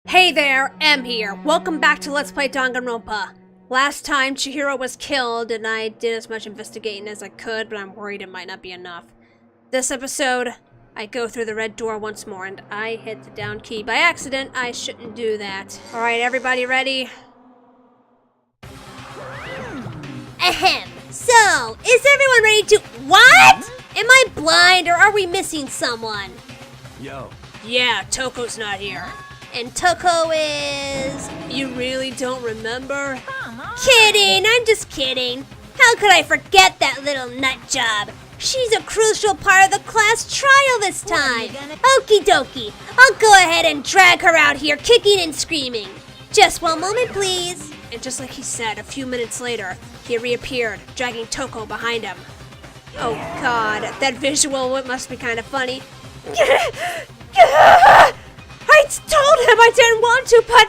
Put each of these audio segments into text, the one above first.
Hey there, M here. Welcome back to Let's Play Danganronpa. Last time, Chihiro was killed, and I did as much investigating as I could, but I'm worried it might not be enough. This episode, I go through the red door once more, and I hit the down key by accident. I shouldn't do that. Alright, everybody ready? Ahem. So, is everyone ready to— What? Am I blind, or are we missing someone? Yo. Yeah, Toko's not here. And Toko is— You really don't remember? Kidding, I'm just kidding. How could I forget that little nut job? She's a crucial part of the class trial this time. Okie dokie, I'll go ahead and drag her out here kicking and screaming. Just one moment, please. And just like he said, a few minutes later, he reappeared, dragging Toko behind him. Oh god, that visual must be kind of funny. I told him I didn't want to, but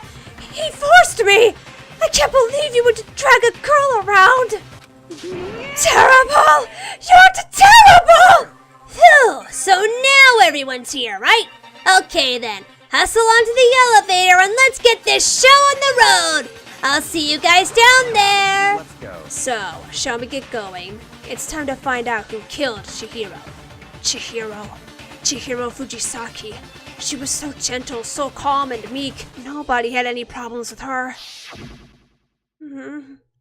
he forced me. I can't believe you would drag a girl around. Terrible! You're terrible! Phew, so now everyone's here, right? Okay then, hustle onto the elevator and let's get this show on the road. I'll see you guys down there. Let's go. So, shall we get going? It's time to find out who killed Chihiro. Chihiro Fujisaki. She was so gentle, so calm and meek. Nobody had any problems with her.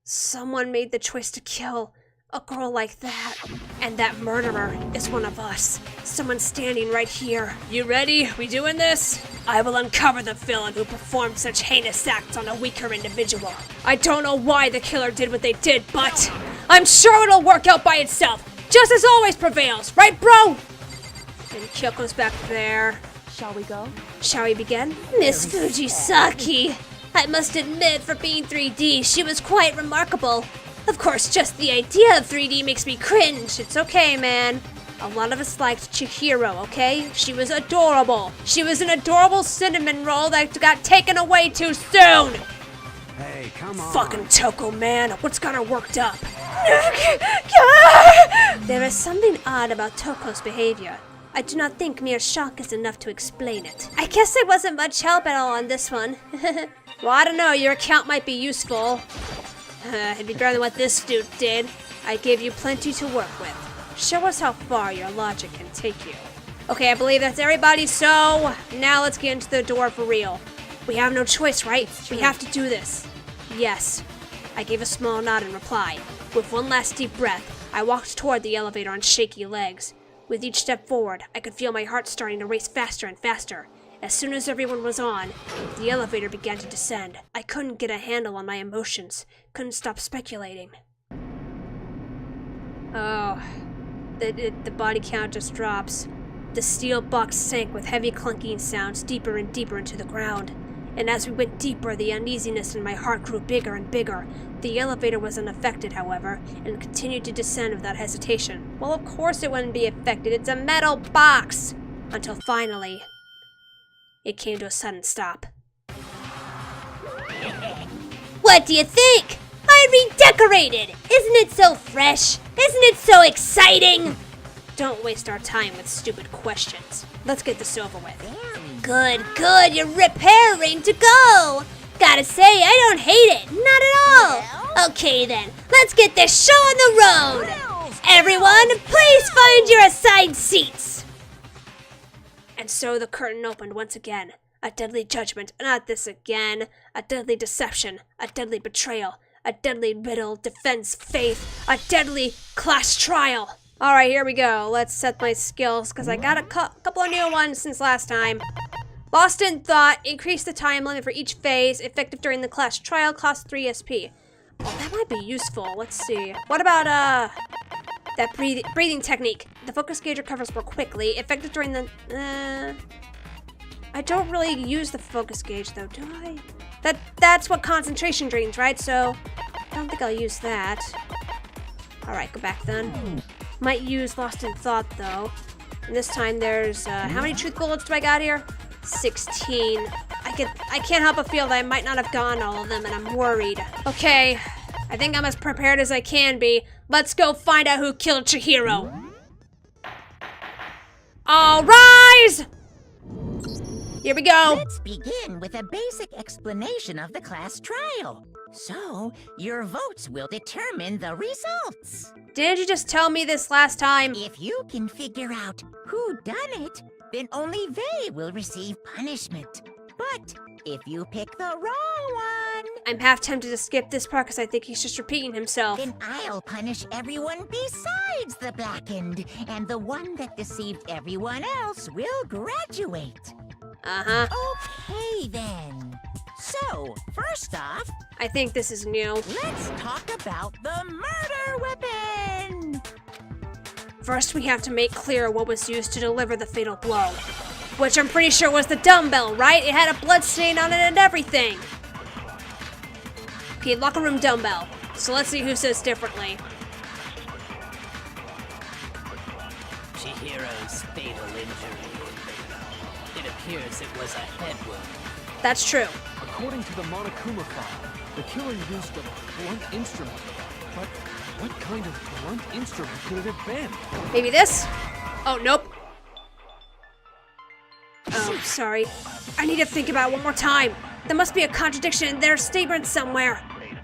Someone made the choice to kill a girl like that. And that murderer is one of us. Someone standing right here. You ready? We doing this? I will uncover the villain who performed such heinous acts on a weaker individual. I don't know why the killer did what they did, but I'm sure it'll work out by itself. Justice always prevails, right, bro? And Kyoko's back there. Shall we go? Shall we begin? Miss Fujisaki. I must admit, for being 3D, she was quite remarkable. Of course, just the idea of 3D makes me cringe. It's okay, man. A lot of us liked Chihiro, okay? She was adorable. She was an adorable cinnamon roll that got taken away too soon. Hey, come on. Fucking Toko, man. What's got her worked up? There is something odd about Toko's behavior. I do not think mere shock is enough to explain it. I guess I wasn't much help at all on this one. Well, I don't know. Your account might be useful. It'd be better than what this dude did. I gave you plenty to work with. Show us how far your logic can take you. Okay, I believe that's everybody, so now let's get into the door for real. We have no choice, right? We have to do this. Yes. I gave a small nod in reply. With one last deep breath, I walked toward the elevator on shaky legs. With each step forward, I could feel my heart starting to race faster and faster. As soon as everyone was on, the elevator began to descend. I couldn't get a handle on my emotions. Couldn't stop speculating. Oh, the body count just drops. The steel box sank with heavy clunking sounds deeper and deeper into the ground. And as we went deeper, the uneasiness in my heart grew bigger and bigger. The elevator was unaffected, however, and continued to descend without hesitation. Well, of course it wouldn't be affected. It's a metal box! Until finally, it came to a sudden stop. What do you think? I redecorated! Isn't it so fresh? Isn't it so exciting? Don't waste our time with stupid questions. Let's get this over with. Good, you're repairing to go. Gotta say, I don't hate it, not at all. Okay then, let's get this show on the road. Everyone, please find your assigned seats. And so the curtain opened once again. A deadly judgment, not this again. A deadly deception, a deadly betrayal, a deadly riddle, defense, faith, a deadly class trial. Alright, here we go. Let's set my skills, because I got a couple of new ones since last time. Lost in Thought, increase the time limit for each phase, effective during the class trial, cost 3 SP. Oh, that might be useful. Let's see. What about, that breathing technique? The focus gauge recovers more quickly, effective during the, I don't really use the focus gauge, though, do I? That's what concentration drains, right? So, I don't think I'll use that. Alright, go back then. Might use Lost in Thought, though. And this time there's, how many truth bullets do I got here? 16. I can't help but feel that I might not have gotten all of them, and I'm worried. Okay, I think I'm as prepared as I can be. Let's go find out who killed Chihiro. All rise! Here we go. Let's begin with a basic explanation of the class trial. So, your votes will determine the results. Didn't you just tell me this last time? If you can figure out who done it, then only they will receive punishment. But if you pick the wrong one, I'm half tempted to skip this part because I think he's just repeating himself. then I'll punish everyone besides the blackened, and the one that deceived everyone else will graduate. Uh-huh. Okay then. So, first off, I think this is new. let's talk about the murder weapon! First, we have to make clear what was used to deliver the fatal blow. Which I'm pretty sure was the dumbbell, right? It had a blood stain on it and everything. Okay, locker room dumbbell. So let's see who says differently. Chihiro's fatal injury. It appears it was a head wound. That's true. According to the Monokuma file, the killer used a blunt instrument. But what kind of blunt instrument could it have been? Maybe this? Oh, nope. Oh, sorry. I need to think about it one more time. There must be a contradiction in their statement somewhere.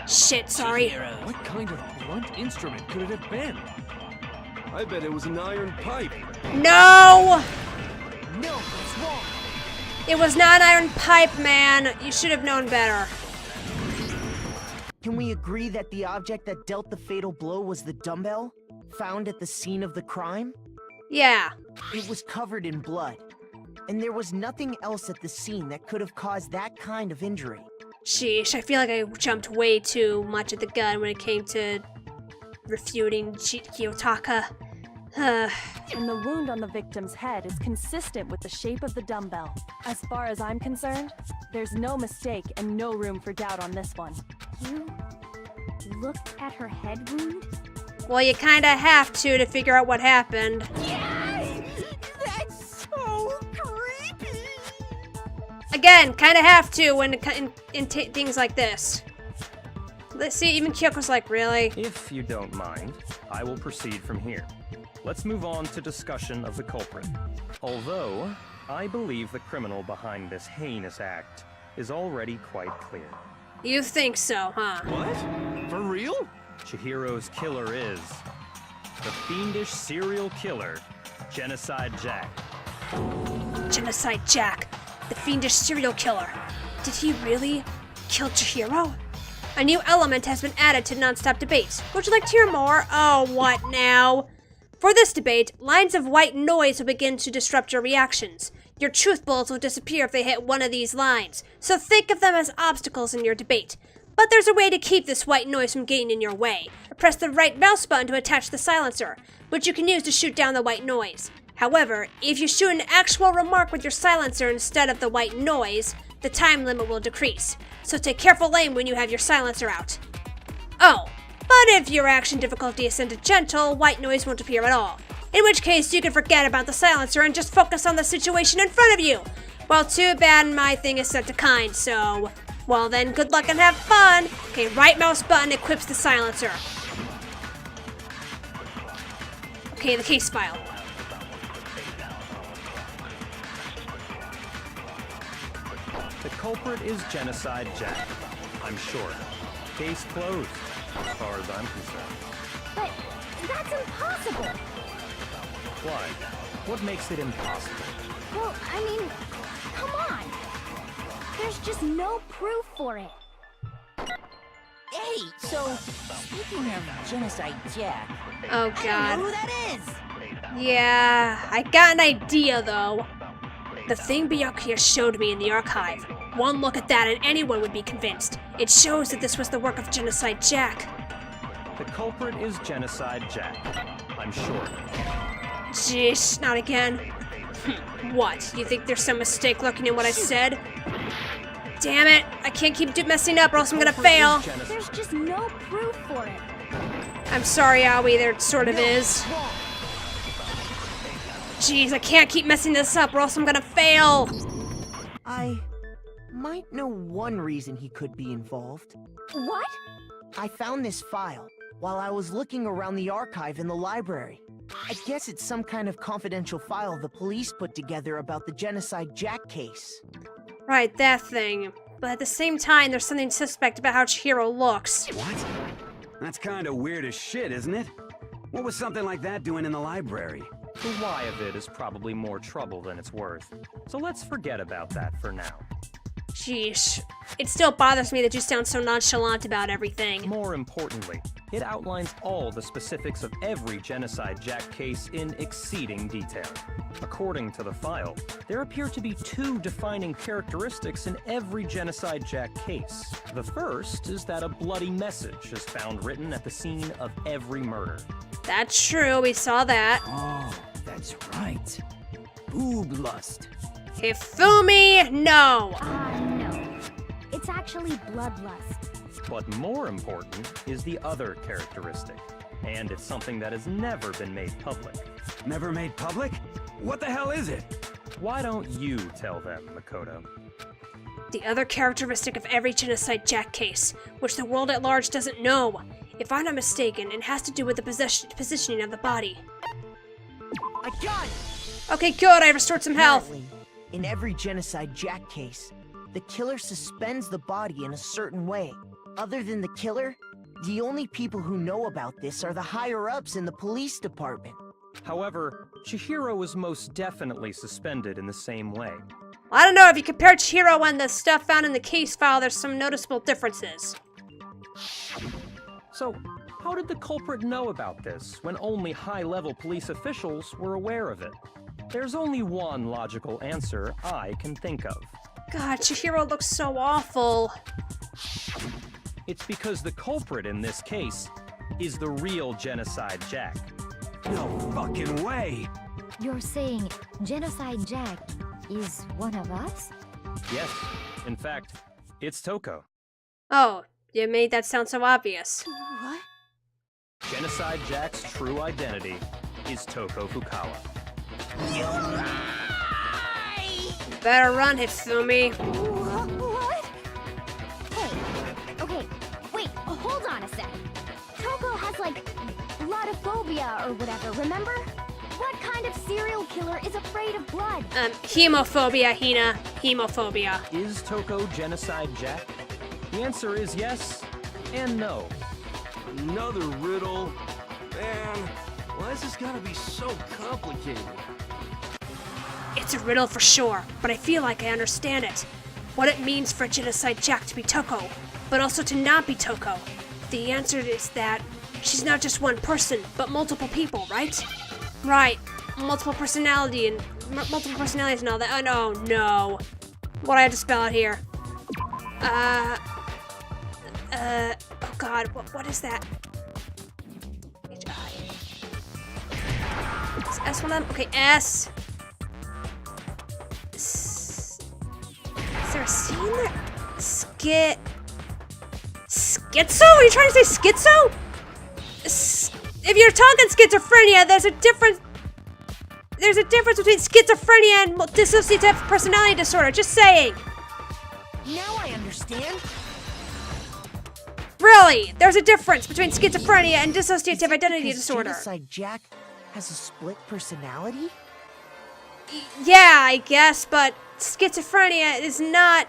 Shit, sorry. Chihiro. What kind of blunt instrument could it have been? I bet it was an iron pipe. No! No, it's wrong. It was not an iron pipe, man. You should have known better. Can we agree that the object that dealt the fatal blow was the dumbbell, found at the scene of the crime? Yeah. It was covered in blood, and there was nothing else at the scene that could have caused that kind of injury. Sheesh, I feel like I jumped way too much at the gun when it came to refuting Kiyotaka. And the wound on the victim's head is consistent with the shape of the dumbbell. As far as I'm concerned, there's no mistake and no room for doubt on this one. You looked at her head wound? Well, you kinda have to figure out what happened. That's so creepy! Again, kinda have to when in things like this. Let's see, even Kyoko's like, really? If you don't mind, I will proceed from here. Let's move on to discussion of the culprit. Although, I believe the criminal behind this heinous act is already quite clear. You think so, huh? What? For real? Chihiro's killer is the fiendish serial killer, Genocide Jack. Genocide Jack, the fiendish serial killer. Did he really kill Chihiro? A new element has been added to non-stop debates. Would you like to hear more? Oh, what now? For this debate, lines of white noise will begin to disrupt your reactions. Your truth bullets will disappear if they hit one of these lines, so think of them as obstacles in your debate. But there's a way to keep this white noise from getting in your way. Press the right mouse button to attach the silencer, which you can use to shoot down the white noise. However, if you shoot an actual remark with your silencer instead of the white noise, the time limit will decrease. So take careful aim when you have your silencer out. Oh, but if your action difficulty is set to gentle, white noise won't appear at all. In which case, you can forget about the silencer and just focus on the situation in front of you. Well, too bad my thing is set to kind, so... Well then, good luck and have fun! Okay, right mouse button equips the silencer. Okay, the case file. The culprit is Genocide Jack, I'm sure. Case closed, as far as I'm concerned. But that's impossible. Why? What makes it impossible? Well, I mean, come on. There's just no proof for it. Hey, so, speaking of Genocide Jack, Oh I god. don't know who that is! Yeah, I got an idea though. The thing Byakuya showed me in the archive. One look at that and anyone would be convinced. It shows that this was the work of Genocide Jack. The culprit is Genocide Jack, I'm sure. Jeez, not again. What? You think there's some mistake lurking in what I said? Damn it! I can't keep messing up or else I'm gonna fail. There's just no proof for it. I'm sorry, Aoi, there sort of is. Jeez, I can't keep messing this up or else I'm gonna fail. I might know one reason he could be involved. What? I found this file while I was looking around the archive in the library. I guess it's some kind of confidential file the police put together about the Genocide Jack case. Right, that thing. But at the same time, there's something suspect about how Chihiro looks. What? That's kind of weird as shit, isn't it? What was something like that doing in the library? The why of it is probably more trouble than it's worth. So let's forget about that for now. Sheesh. It still bothers me that you sound so nonchalant about everything. More importantly, it outlines all the specifics of every Genocide Jack case in exceeding detail. According to the file, there appear to be 2 defining characteristics in every Genocide Jack case. The first is that a bloody message is found written at the scene of every murder. That's true, we saw that. Oh, that's right. Boob lust. Hifumi, no! No. It's actually bloodlust. But more important is the other characteristic, and it's something that has never been made public. Never made public? What the hell is it? Why don't you tell them, Makoto? The other characteristic of every Genocide Jack case, which the world at large doesn't know. If I'm not mistaken, it has to do with the positioning of the body. I got it! Okay, good, I restored some health. Apparently, in every Genocide Jack case, the killer suspends the body in a certain way. Other than the killer, the only people who know about this are the higher-ups in the police department. However, Chihiro was most definitely suspended in the same way. I don't know, if you compare Chihiro and the stuff found in the case file, there's some noticeable differences. So, how did the culprit know about this when only high-level police officials were aware of it? There's only one logical answer I can think of. God, Chihiro looks so awful. It's because the culprit in this case is the real Genocide Jack. No fucking way! You're saying Genocide Jack is one of us? Yes, in fact, it's Toko. Oh, you made that sound so obvious. What? Genocide Jack's true identity is Toko Fukawa. Better run, Hifumi. What? Hey, okay, wait, hold on a sec. Toko has, like, bloodophobia or whatever, remember? What kind of serial killer is afraid of blood? Hemophobia, Hina. Hemophobia. Is Toko Genocide Jack? The answer is yes and no. Another riddle. Man, why is this gotta be so complicated? It's a riddle for sure, but I feel like I understand it. What it means for Genocide Jack to be Toko, but also to not be Toko. The answer is that she's not just one person, but multiple people, right? Right. Multiple personalities and all that. Oh no. What do I have to spell out here? Oh god, what is that? H-I. Is S one of them? Okay, S. Is there a C in there? Schizo? Are you trying to say schizo? If you're talking schizophrenia, there's a difference between schizophrenia and dissociative personality disorder. Just saying. Now I understand. Really, there's a difference between schizophrenia and dissociative identity Because disorder. Genocide Jack has a split personality? Yeah, I guess, but schizophrenia is not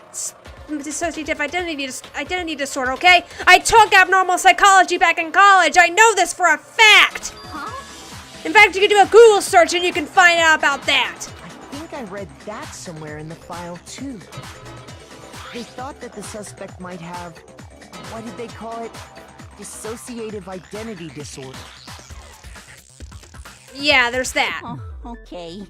dissociative identity disorder, okay? I took abnormal psychology back in college. I know this for a fact. Huh? In fact, you can do a Google search and you can find out about that. I think I read that somewhere in the file, too. They thought that the suspect might have, what did they call it? Dissociative identity disorder. Yeah, there's that. Oh, okay.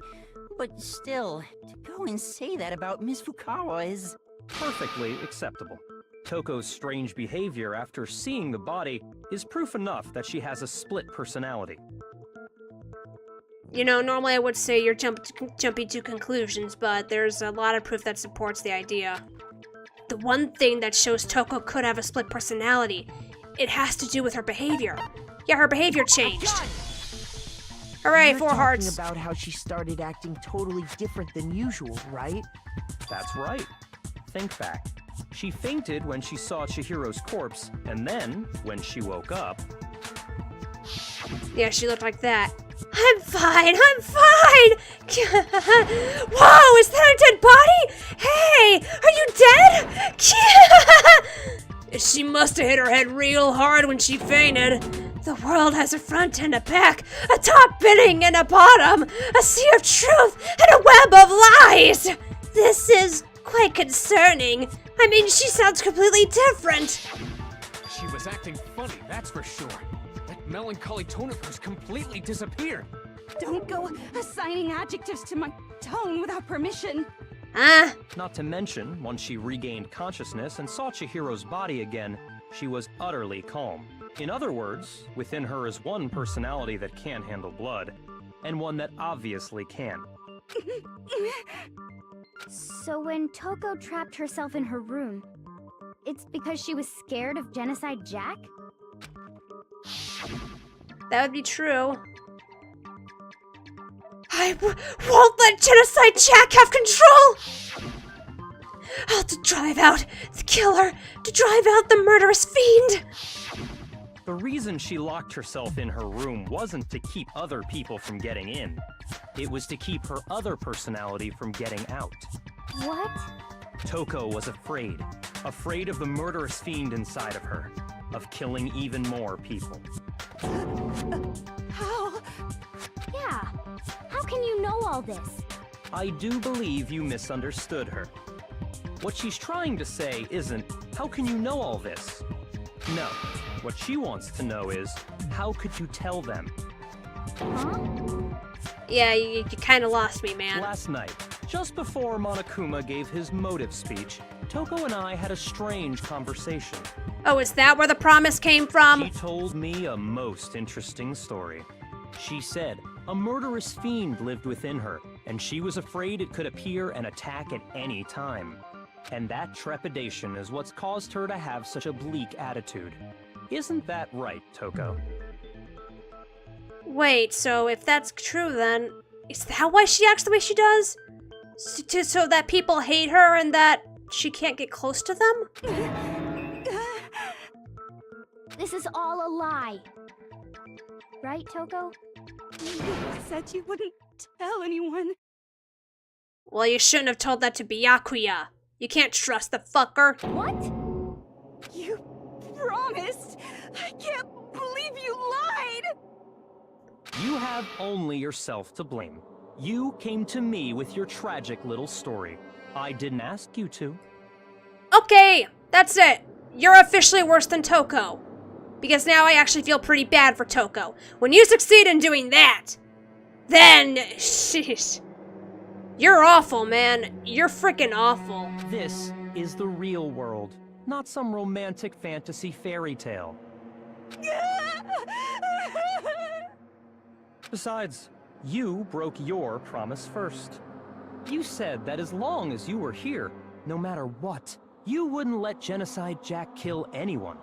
But still, to go and say that about Miss Fukawa is... Perfectly acceptable. Toko's strange behavior after seeing the body is proof enough that she has a split personality. You know, normally I would say you're jumping to conclusions, but there's a lot of proof that supports the idea. The one thing that shows Toko could have a split personality, it has to do with her behavior. Yeah, her behavior changed. Hooray, You're 4 talking hearts. about how she started acting totally different than usual, right? That's right. Think back. She fainted when she saw Chihiro's corpse, and then, when she woke up... Yeah, she looked like that. I'm fine, I'm fine! Whoa, is that a dead body? Hey, are you dead? She must have hit her head real hard when she fainted. The world has a front and a back, a top bidding and a bottom, a sea of truth and a web of lies! This is quite concerning. I mean, she sounds completely different. She was acting funny, that's for sure. That melancholy tone of hers completely disappeared. Don't go assigning adjectives to my tone without permission. Not to mention, once she regained consciousness and saw Chihiro's body again, she was utterly calm. In other words, within her is one personality that can't handle blood, and one that obviously can. So when Toko trapped herself in her room, it's because she was scared of Genocide Jack? That would be true. I won't let Genocide Jack have control! I'll to drive out the killer, to drive out the murderous fiend! The reason she locked herself in her room wasn't to keep other people from getting in. It was to keep her other personality from getting out. What? Toko was afraid. Afraid of the murderous fiend inside of her. Of killing even more people. How? Yeah. How can you know all this? I do believe you misunderstood her. What she's trying to say isn't, how can you know all this? No. What she wants to know is, how could you tell them? Huh? Yeah, you kind of lost me, man. Last night, just before Monokuma gave his motive speech, Toko and I had a strange conversation. Oh, is that where the promise came from? She told me a most interesting story. She said a murderous fiend lived within her, and she was afraid it could appear and attack at any time. And that trepidation is what's caused her to have such a bleak attitude. Isn't that right, Toko? Wait, so if that's true then, is that why she acts the way she does? So that people hate her and that she can't get close to them? This is all a lie. Right, Toko? You said you wouldn't tell anyone. Well, you shouldn't have told that to Byakuya. You can't trust the fucker. What? You promised. I can't believe you lied. You have only yourself to blame. You came to me with your tragic little story. I didn't ask you to. Okay, that's it. You're officially worse than Toko. Because now I actually feel pretty bad for Toko. When you succeed in doing that, then, sheesh. You're awful, man. You're freaking awful. This is the real world, not some romantic fantasy fairy tale. Besides, you broke your promise first. You said that as long as you were here, no matter what, you wouldn't let Genocide Jack kill anyone.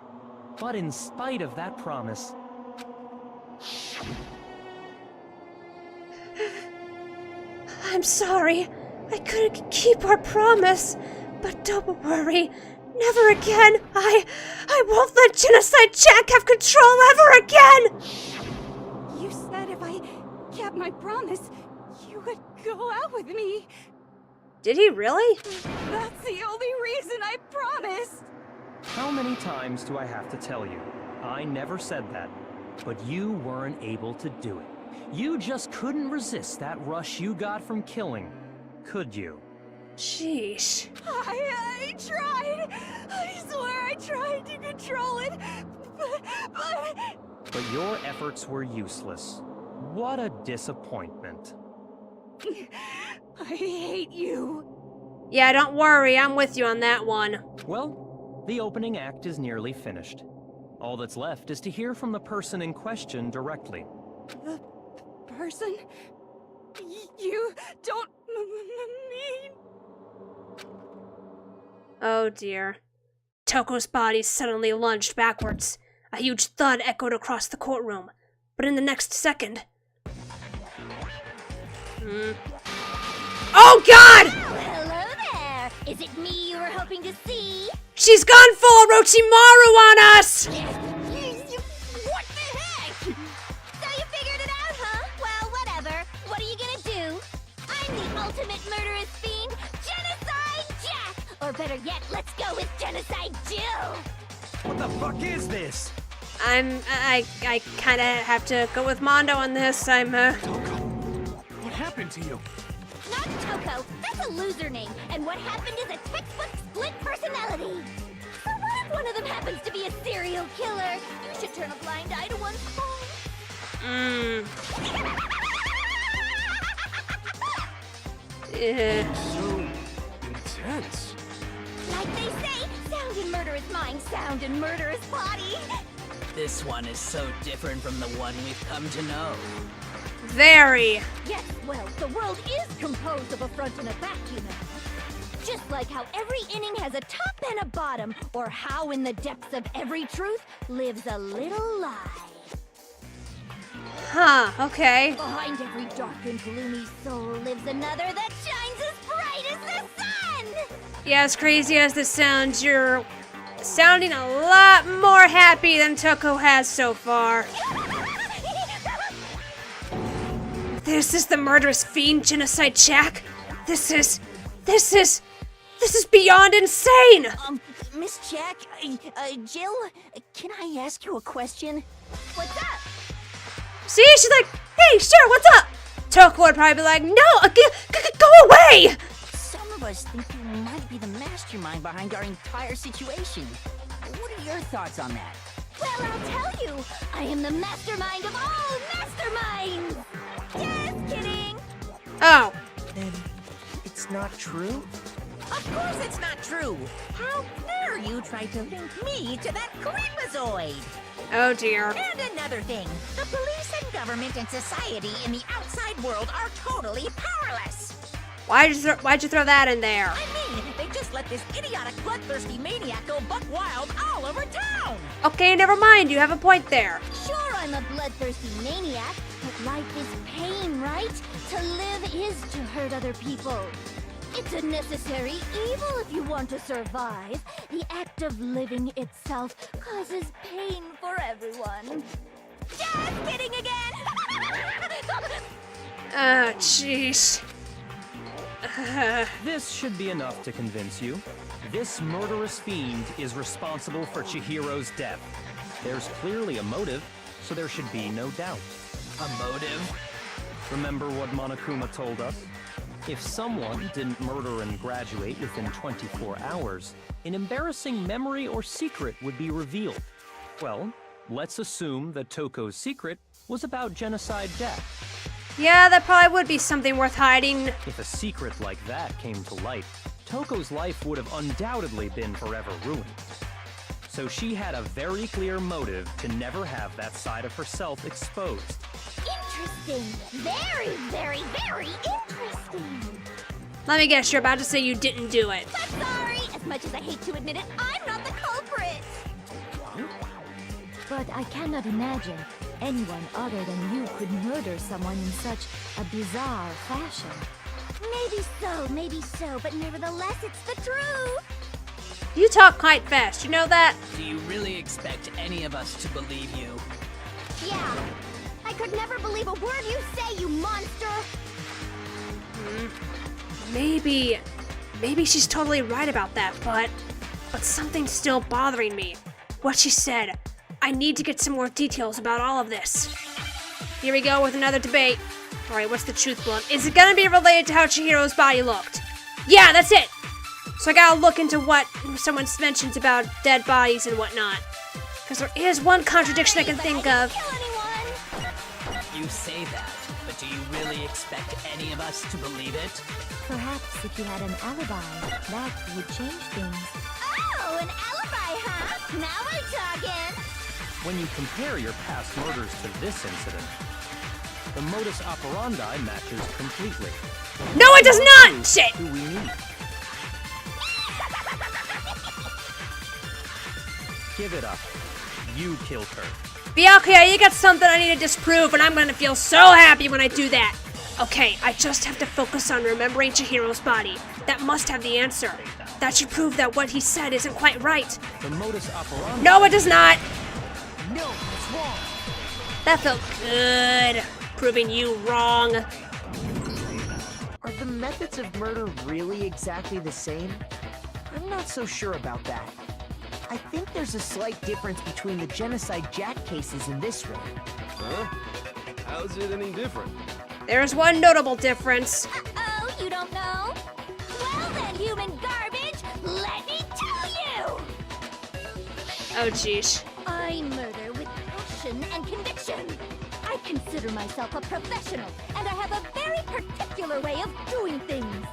But in spite of that promise... I'm sorry. I couldn't keep our promise. But don't worry. Never again. I won't let Genocide Jack have control ever again! You said if I kept my promise, you would go out with me. Did he really? That's the only reason I promised. How many times do I have to tell you? I never said that. But you weren't able to do it. You just couldn't resist that rush you got from killing, could you? Sheesh. I tried. I swear I tried to control it, But your efforts were useless. What a disappointment. I hate you. Yeah, don't worry. I'm with you on that one. Well, the opening act is nearly finished. All that's left is to hear from the person in question directly. The person? You don't mean... Oh dear. Toko's body suddenly lunged backwards. A huge thud echoed across the courtroom. But in the next second... Oh god! Hello there! Is it me you were hoping to see? She's gone full Orochimaru on us! What the heck? So you figured it out, huh? Or better yet, let's go with Genocide Jill! What the fuck is this? I kind of have to go with Mondo on this. What happened to you? Not Toko, that's a loser name, and what happened is a textbook split personality. So what if one of them happens to be a serial killer? You should turn a blind eye to one's fault. Yeah. So intense. Like they say, sound and murder is mind, sound and murder is body. This one is so different from the one we've come to know. Very. Yes, well, the world is composed of a front and a back, you know. Just like how every inning has a top and a bottom, or how in the depths of every truth lives a little lie. Huh, okay. Behind every dark and gloomy soul lives another that shines as bright as the sun! Yeah, as crazy as this sounds, you're sounding a lot more happy than Toko has so far. This is the murderous fiend genocide Jack. This is beyond insane! Miss Jack, Jill, can I ask you a question? What's up? See, she's like, hey, sure, what's up? Toko would probably be like, no, go away! Some of us think you might be the mastermind behind our entire situation. What are your thoughts on that? Well, I'll tell you, I am the mastermind of all masterminds! Just kidding! Oh. Then it's not true? Of course it's not true. How dare you try to link me to that creepazoid? Oh dear. And another thing, the police and government and society in the outside world are totally powerless. Why'd you throw that in there? I mean, they just let this idiotic, bloodthirsty maniac go buck wild all over town. Okay, never mind. You have a point there. Sure, I'm a bloodthirsty maniac, but life is pain, right? To live is to hurt other people. It's a necessary evil if you want to survive. The act of living itself causes pain for everyone. Just kidding again! Jeez. This should be enough to convince you. This murderous fiend is responsible for Chihiro's death. There's clearly a motive, so there should be no doubt. A motive? Remember what Monokuma told us? If someone didn't murder and graduate within 24 hours, an embarrassing memory or secret would be revealed. Well, let's assume that Toko's secret was about genocide death. Yeah, that probably would be something worth hiding. If a secret like that came to light, Toko's life would have undoubtedly been forever ruined. So she had a very clear motive to never have that side of herself exposed. Interesting. Very, very, very interesting. Let me guess, you're about to say you didn't do it. But sorry, as much as I hate to admit it, I'm not the culprit. But I cannot imagine anyone other than you could murder someone in such a bizarre fashion. Maybe so, but nevertheless, it's the truth. You talk quite fast, you know that? Do you really expect any of us to believe you? Yeah. I could never believe a word you say, you monster! Maybe she's totally right about that, but something's still bothering me. What she said. I need to get some more details about all of this. Here we go with another debate. Alright, what's the truth, Blunt? Is it gonna be related to how Chihiro's body looked? Yeah, that's it! So I gotta look into what someone mentions about dead bodies and whatnot. Because there is one contradiction I can think of. You say that, but do you really expect any of us to believe it? Perhaps if you had an alibi, that would change things. Oh, an alibi, huh? Now we're talking! When you compare your past murders to this incident, the modus operandi matches completely. No, it does not! Shit! Who we need. Give it up. You killed her. Byakuya, you got something I need to disprove, and I'm gonna feel so happy when I do that. Okay, I just have to focus on remembering Chihiro's body. That must have the answer. That should prove that what he said isn't quite right. The modus operandi. No, it does not! No, it's wrong. That felt good. Proving you wrong. Are the methods of murder really exactly the same? I'm not so sure about that. I think there's a slight difference between the Genocide Jack cases in this one. Huh? How's it any different? There's one notable difference. Oh, you don't know? Well then, human garbage, let me tell you! Oh, jeez. I murder with passion and conviction. I consider myself a professional, and I have a very particular way of doing things.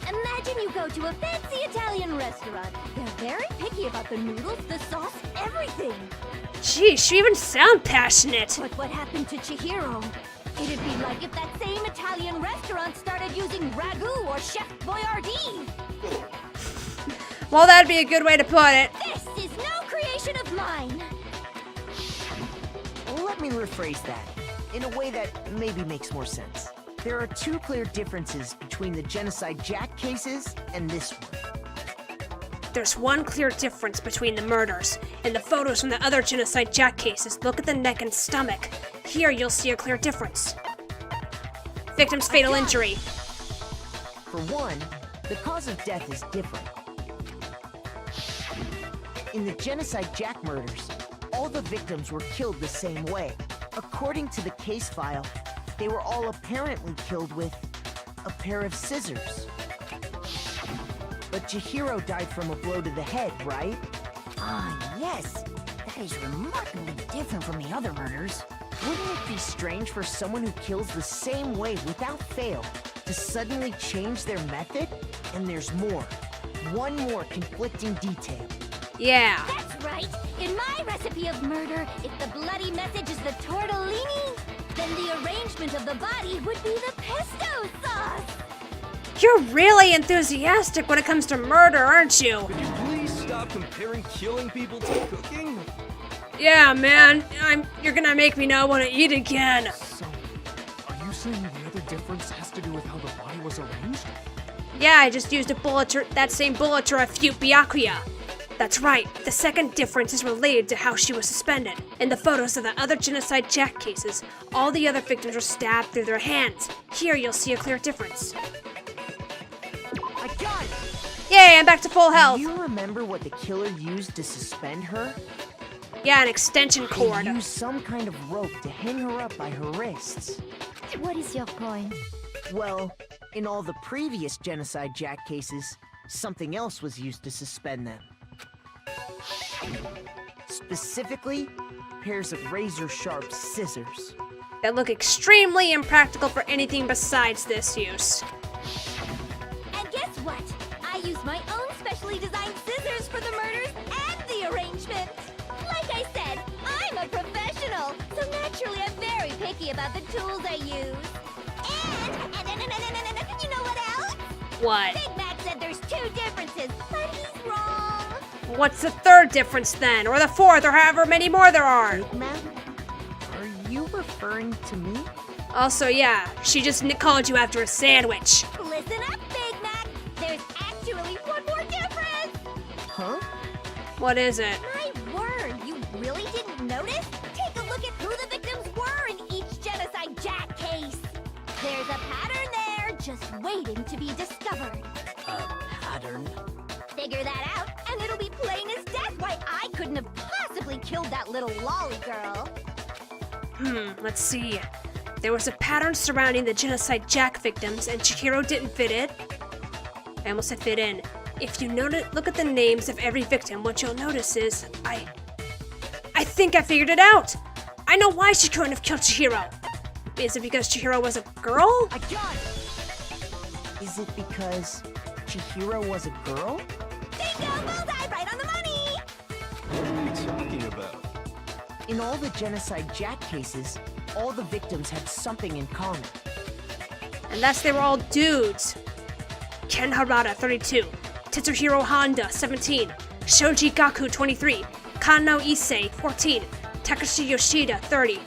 Imagine you go to a fancy Italian restaurant. They're very picky about the noodles, the sauce, everything. Jeez, you even sound passionate. But what happened to Chihiro? It'd be like if that same Italian restaurant started using ragu or Chef Boyardee. Well, that'd be a good way to put it. This is no creation of mine. Let me rephrase that in a way that maybe makes more sense. There are two clear differences between the Genocide Jack cases and this one. There's one clear difference between the murders. In the photos from the other Genocide Jack cases, look at the neck and stomach. Here you'll see a clear difference. Victim's fatal injury. For one, the cause of death is different. In the Genocide Jack murders, all the victims were killed the same way. According to the case file, they were all apparently killed with a pair of scissors. But Chihiro died from a blow to the head, right? Ah, yes. That is remarkably different from the other murders. Wouldn't it be strange for someone who kills the same way without fail to suddenly change their method? And there's more. One more conflicting detail. Yeah. That's right. In my recipe of murder, if the bloody message is the tortellini, then the arrangement of the body would be the pesto sauce. You're really enthusiastic when it comes to murder, aren't you? Could you please stop comparing killing people to cooking? Yeah, man. You're gonna make me not want to eat again. So, are you saying the other difference has to do with how the body was arranged? Yeah, I just used that same bullet to refute Byakuya. That's right, the second difference is related to how she was suspended. In the photos of the other Genocide Jack cases, all the other victims were stabbed through their hands. Here you'll see a clear difference. I got it! Yay, I'm back to full health! Do you remember what the killer used to suspend her? Yeah, an extension cord. He used some kind of rope to hang her up by her wrists. What is your point? Well, in all the previous Genocide Jack cases, something else was used to suspend them. Specifically, pairs of razor-sharp scissors. That look extremely impractical for anything besides this use. And guess what? I use my own specially designed scissors for the murders and the arrangement. Like I said, I'm a professional, so naturally I'm very picky about the tools I use. And you know what else? What? Big Mac said there's two differences, but he's wrong. What's the third difference then? Or the fourth, or however many more there are? Big Mac? Are you referring to me? Also, yeah, she just called you after a sandwich. Listen up, Big Mac. There's actually one more difference. Huh? What is it? My word, you really didn't notice? Take a look at who the victims were in each Genocide Jack case. There's a pattern there, just waiting to be discovered. Pattern? Figure that out, and it'll be plain as death why I couldn't have possibly killed that little lolly girl. Let's see. There was a pattern surrounding the Genocide Jack victims, and Chihiro didn't fit it. I almost said fit in. If you look at the names of every victim, what you'll notice is, I think I figured it out! I know why she couldn't have killed Chihiro! Is it because Chihiro was a girl? I got it! Is it because Chihiro was a girl? Bingo! Bullseye! Right on the money! What are you talking about? In all the Genocide Jack cases, all the victims had something in common. And thus they were all dudes. Ken Harada, 32. Tetsuhiro Honda, 17. Shoji Gaku, 23. Kanao Issei, 14. Takashi Yoshida, 30.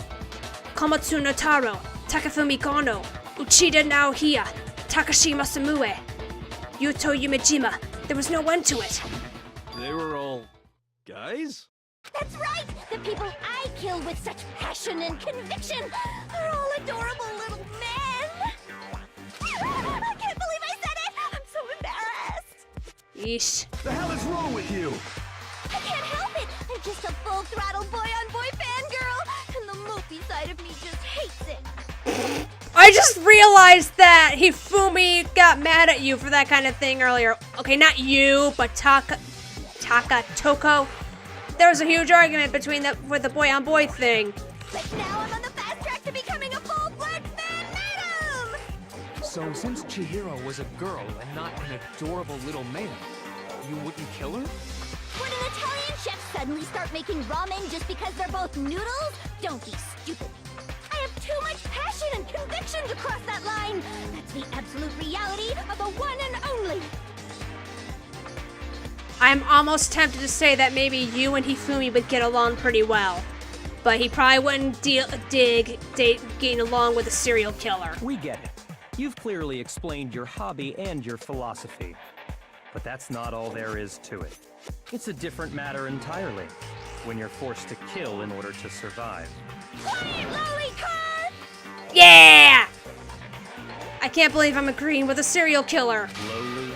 Komatsu Notaro, Takafumi Kono, Uchida Naohia, Takashi Masamue, Yuto Yumejima. There was no end to it. They were all guys? That's right! The people I kill with such passion and conviction are all adorable little men! I can't believe I said it! I'm so embarrassed! Yeesh. The hell is wrong with you? I can't help it! I'm just a full-throttle boy-on-boy fangirl, and the mopey side of me just hates it. I just realized that Hifumi got mad at you for that kind of thing earlier. Okay, not you, but Toko. There was a huge argument between with the boy-on-boy thing. But now I'm on the fast track to becoming a full-blood fan madam! So since Chihiro was a girl and not an adorable little man, you wouldn't kill her? Would an Italian chef suddenly start making ramen just because they're both noodles? Don't be stupid. I have too much passion and conviction to cross that line. That's the absolute reality of the one and only. I'm almost tempted to say that maybe you and Hifumi would get along pretty well. But he probably wouldn't dig getting along with a serial killer. We get it. You've clearly explained your hobby and your philosophy. But that's not all there is to it. It's a different matter entirely, when you're forced to kill in order to survive. Quiet, lolly car! Yeah! I can't believe I'm agreeing with a serial killer. Lowly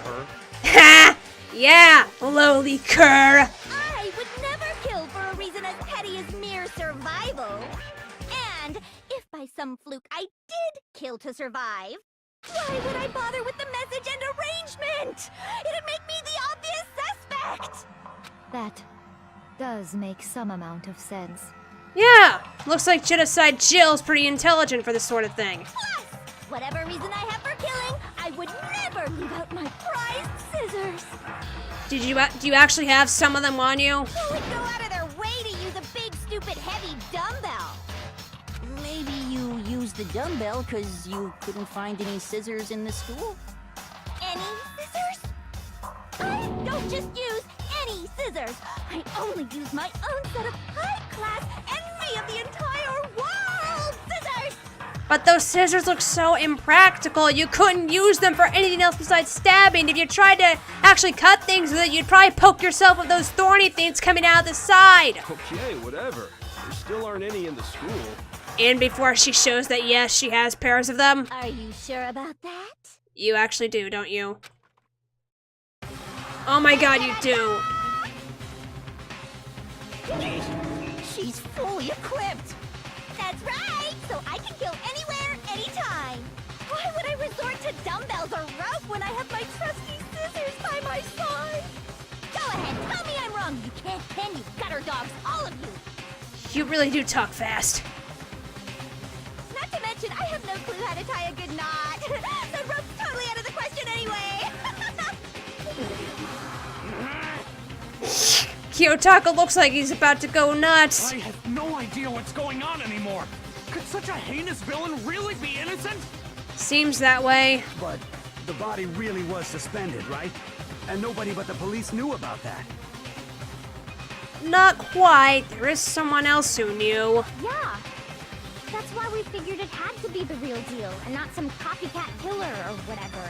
cur? Ha! Yeah, lowly cur. I would never kill for a reason as petty as mere survival. And if by some fluke I did kill to survive, why would I bother with the message and arrangement? It'd make me the obvious suspect! That does make some amount of sense. Yeah, looks like Genocide Jill's pretty intelligent for this sort of thing. Plus, whatever reason I have for killing, I would never leave out my prized scissors. Do you actually have some of them on you? Who would go out of their way to use a big, stupid, heavy dumbbell? Maybe you used the dumbbell because you couldn't find any scissors in the school? Any scissors? I don't just use any scissors. I only use my own set of high-class envy of the entire world scissors! But those scissors look so impractical. You couldn't use them for anything else besides stabbing. If you tried to actually cut things with it, you'd probably poke yourself with those thorny things coming out the side. Okay, whatever. There still aren't any in the school. And before she shows that, yes, she has pairs of them. Are you sure about that? You actually do, don't you? Oh my god, you do. She's fully equipped. That's right, so I can kill anywhere, anytime. Why would I resort to dumbbells or rope when I have my trusty scissors by my side? Go ahead, tell me I'm wrong, you can't pin, you gutter dogs, all of you. You really do talk fast. Not to mention, I have no clue how to tie a good knot. The rope's totally out of the question anyway. Kiyotaka looks like he's about to go nuts. I have no idea what's going on anymore. Could such a heinous villain really be innocent? Seems that way. But the body really was suspended, right? And nobody but the police knew about that. Not quite. There is someone else who knew. Yeah. That's why we figured it had to be the real deal and not some copycat killer or whatever.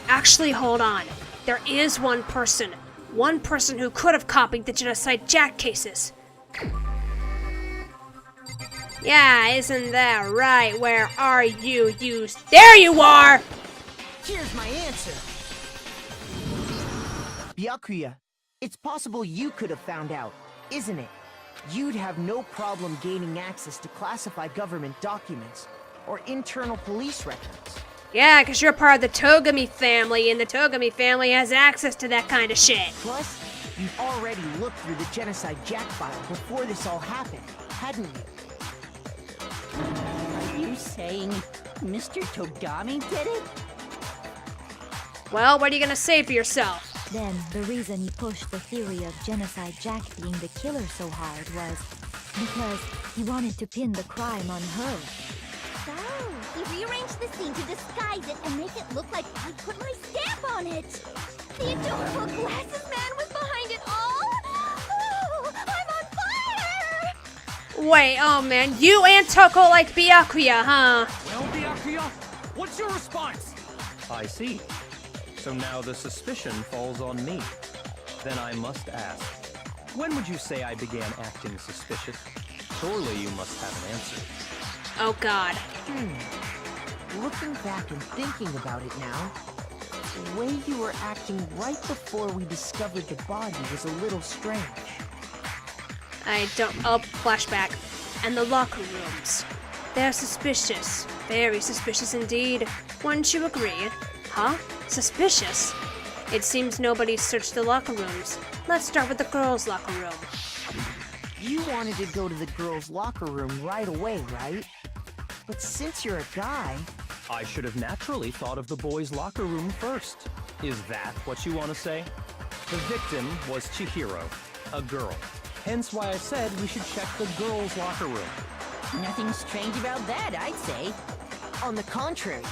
Actually, hold on. There is one person who could have copied the Genocide Jack cases. Yeah, isn't that right? Where are you? There you are! Here's my answer. Byakuya, it's possible you could have found out, isn't it? You'd have no problem gaining access to classified government documents or internal police records. Yeah, because you're part of the Togami family, and the Togami family has access to that kind of shit. Plus, you've already looked through the Genocide Jack file before this all happened, hadn't you? Are you saying Mr. Togami did it? Well, what are you gonna say for yourself? Then, the reason he pushed the theory of Genocide Jack being the killer so hard was because he wanted to pin the crime on her. So, he rearranged the scene to disguise it and make it look like I put my stamp on it. The adorable glasses man was behind it all. Oh, I'm on fire! Wait, oh man, you and Toko like Byakuya, huh? Well, Byakuya, what's your response? I see. So now the suspicion falls on me. Then I must ask, when would you say I began acting suspicious? Surely you must have an answer. Oh god. Looking back and thinking about it now, The way you were acting right before we discovered the body was a little strange. I don't. Oh, flashback. And the locker rooms. They're suspicious. Very suspicious indeed. Wouldn't you agree? Huh? Suspicious? It seems nobody searched the locker rooms. Let's start with the girls' locker room. You wanted to go to the girls' locker room right away, right? But since you're a guy... I should have naturally thought of the boys' locker room first. Is that what you want to say? The victim was Chihiro, a girl. Hence why I said we should check the girls' locker room. Nothing strange about that, I'd say. On the contrary,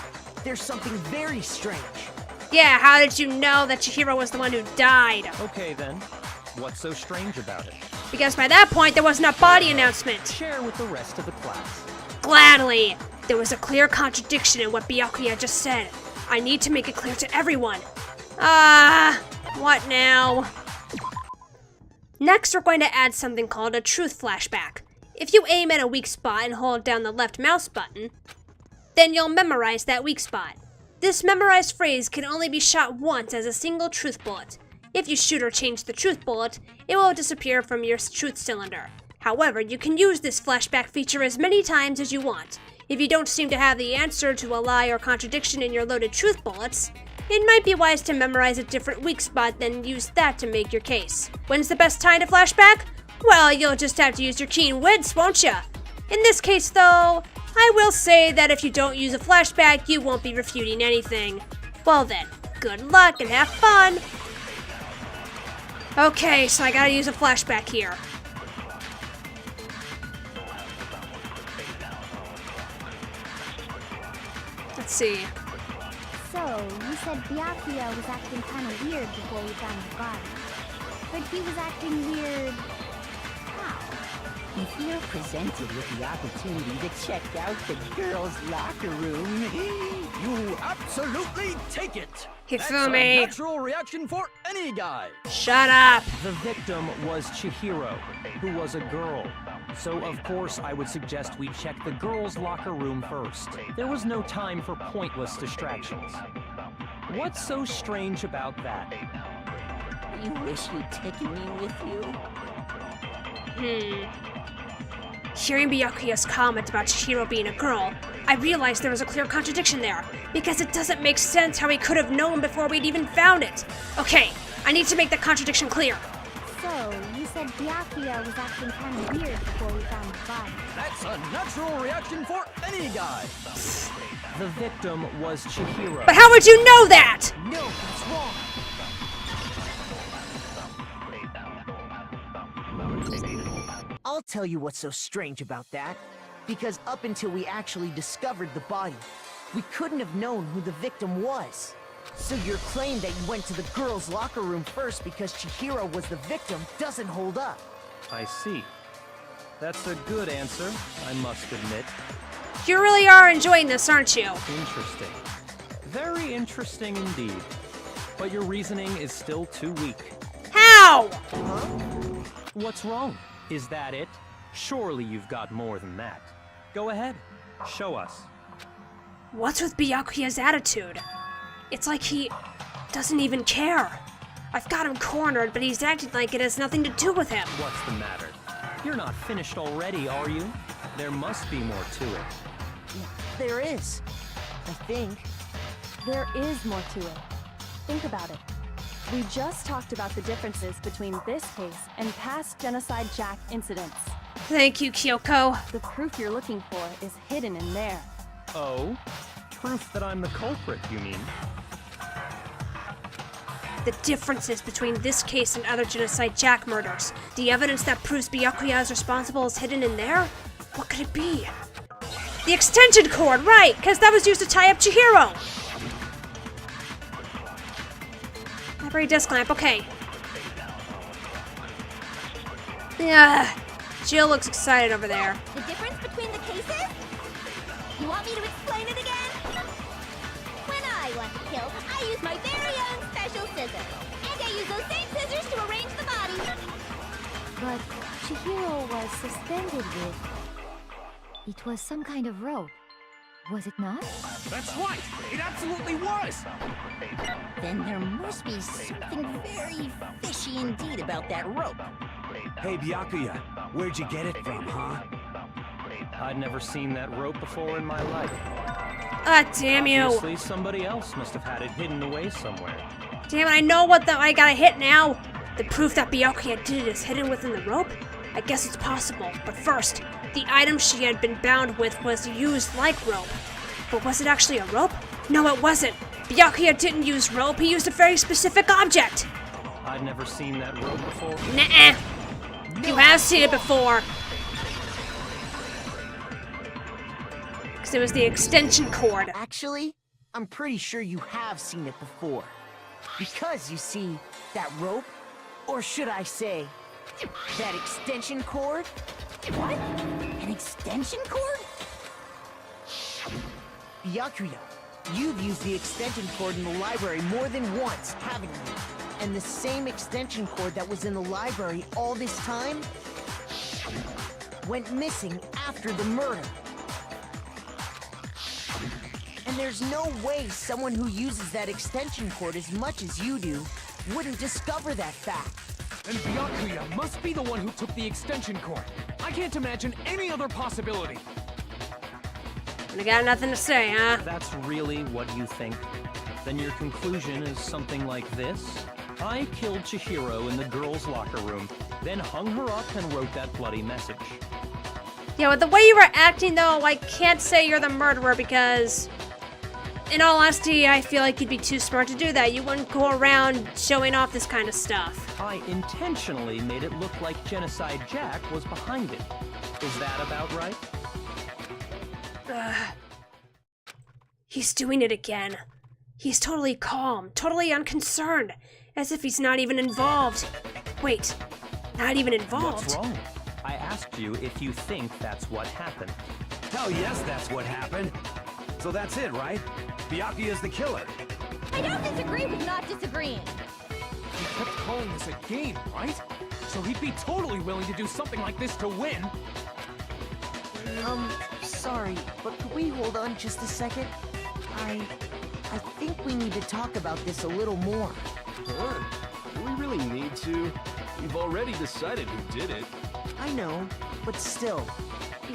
there's something very strange. Yeah, how did you know that Chihiro was the one who died? Okay then, what's so strange about it? Because by that point, there wasn't a body announcement. Share with the rest of the class. Gladly! There was a clear contradiction in what Byakuya just said. I need to make it clear to everyone. What now? Next, we're going to add something called a truth flashback. If you aim at a weak spot and hold down the left mouse button, then you'll memorize that weak spot. This memorized phrase can only be shot once as a single truth bullet. If you shoot or change the truth bullet, it will disappear from your truth cylinder. However, you can use this flashback feature as many times as you want. If you don't seem to have the answer to a lie or contradiction in your loaded truth bullets, it might be wise to memorize a different weak spot, then use that to make your case. When's the best time to flashback? Well, you'll just have to use your keen wits, won't ya? In this case, though, I will say that if you don't use a flashback, you won't be refuting anything. Well then, good luck and have fun! Okay, so I gotta use a flashback here. Let's see. So, you said Byakuya was acting kind of weird before we found the body. But he was acting weird... how? If you're presented with the opportunity to check out the girls' locker room, You absolutely take it! That's a Hifumi! natural reaction for any guy! Shut up! The victim was Chihiro, who was a girl. So of course I would suggest we check the girls' locker room first. There was no time for pointless distractions. What's so strange about that? you wish you'd taken me with you. Hearing Byakuya's comment about Chihiro being a girl, I realized there was a clear contradiction there, because it doesn't make sense how he could have known before we'd even found it. Okay, I need to make that contradiction clear. So, you said Byakuya was acting kind of weird before we found the body. That's a natural reaction for any guy! The victim was Chihiro. But how would you know that? No, that's wrong. I'll tell you what's so strange about that. Because up until we actually discovered the body, we couldn't have known who the victim was. So your claim that you went to the girls' locker room first because Chihiro was the victim doesn't hold up. I see. That's a good answer, I must admit. You really are enjoying this, aren't you? Interesting. Very interesting indeed. But your reasoning is still too weak. How? What's wrong? Is that it? Surely you've got more than that. Go ahead. Show us. What's with Byakuya's attitude? It's like he doesn't even care. I've got him cornered, but he's acting like it has nothing to do with him. What's the matter? You're not finished already, are you? There must be more to it. There is. I think. There is more to it. Think about it. We just talked about the differences between this case and past Genocide Jack incidents. Thank you, Kyoko. The proof you're looking for is hidden in there. Oh? Proof that I'm the culprit, you mean? The differences between this case and other Genocide Jack murders. The evidence that proves Byakuya is responsible is hidden in there? What could it be? The extension cord, right, because that was used to tie up Chihiro. Library desk lamp, okay. Yeah, Jill looks excited over there. The difference between the cases? You want me to explain it again? When I want to kill, I use my very own special scissors. And I use those same scissors to arrange the body. But Chihiro was suspended with... It was some kind of rope. Was it not? That's right! It absolutely was! Then there must be something very fishy indeed about that rope. Hey, Byakuya, where'd you get it from, huh? I'd never seen that rope before in my life. Ah, damn you. Obviously, somebody else must have had it hidden away somewhere. Damn it, I know what I gotta hit now. The proof that Byakuya did it is hidden within the rope? I guess it's possible, but first, the item she had been bound with was used like rope. But was it actually a rope? No, it wasn't. Byakuya didn't use rope, he used a very specific object. I'd never seen that rope before. Nuh-uh. You have seen it before. Because it was the extension cord. Actually, I'm pretty sure you have seen it before. Because, you see, that rope, or should I say, that extension cord? What? An extension cord? Byakuya, you've used the extension cord in the library more than once, haven't you? And the same extension cord that was in the library all this time went missing after the murder. And there's no way someone who uses that extension cord as much as you do wouldn't discover that fact. And Byakuya must be the one who took the extension cord. I can't imagine any other possibility. I got nothing to say, huh? That's really what you think? Then your conclusion is something like this? I killed Chihiro in the girls' locker room, then hung her up and wrote that bloody message. Yeah, with the way you were acting, though, I can't say you're the murderer because, in all honesty, I feel like you'd be too smart to do that. You wouldn't go around showing off this kind of stuff. I intentionally made it look like Genocide Jack was behind it. Is that about right? He's doing it again. He's totally calm, totally unconcerned, as if he's not even involved. Wait, not even involved? What's wrong? I asked you if you think that's what happened. Hell yes, that's what happened. So that's it, right? Byakuya's the killer. I don't disagree with not disagreeing. He kept calling this a game, right? So he'd be totally willing to do something like this to win. Sorry, but could we hold on just a second? I think we need to talk about this a little more. What? Do we really need to? We've already decided who did it. I know, but still.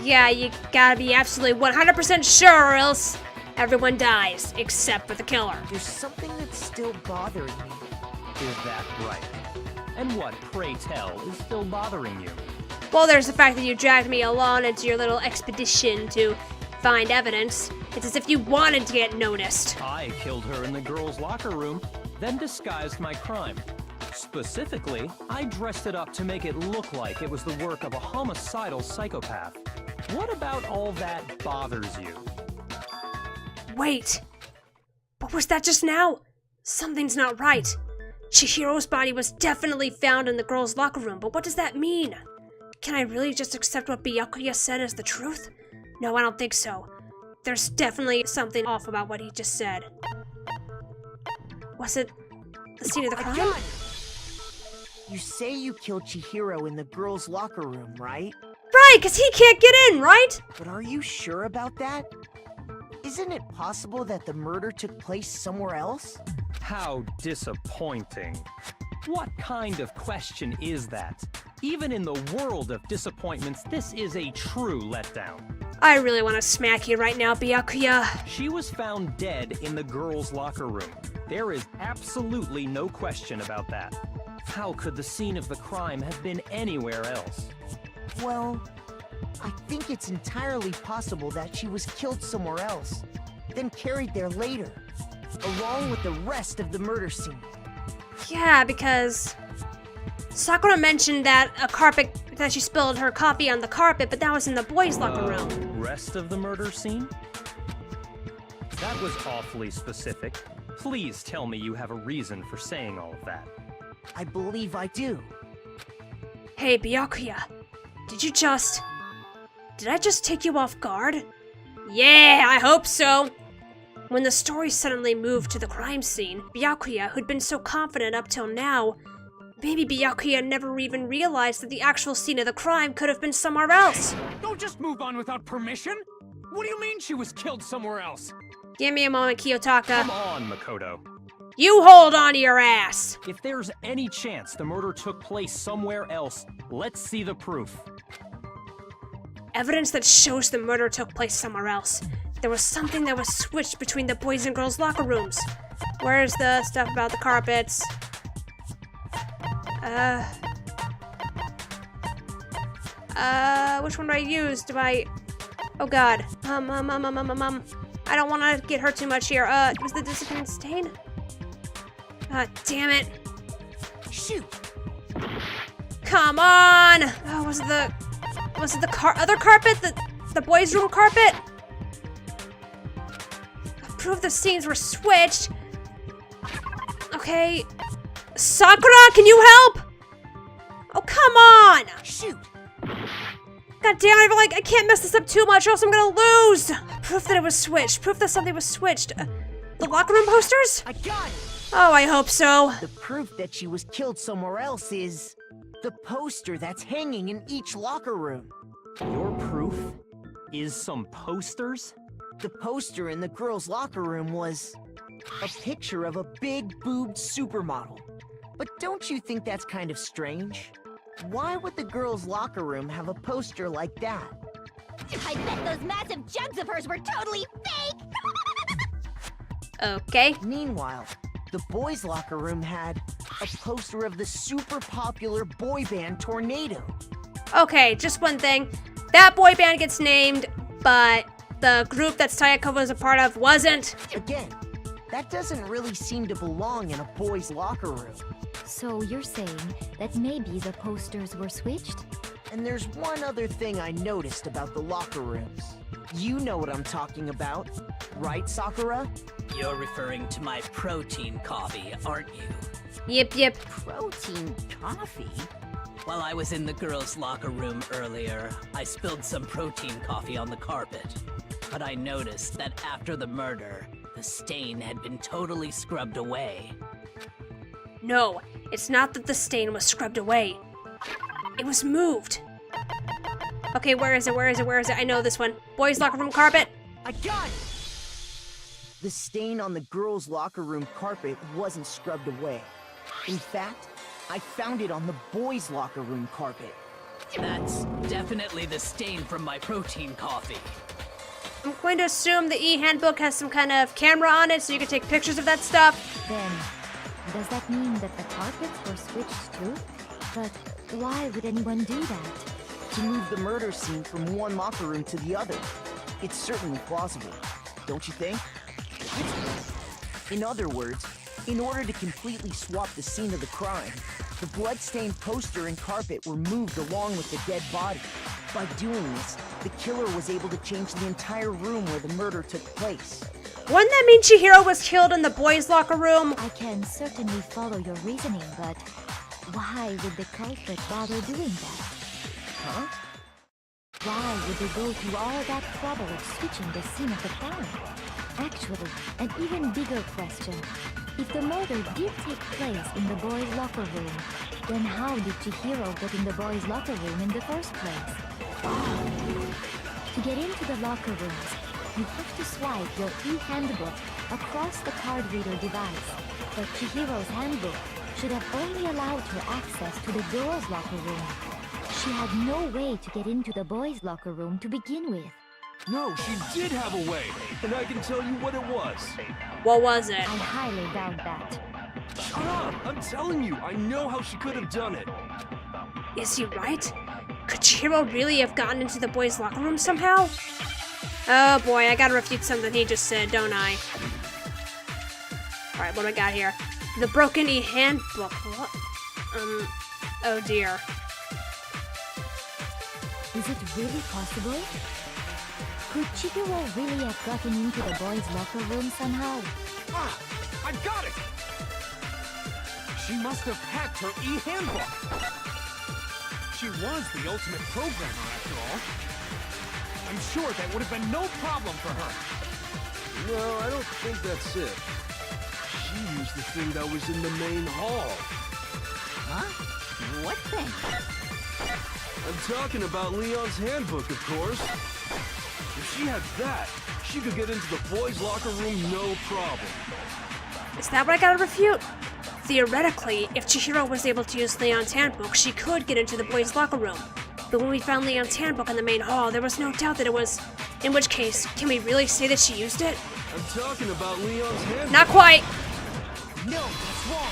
Yeah, you gotta be absolutely 100% sure or else everyone dies, except for the killer. There's something that's still bothering me. Is that right? And what, pray tell, is still bothering you? Well, there's the fact that you dragged me along into your little expedition to find evidence. It's as if you wanted to get noticed. I killed her in the girls' locker room, then disguised my crime. Specifically, I dressed it up to make it look like it was the work of a homicidal psychopath. What about all that bothers you? Wait, what was that just now? Something's not right. Chihiro's body was definitely found in the girls' locker room, but what does that mean? Can I really just accept what Byakuya said as the truth? No, I don't think so. There's definitely something off about what he just said. Was it the scene of the crime? You say you killed Chihiro in the girls' locker room, right? Right, because he can't get in, right? But are you sure about that? Isn't it possible that the murder took place somewhere else? How disappointing. What kind of question is that? Even in the world of disappointments, this is a true letdown. I really want to smack you right now, Byakuya. She was found dead in the girls' locker room. There is absolutely no question about that. How could the scene of the crime have been anywhere else? Well, I think it's entirely possible that she was killed somewhere else, then carried there later, along with the rest of the murder scene. Yeah, because Sakura mentioned that that she spilled her coffee on the carpet, but that was in the boys' locker room. Rest of the murder scene? That was awfully specific. Please tell me you have a reason for saying all of that. I believe I do. Hey, Byakuya, did I just take you off guard? Yeah, I hope so. When the story suddenly moved to the crime scene, Byakuya, who'd been so confident up till now, maybe Byakuya never even realized that the actual scene of the crime could have been somewhere else. Don't just move on without permission. What do you mean she was killed somewhere else? Give me a moment, Kiyotaka. Come on, Makoto. You hold on to your ass. If there's any chance the murder took place somewhere else, let's see the proof. Evidence that shows the murder took place somewhere else. There was something that was switched between the boys and girls' locker rooms. Where's the stuff about the carpets? Which one do I use? Oh god. I don't want to get hurt too much here. Was the discipline stain? God damn it. Shoot! Come on! Oh, was it the other carpet? The boys' room carpet? Prove the scenes were switched. Okay. Sakura, can you help? Oh, come on! Shoot! God damn it, I can't mess this up too much or else I'm gonna lose! Proof that it was switched. Proof that something was switched. The locker room posters? I got it! Oh, I hope so. The proof that she was killed somewhere else is the poster that's hanging in each locker room. Your proof is some posters? The poster in the girls' locker room was a picture of a big-boobed supermodel. But don't you think that's kind of strange? Why would the girls' locker room have a poster like that? I bet those massive jugs of hers were totally fake! Okay. Meanwhile, the boys' locker room had a poster of the super popular boy band Tornado. Okay, just one thing. That boy band gets named, but the group that Sayaka was a part of wasn't. Again, that doesn't really seem to belong in a boys' locker room. So you're saying that maybe the posters were switched? And there's one other thing I noticed about the locker rooms. You know what I'm talking about, right, Sakura? You're referring to my protein coffee, aren't you? Yep. Protein coffee? While I was in the girls' locker room earlier, I spilled some protein coffee on the carpet. But I noticed that after the murder, the stain had been totally scrubbed away. No, it's not that the stain was scrubbed away. It was moved. Okay, where is it? I know this one. Boys' locker room carpet. I got it! The stain on the girls' locker room carpet wasn't scrubbed away. In fact, I found it on the boys' locker room carpet. That's definitely the stain from my protein coffee. I'm going to assume the e-handbook has some kind of camera on it so you can take pictures of that stuff. Then, does that mean that the carpets were switched too? But why would anyone do that? To move the murder scene from one locker room to the other. It's certainly plausible, don't you think? In other words, in order to completely swap the scene of the crime, the blood-stained poster and carpet were moved along with the dead body. By doing this, the killer was able to change the entire room where the murder took place. Wouldn't that mean Chihiro was killed in the boys' locker room? I can certainly follow your reasoning, but why would the culprit bother doing that? Huh? Why would they go through all that trouble of switching the scene of the crime? Actually, an even bigger question. If the murder did take place in the boys' locker room, then how did Chihiro get in the boys' locker room in the first place? To get into the locker rooms, you have to swipe your e-handbook across the card reader device. But Chihiro's handbook should have only allowed her access to the girls' locker room. She had no way to get into the boys' locker room to begin with. No, she did have a way, and I can tell you what it was. What was it? I highly doubt that. Shut up! I'm telling you, I know how she could have done it. Is he right? Could Chihiro really have gotten into the boys' locker room somehow? Oh boy, I gotta refute something he just said, don't I? Alright, what do I got here? The broken e-handbook. What? Oh dear. Is it really possible? Could Chihiro really have gotten into the boys' locker room somehow? Ah! I got it! She must have hacked her e-handbook! She was the ultimate programmer, after all. I'm sure that would have been no problem for her. No, I don't think that's it. She used the thing that was in the main hall. Huh? What thing? I'm talking about Leon's handbook, of course. If she had that, she could get into the boys' locker room no problem. Is that what I gotta refute? Theoretically, if Chihiro was able to use Leon's handbook, she could get into the boys' locker room. But when we found Leon's handbook in the main hall, there was no doubt that it was. In which case, can we really say that she used it? I'm talking about Leon's handbook. Not quite! No, that's wrong.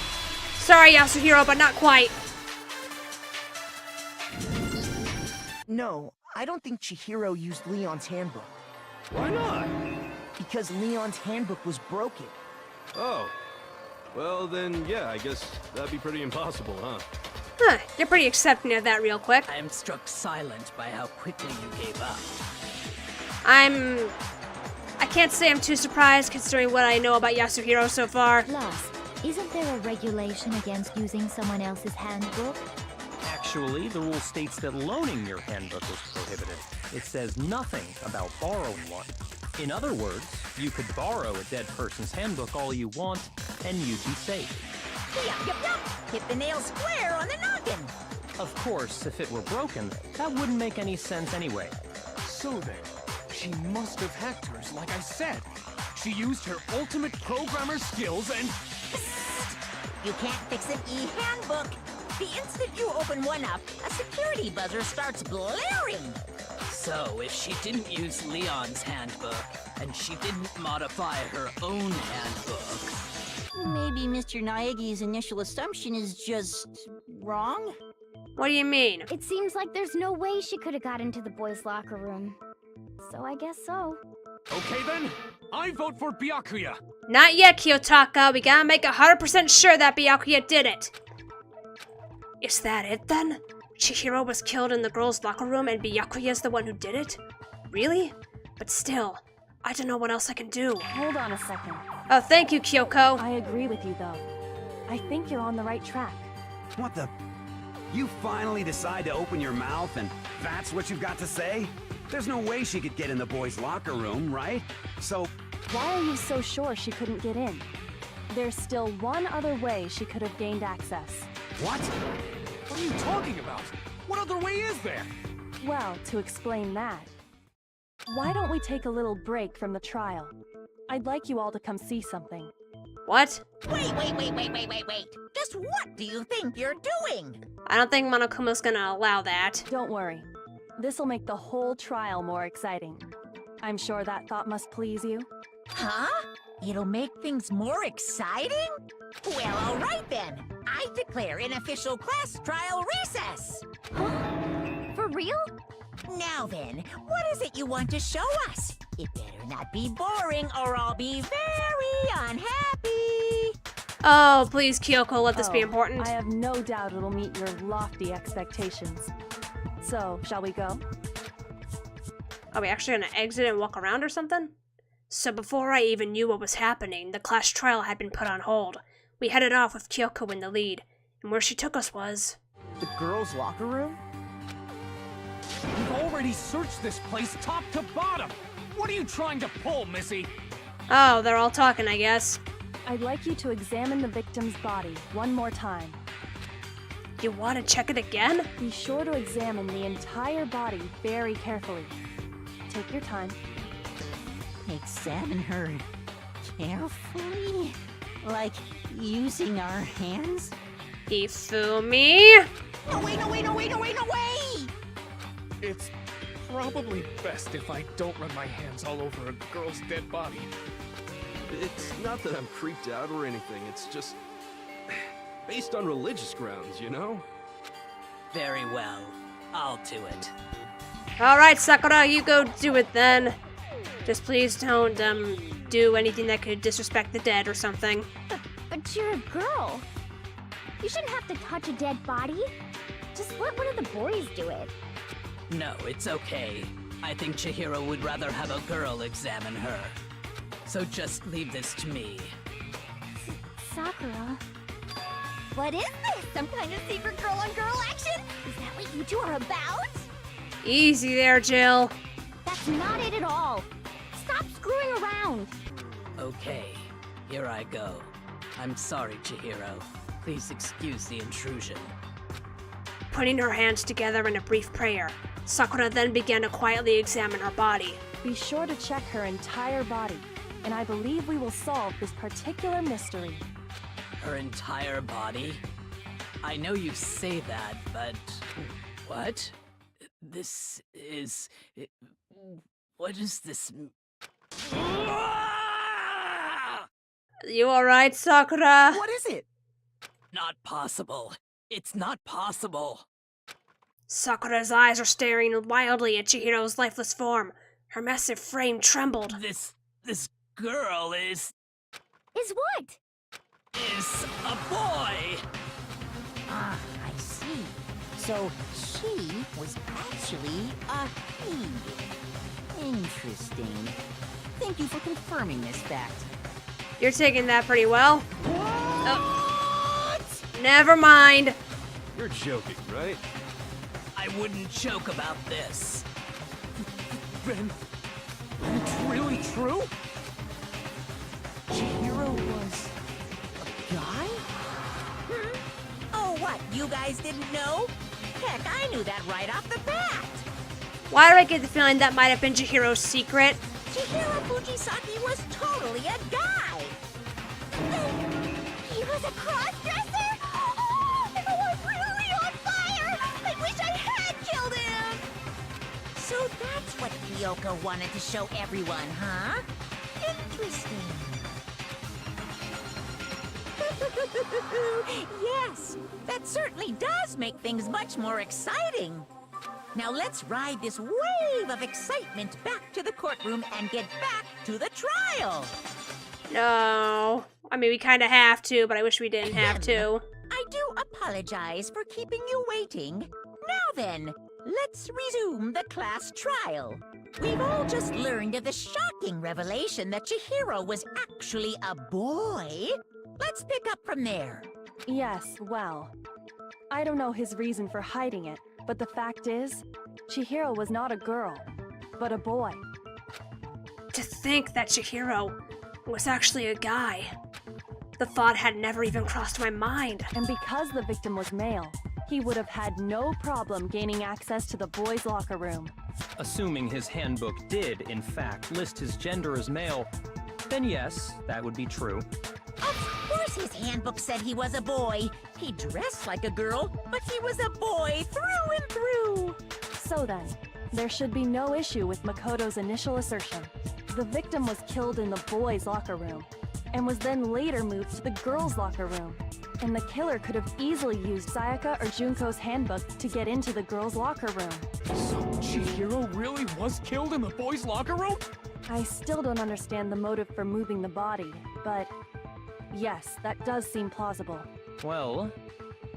Sorry, Yasuhiro, but not quite. No, I don't think Chihiro used Leon's handbook. Why not? Because Leon's handbook was broken. Oh. Well, then, yeah, I guess that'd be pretty impossible, huh? Huh, you're pretty accepting of that real quick. I am struck silent by how quickly you gave up. I can't say I'm too surprised considering what I know about Yasuhiro so far. Plus, isn't there a regulation against using someone else's handbook? Actually, the rule states that loaning your handbook is prohibited. It says nothing about borrowing one. In other words, you could borrow a dead person's handbook all you want, and you'd be safe. Yup. Hit the nail square on the noggin. Of course, if it were broken, that wouldn't make any sense anyway. So then, she must have hacked hers, like I said. She used her ultimate programmer skills and... You can't fix an e-handbook. The instant you open one up, a security buzzer starts blaring. So, if she didn't use Leon's handbook, and she didn't modify her own handbook... Maybe Mr. Naegi's initial assumption is just wrong? What do you mean? It seems like there's no way she could have got into the boys' locker room. So I guess so. Okay then, I vote for Byakuya. Not yet, Kiyotaka. We gotta make 100% sure that Byakuya did it. Is that it then? Chihiro was killed in the girls' locker room and Byakuya's the one who did it? Really? But still, I don't know what else I can do. Hold on a second. Oh, thank you, Kyoko. I agree with you, though. I think you're on the right track. What the? You finally decide to open your mouth and that's what you've got to say? There's no way she could get in the boys' locker room, right? So... Why are you so sure she couldn't get in? There's still one other way she could have gained access. What? What are you talking about? What other way is there? Well, to explain that, why don't we take a little break from the trial? I'd like you all to come see something. What? Wait. Just what do you think you're doing? I don't think Monokuma's gonna allow that. Don't worry. This'll make the whole trial more exciting. I'm sure that thought must please you. Huh? It'll make things more exciting? Well, all right then. I declare an official class trial recess. For real? Now then, what is it you want to show us? It better not be boring or I'll be very unhappy. Oh, please, Kyoko, let this be important. I have no doubt it'll meet your lofty expectations. So, shall we go? Are we actually gonna exit and walk around or something? So before I even knew what was happening, the class trial had been put on hold. We headed off with Kyoko in the lead, and where she took us was... The girls' locker room? We've already searched this place top to bottom. What are you trying to pull, Missy? Oh, they're all talking, I guess. I'd like you to examine the victim's body one more time. You want to check it again? Be sure to examine the entire body very carefully. Take your time. Examine her carefully? Like using our hands? Ifumi? No way! It's probably best if I don't run my hands all over a girl's dead body. It's not that I'm creeped out or anything, it's just... based on religious grounds, you know? Very well. I'll do it. Alright, Sakura, you go do it then. Just please don't, do anything that could disrespect the dead or something. But you're a girl. You shouldn't have to touch a dead body. Just let one of the boys do it. No, it's okay. I think Chihiro would rather have a girl examine her. So just leave this to me. Sakura. What is this? Some kind of secret girl-on-girl action? Is that what you two are about? Easy there, Jill. That's not it at all. Stop screwing around. Okay, here I go. I'm sorry, Chihiro. Please excuse the intrusion. Putting her hands together in a brief prayer, Sakura then began to quietly examine her body. Be sure to check her entire body, and I believe we will solve this particular mystery. Her entire body? I know you say that, but... What? This is... What is this... You alright, Sakura? What is it? Not possible. It's not possible. Sakura's eyes are staring wildly at Chihiro's lifeless form. Her massive frame trembled. This girl is what? a boy! Ah, I see. So she was actually a he. Interesting. Thank you for confirming this fact. You're taking that pretty well. Oh. Never mind. You're joking, right? I wouldn't joke about this. Ben, it's really true? Chihiro was a guy? Oh, what? You guys didn't know? Heck, I knew that right off the bat. Why do I get the feeling that might have been Chihiro's secret? Chihiro Fujisaki was totally a guy. He was a cross-dresser? Oh, I'm really on fire! I wish I had killed him! So that's what Kyoko wanted to show everyone, huh? Interesting. Yes, that certainly does make things much more exciting. Now let's ride this wave of excitement back to the courtroom and get back to the trial. No. I mean, we kind of have to, but I wish we didn't have to. I do apologize for keeping you waiting. Now then, let's resume the class trial. We've all just learned of the shocking revelation that Chihiro was actually a boy. Let's pick up from there. Yes, well, I don't know his reason for hiding it, but the fact is, Chihiro was not a girl, but a boy. To think that Chihiro was actually a guy. The thought had never even crossed my mind. And because the victim was male, he would have had no problem gaining access to the boys' locker room. Assuming his handbook did, in fact, list his gender as male, then yes, that would be true. Of course his handbook said he was a boy. He dressed like a girl, but he was a boy through and through. So then, there should be no issue with Makoto's initial assertion. The victim was killed in the boys' locker room, and was then later moved to the girls' locker room. And the killer could have easily used Sayaka or Junko's handbook to get into the girls' locker room. So Chihiro really was killed in the boys' locker room? I still don't understand the motive for moving the body, but yes, that does seem plausible. Well,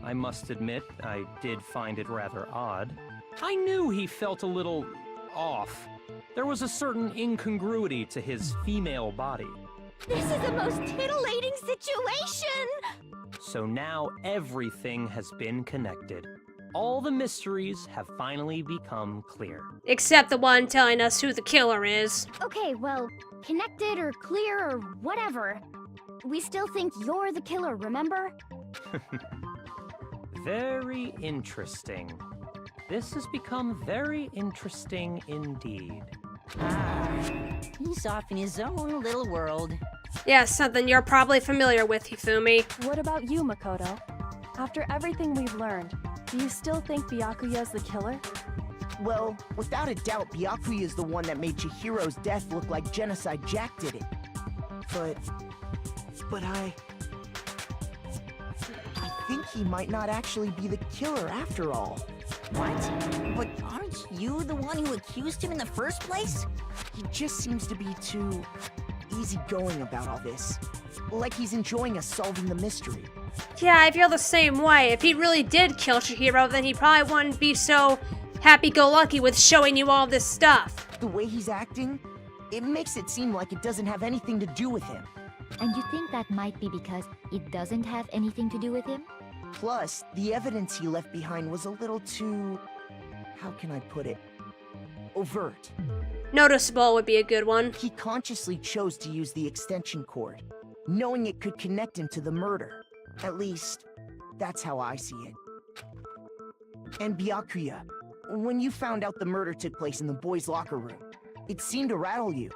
I must admit, I did find it rather odd. I knew he felt a little off. There was a certain incongruity to his female body. This is the most titillating situation! So now everything has been connected. All the mysteries have finally become clear. Except the one telling us who the killer is. Okay, well, connected or clear or whatever. We still think you're the killer, remember? Very interesting. This has become very interesting indeed. He's off in his own little world. Yeah, something you're probably familiar with, Hifumi. What about you, Makoto? After everything we've learned, do you still think Byakuya's the killer? Well, without a doubt, Byakuya is the one that made Chihiro's death look like Genocide Jack did it. But I think he might not actually be the killer after all. What? But aren't you the one who accused him in the first place? He just seems to be too easygoing about all this. Like he's enjoying us solving the mystery. Yeah, I feel the same way. If he really did kill Chihiro, then he probably wouldn't be so happy-go-lucky with showing you all this stuff. The way he's acting, it makes it seem like it doesn't have anything to do with him. And you think that might be because it doesn't have anything to do with him? Plus, the evidence he left behind was a little too... how can I put it? Overt. Noticeable would be a good one. He consciously chose to use the extension cord, knowing it could connect him to the murder. At least, that's how I see it. And Byakuya, when you found out the murder took place in the boys' locker room, It seemed to rattle you.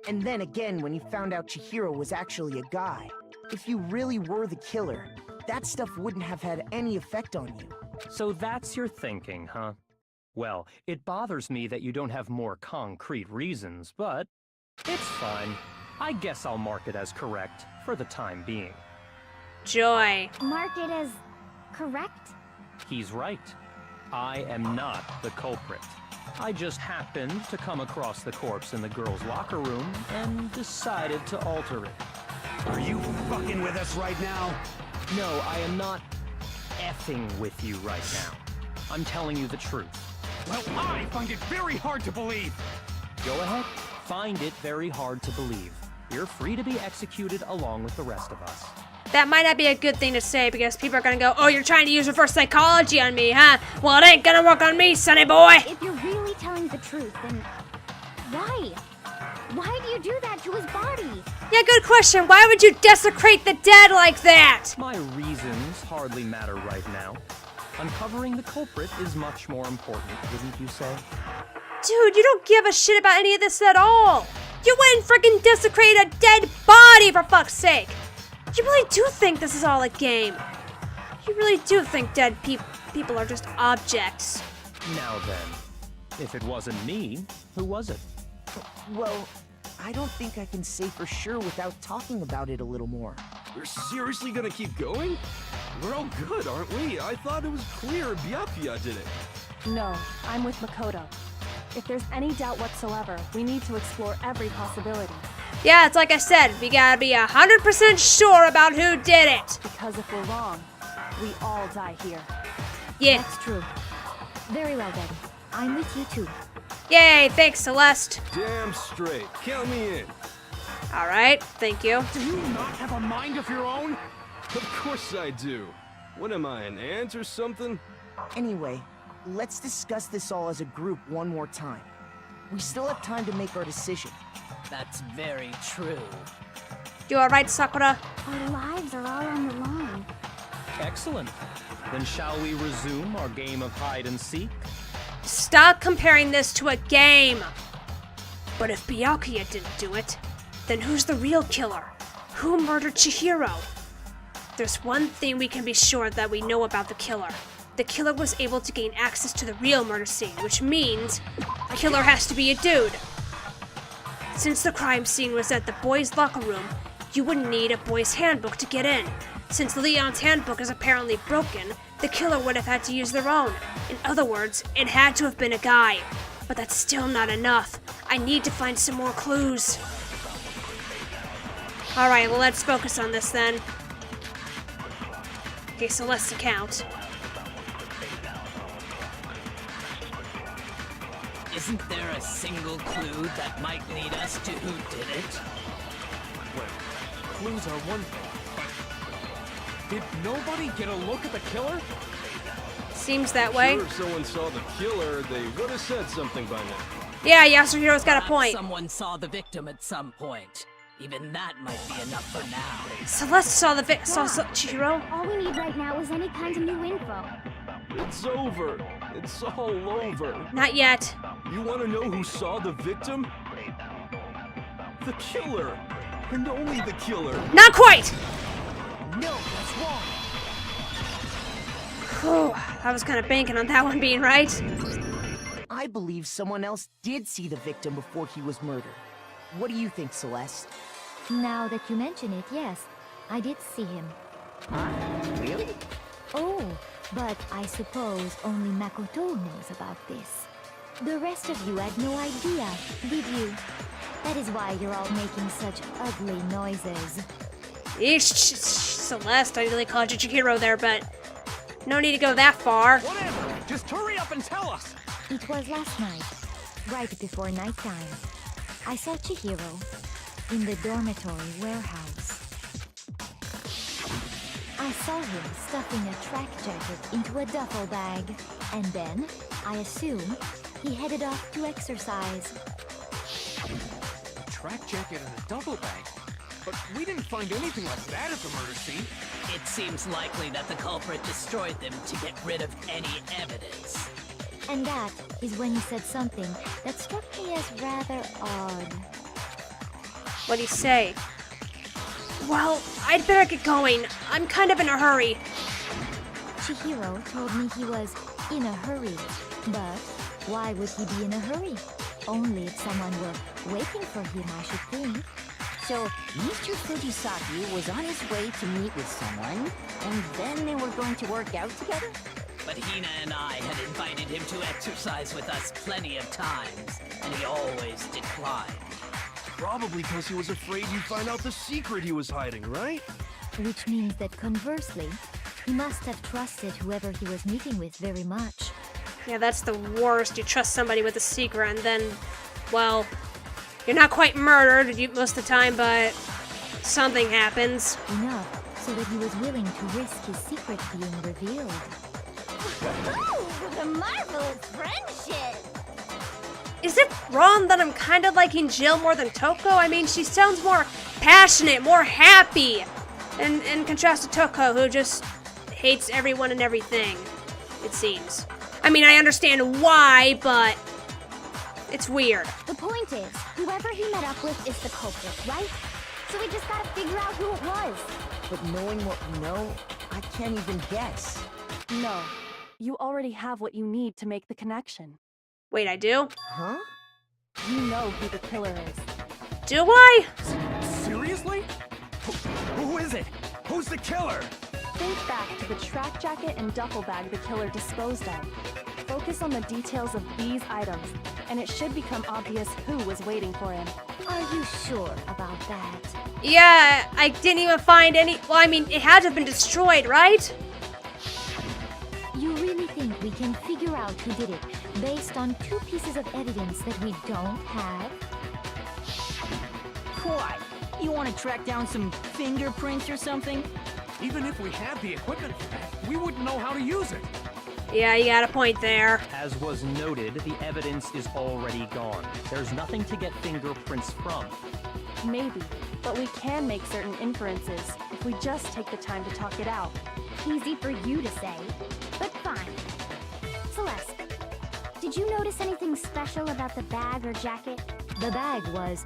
And then again when you found out Chihiro was actually a guy. If you really were the killer, that stuff wouldn't have had any effect on you. So that's your thinking, huh? Well, it bothers me that you don't have more concrete reasons, but it's fine. I guess I'll mark it as correct for the time being. Joy. Mark it as correct? He's right. I am not the culprit. I just happened to come across the corpse in the girls' locker room and decided to alter it. Are you fucking with us right now? No, I am not effing with you right now. I'm telling you the truth. Well, I find it very hard to believe. Go ahead. Find it very hard to believe. You're free to be executed along with the rest of us. That might not be a good thing to say because people are gonna go, oh, you're trying to use reverse psychology on me, huh? Well, it ain't gonna work on me, sonny boy! If you're really telling the truth, then why? Why do you do that to his body? Yeah, good question. Why would you desecrate the dead like that? My reasons hardly matter right now. Uncovering the culprit is much more important, wouldn't you say? Dude, you don't give a shit about any of this at all. You went and freaking desecrated a dead body, for fuck's sake. You really do think this is all a game. You really do think dead people are just objects. Now then, if it wasn't me, who was it? Well, I don't think I can say for sure without talking about it a little more. We're seriously gonna keep going? We're all good, aren't we? I thought it was clear Byakuya did it. No, I'm with Makoto. If there's any doubt whatsoever, we need to explore every possibility. Yeah, it's like I said, we gotta be 100% sure about who did it. Because if we're wrong, we all die here. Yeah. That's true. Very well, then. I'm with you too. Yay, thanks, Celeste. Damn straight. Count me in. All right, thank you. Do you not have a mind of your own? Of course I do. What am I, an ant or something? Anyway, let's discuss this all as a group one more time. We still have time to make our decision. That's very true. You all right, Sakura? Our lives are all on the line. Excellent. Then shall we resume our game of hide and seek? Stop comparing this to a game. But if Byakuya didn't do it, then who's the real killer? Who murdered Chihiro? There's one thing we can be sure that we know about the killer. The killer was able to gain access to the real murder scene, which means the killer has to be a dude. Since the crime scene was at the boys' locker room, you wouldn't need a boys' handbook to get in. Since Leon's handbook is apparently broken, the killer would have had to use their own. In other words, it had to have been a guy. But that's still not enough. I need to find some more clues. Alright, well, let's focus on this then. Okay, so let's account. Isn't there a single clue that might lead us to who did it? Well, clues are one thing, but did nobody get a look at the killer? Seems that way. Sure, if someone saw the killer, they would have said something by now. Yeah, Yasuhiro's got a Perhaps point. Someone saw the victim at some point. Even that might be enough for now. Celeste saw Chihiro. All we need right now is any kind of new info. It's over. It's all over. Not yet. You want to know who saw the victim? The killer. And only the killer. Not quite! No, that's wrong. Whew, I was kind of banking on that one being right. I believe someone else did see the victim before he was murdered. What do you think, Celeste? Now that you mention it, yes, I did see him. Huh? Really? Oh, but I suppose only Makoto knows about this. The rest of you had no idea, did you? That is why you're all making such ugly noises. Eesh, Celeste, I really called you Chihiro there, but no need to go that far. Whatever! Just hurry up and tell us! It was last night, right before nighttime. I saw Chihiro in the dormitory warehouse. I saw him stuffing a track jacket into a duffel bag, and then, I assume, he headed off to exercise. A track jacket and a duffel bag? But we didn't find anything like that at the murder scene. It seems likely that the culprit destroyed them to get rid of any evidence. And that is when he said something that struck me as rather odd. What'd he say? Well, I'd better get going. I'm kind of in a hurry. Chihiro told me he was in a hurry. But why would he be in a hurry? Only if someone were waiting for him, I should think. So, Mr. Fujisaki was on his way to meet with someone, and then they were going to work out together? But Hina and I had invited him to exercise with us plenty of times, and he always declined. Probably because he was afraid you'd find out the secret he was hiding, right? Which means that conversely, he must have trusted whoever he was meeting with very much. Yeah, that's the worst. You trust somebody with a secret and then, well, you're not quite murdered most of the time, but something happens. Enough so that he was willing to risk his secret being revealed. Ooh, the marvelous friendship! Is it wrong that I'm kind of liking Jill more than Toko? I mean, she sounds more passionate, more happy, in contrast to Toko, who just hates everyone and everything, it seems. I mean, I understand why, but it's weird. The point is, whoever he met up with is the culprit, right? So we just gotta figure out who it was. But knowing what we know, I can't even guess. No, you already have what you need to make the connection. Wait, I do? Huh? You know who the killer is. Do I? Seriously? Who is it? Who's the killer? Think back to the track jacket and duffel bag the killer disposed of. Focus on the details of these items, and it should become obvious who was waiting for him. Are you sure about that? Yeah, I didn't even find any. Well, I mean, it had to have been destroyed, right? You really think we can figure out who did it based on 2 pieces of evidence that we don't have? Why? You want to track down some fingerprints or something? Even if we had the equipment for that, we wouldn't know how to use it. Yeah, you got a point there. As was noted, the evidence is already gone. There's nothing to get fingerprints from. Maybe, but we can make certain inferences if we just take the time to talk it out. Easy for you to say, but fine. Celeste, did you notice anything special about the bag or jacket? The bag was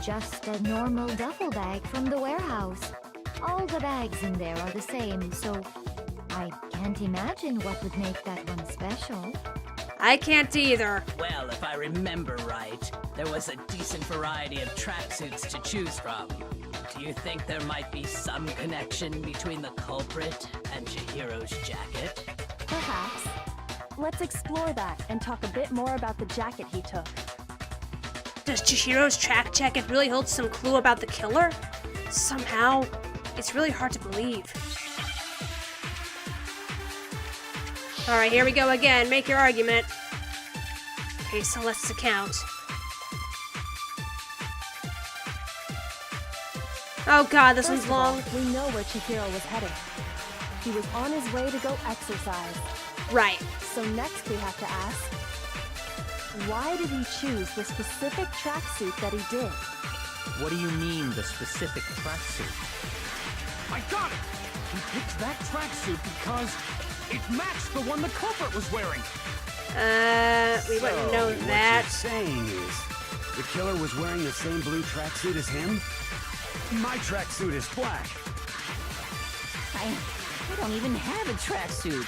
just a normal duffel bag from the warehouse. All the bags in there are the same, so I can't imagine what would make that one special. I can't either. Well, if I remember right, there was a decent variety of tracksuits to choose from. Do you think there might be some connection between the culprit and Chihiro's jacket? Perhaps. Let's explore that and talk a bit more about the jacket he took. Does Chihiro's track jacket really hold some clue about the killer? Somehow, it's really hard to believe. Alright, here we go again. Make your argument. Okay, Celeste's account. Oh god, this one's First of all, long. we know where Chihiro was heading. He was on his way to go exercise. Right. So next we have to ask, why did he choose the specific tracksuit that he did? What do you mean, the specific tracksuit? I got it! He picked that tracksuit because it matched the one the culprit was wearing. We wouldn't know What that. you're saying is, the killer was wearing the same blue tracksuit as him? My tracksuit is black. I don't even have a tracksuit.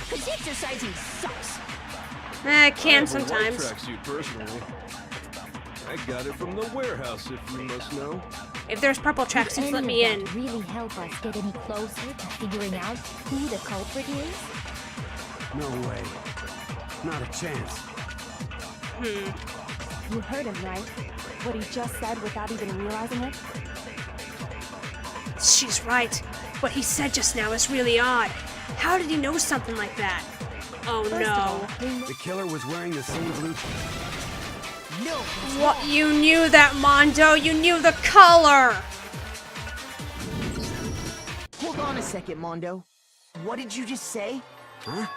Cause exercising sucks. Can I sometimes. have a white tracksuit personally. I got it from the warehouse, if you must know. If there's purple Would tracksuits, any let of me that in. really help us get any closer to figuring out who the culprit is? No way. Not a chance. You heard him, right? What he just said without even realizing it? She's right. What he said just now is really odd. How did he know something like that? Oh First of no. all, we know The killer was wearing the same blue. No. What? You knew that, Mondo. You knew the color. Hold on a second, Mondo. What did you just say? Huh?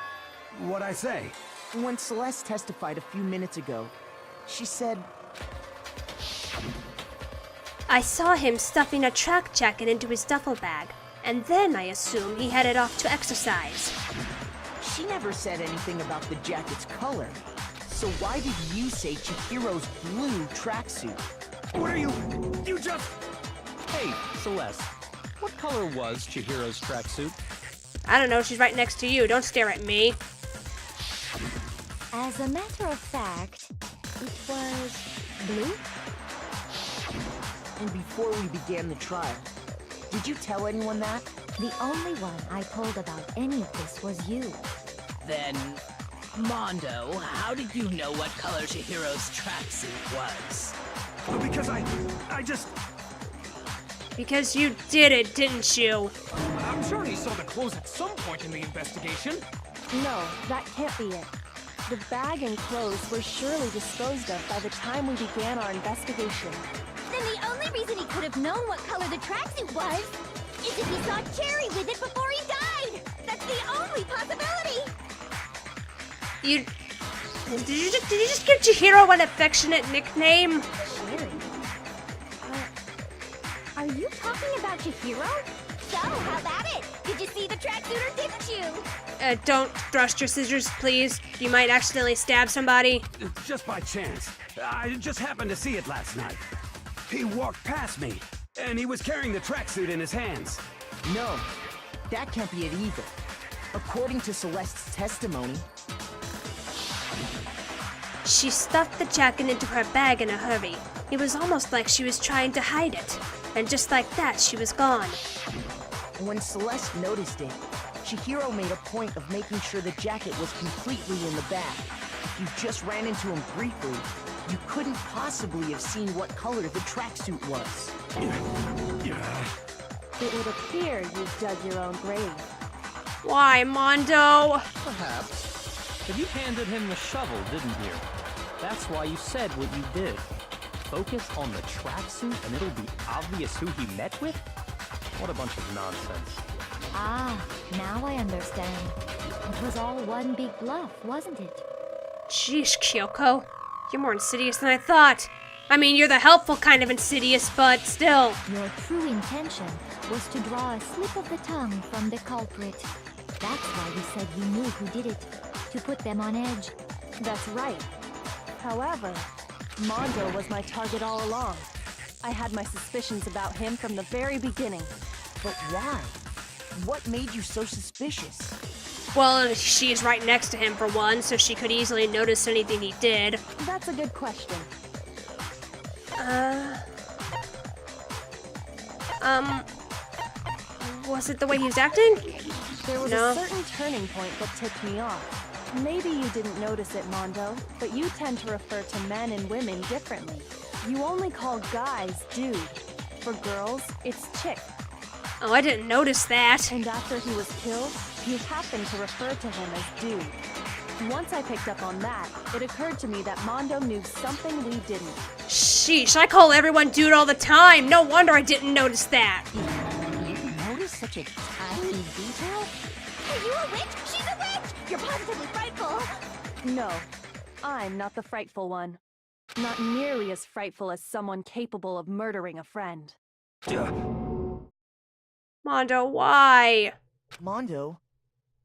What'd I say? When Celeste testified a few minutes ago, she said, I saw him stuffing a track jacket into his duffel bag, and then I assume he headed off to exercise. she never said anything about the jacket's color. So why did you say Chihiro's blue tracksuit? What are you just... Hey, Celeste, what color was Chihiro's tracksuit? I don't know, she's right next to you. Don't stare at me. As a matter of fact, it was blue. And before we began the trial, did you tell anyone that? The only one I told about any of this was you. Then, Mondo, how did you know what color Chihiro's tracksuit was? Because I just... Because you did it, didn't you? I'm sure he saw the clothes at some point in the investigation. No, that can't be it. The bag and clothes were surely disposed of by the time we began our investigation. Then the only reason he could have known what color the tracksuit was is if he saw Cherry with it before he died. That's the only possibility. Did you just give Chihiro an affectionate nickname? Cherry? Are you talking about Chihiro? So, how about it? Did you see the tracksuit or didn't you? Don't thrust your scissors, please. You might accidentally stab somebody. Just by chance. I just happened to see it last night. He walked past me, and he was carrying the tracksuit in his hands. No, that can't be it either. According to Celeste's testimony, She stuffed the jacket into her bag in a hurry. It was almost like she was trying to hide it. And just like that, she was gone. when Celeste noticed it, Chihiro made a point of making sure the jacket was completely in the bag. If you just ran into him briefly, you couldn't possibly have seen what color the tracksuit was. It would appear you've dug your own grave. Why, Mondo? Perhaps. But you handed him the shovel, didn't you? That's why you said what you did. Focus on the tracksuit and it'll be obvious who he met with? What a bunch of nonsense. Ah, now I understand. It was all one big bluff, wasn't it? Sheesh, Kyoko. You're more insidious than I thought. I mean, you're the helpful kind of insidious, but still. Your true intention was to draw a slip of the tongue from the culprit. That's why you said you knew who did it, to put them on edge. That's right. However, Mondo was my target all along. I had my suspicions about him from the very beginning. But why? What made you so suspicious? Well, she's right next to him for one, so she could easily notice anything he did. That's a good question. Was it the way he was acting? There was No. a certain turning point that tipped me off. Maybe you didn't notice it, Mondo, but you tend to refer to men and women differently. You only call guys dude. For girls, it's chick. Oh, I didn't notice that. And after he was killed, you happened to refer to him as dude. Once I picked up on that, it occurred to me that Mondo knew something we didn't. Sheesh, I call everyone dude all the time. No wonder I didn't notice that. You notice such a tiny detail? Are you a witch? She's a witch! You're positively frightful! No, I'm not the frightful one. Not nearly as frightful as someone capable of murdering a friend. Mondo, why? Mondo,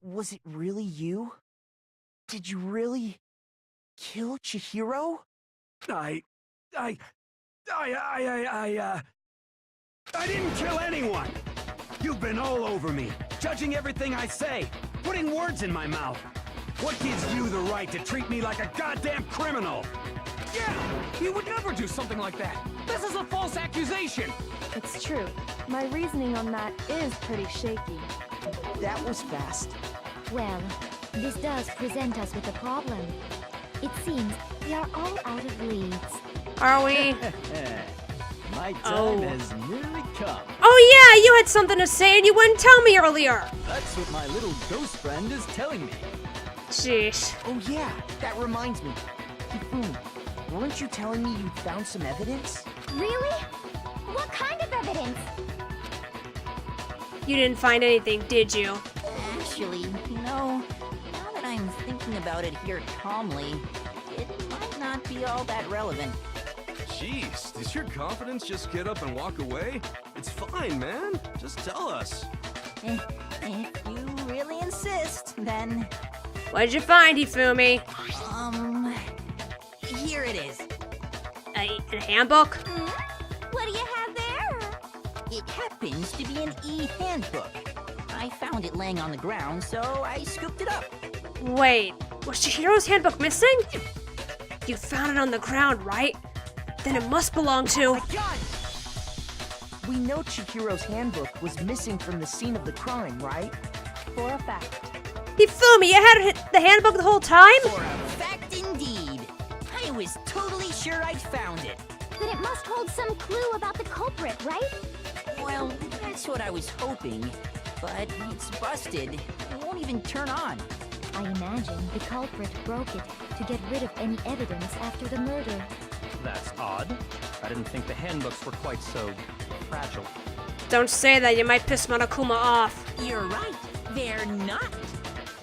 was it really you? Did you really kill Chihiro? I didn't kill anyone! You've been all over me, judging everything I say, putting words in my mouth. What gives you the right to treat me like a goddamn criminal? Yeah, he would never do something like that. This is a false accusation. It's true. My reasoning on that is pretty shaky. That was fast. Well, this does present us with a problem. It seems we are all out of leads. Are we? My time Oh. has nearly come. Oh yeah, you had something to say and you wouldn't tell me earlier. That's what my little ghost friend is telling me. Sheesh. Oh yeah, that reminds me. Kifune, weren't you telling me you'd found some evidence? Really? What kind of evidence? You didn't find anything, did you? Actually, now that I'm thinking about it here calmly, it might not be all that relevant. Jeez, does your confidence just get up and walk away? It's fine, man. Just tell us. If you really insist, then What did you find, Hifumi? Here it is. A handbook? What do you have there? It happens to be an e-handbook. I found it laying on the ground, so I scooped it up. Wait, was Chihiro's handbook missing? You found it on the ground, right? Then it must belong to... We know Chihiro's handbook was missing from the scene of the crime, right? For a fact. Hifumi, you had the handbook the whole time? For a fact indeed. I was totally sure I'd found it. Then it must hold some clue about the culprit, right? Well, that's what I was hoping. But it's busted. It won't even turn on. I imagine the culprit broke it to get rid of any evidence after the murder. That's odd. I didn't think the handbooks were quite so fragile. Don't say that, you might piss Monokuma off. You're right. They're not.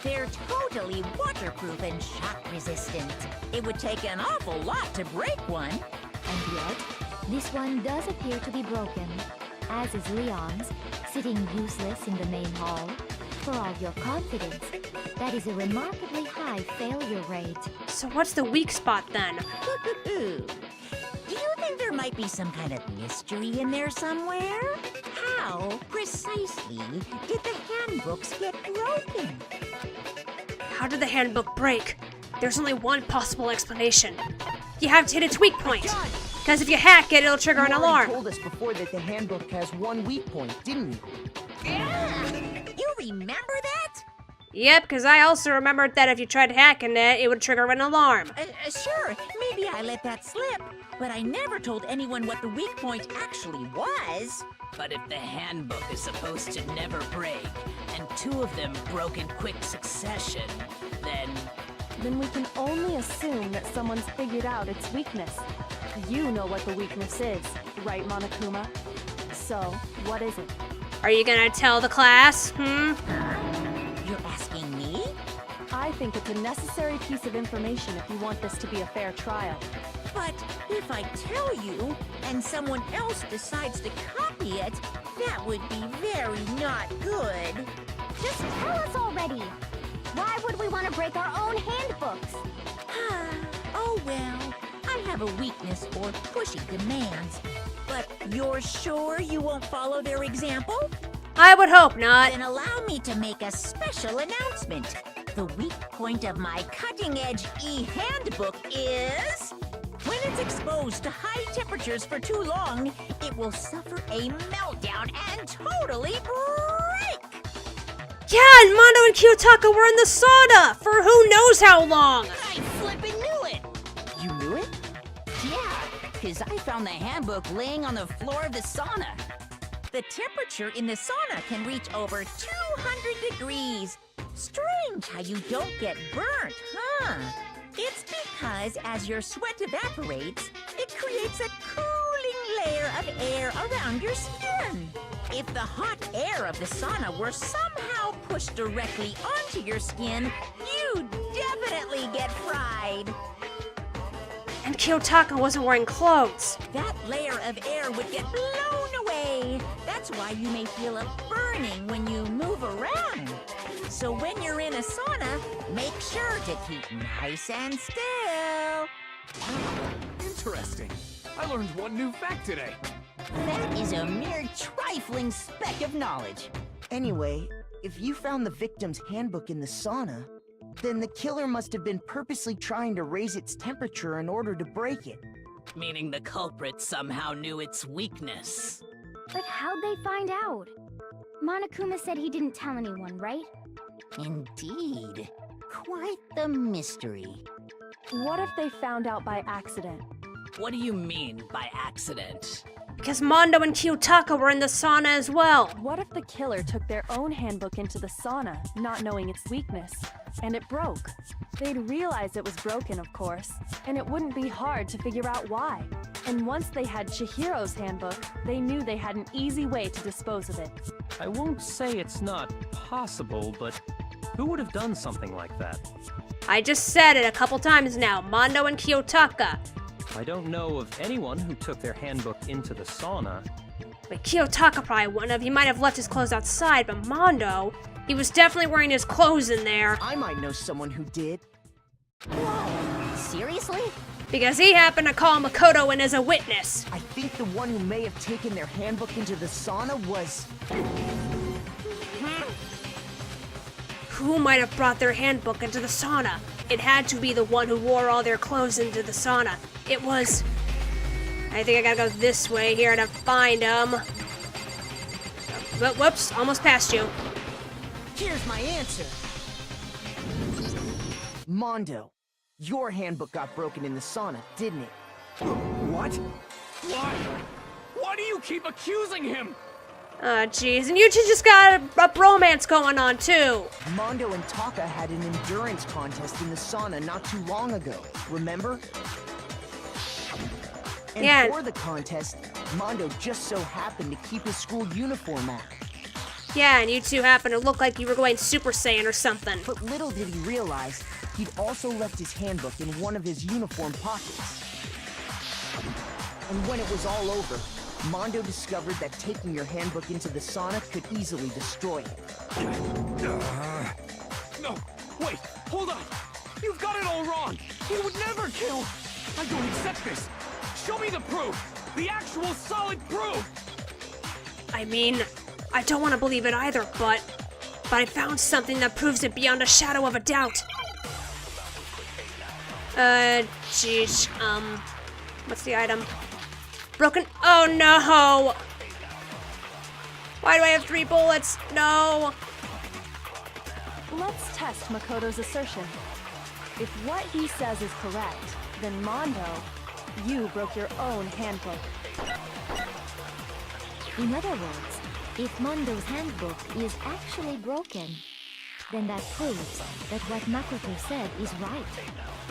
They're totally waterproof and shock resistant. It would take an awful lot to break one. And yet, this one does appear to be broken, as is Leon's, sitting useless in the main hall. For all your confidence, that is a remarkably high failure rate. So what's the weak spot then? Do you think there might be some kind of mystery in there somewhere? How precisely did the handbooks get broken? How did the handbook break? There's only one possible explanation. You have to hit its weak point. Because if you hack it, it'll trigger an You alarm. told us before that the handbook has one weak point, didn't you? You remember that? Yep, because I also remembered that if you tried hacking it, it would trigger an alarm. Sure, maybe I let that slip, but I never told anyone what the weak point actually was. But if the handbook is supposed to never break, and two of them broke in quick succession, Then we can only assume that someone's figured out its weakness. You know what the weakness is, right, Monokuma? So, what is it? Are you gonna tell the class? You're asking me? I think it's a necessary piece of information if you want this to be a fair trial. But if I tell you, and someone else decides to copy it, that would be very not good. Just tell us already. Why would we want to break our own handbooks? Oh well, I have a weakness for pushing demands. But you're sure you won't follow their example? I would hope not. Then allow me to make a special announcement. The weak point of my cutting-edge e-handbook is... when it's exposed to high temperatures for too long, it will suffer a meltdown and totally break! Yeah, and Mondo and Kiyotaka were in the sauna for who knows how long. I flippin' knew it! You knew it? Yeah, because I found the handbook laying on the floor of the sauna. The temperature in the sauna can reach over 200 degrees. Strange how you don't get burnt, huh? It's because as your sweat evaporates, it creates a cooling layer of air around your skin. If the hot air of the sauna were somehow pushed directly onto your skin, you'd definitely get fried. And Kiyotaka wasn't wearing clothes. That layer of air would get blown away. That's why you may feel a burning when you move around. So when you're in a sauna, make sure to keep nice and still. Interesting. I learned one new fact today. That is a mere trifling speck of knowledge. Anyway, if you found the victim's handbook in the sauna, then the killer must have been purposely trying to raise its temperature in order to break it. meaning the culprit somehow knew its weakness. But how'd they find out? Monokuma said he didn't tell anyone, right? Indeed. Quite the mystery. What if they found out by accident? What do you mean by accident? Because Mondo and Kiyotaka were in the sauna as well. What if the killer took their own handbook into the sauna, not knowing its weakness, and it broke? They'd realize it was broken, of course, and it wouldn't be hard to figure out why. And once they had Chihiro's handbook, they knew they had an easy way to dispose of it. I won't say it's not possible, but who would have done something like that? I just said it a couple times now, Mondo and Kiyotaka. I don't know of anyone who took their handbook into the sauna. But Kiyotaka probably wouldn't have. He might have left his clothes outside, but Mondo, He was definitely wearing his clothes in there. I might know someone who did. Whoa, seriously? Because he happened to call Makoto in as a witness. I think the one who may have taken their handbook into the sauna was... Who might have brought their handbook into the sauna? It had to be the one who wore all their clothes into the sauna. It was... I think I gotta go this way here to find him. Whoops, almost passed you. Here's my answer. Mondo, your handbook got broken in the sauna, didn't it? What? Why? Why do you keep accusing him? Jeez, and you two just got a bromance going on, too. Mondo and Taka had an endurance contest in the sauna not too long ago, remember? And Yeah. for the contest, Mondo just so happened to keep his school uniform on. Yeah, and you two happen to look like you were going Super Saiyan or something. But little did he realize, he'd also left his handbook in one of his uniform pockets. And when it was all over, Mondo discovered that taking your handbook into the sauna could easily destroy it. No, wait, hold on. You've got it all wrong. He would never kill. I don't accept this. Show me the proof. The actual solid proof. I mean, I don't want to believe it either, but I found something that proves it beyond a shadow of a doubt. Jeez, what's the item? Broken, oh no! Why do I have 3 bullets? No! Let's test Makoto's assertion. If what he says is correct, then Mondo, you broke your own handbook. In other words, if Mondo's handbook is actually broken, then that proves that what Makoto said is right.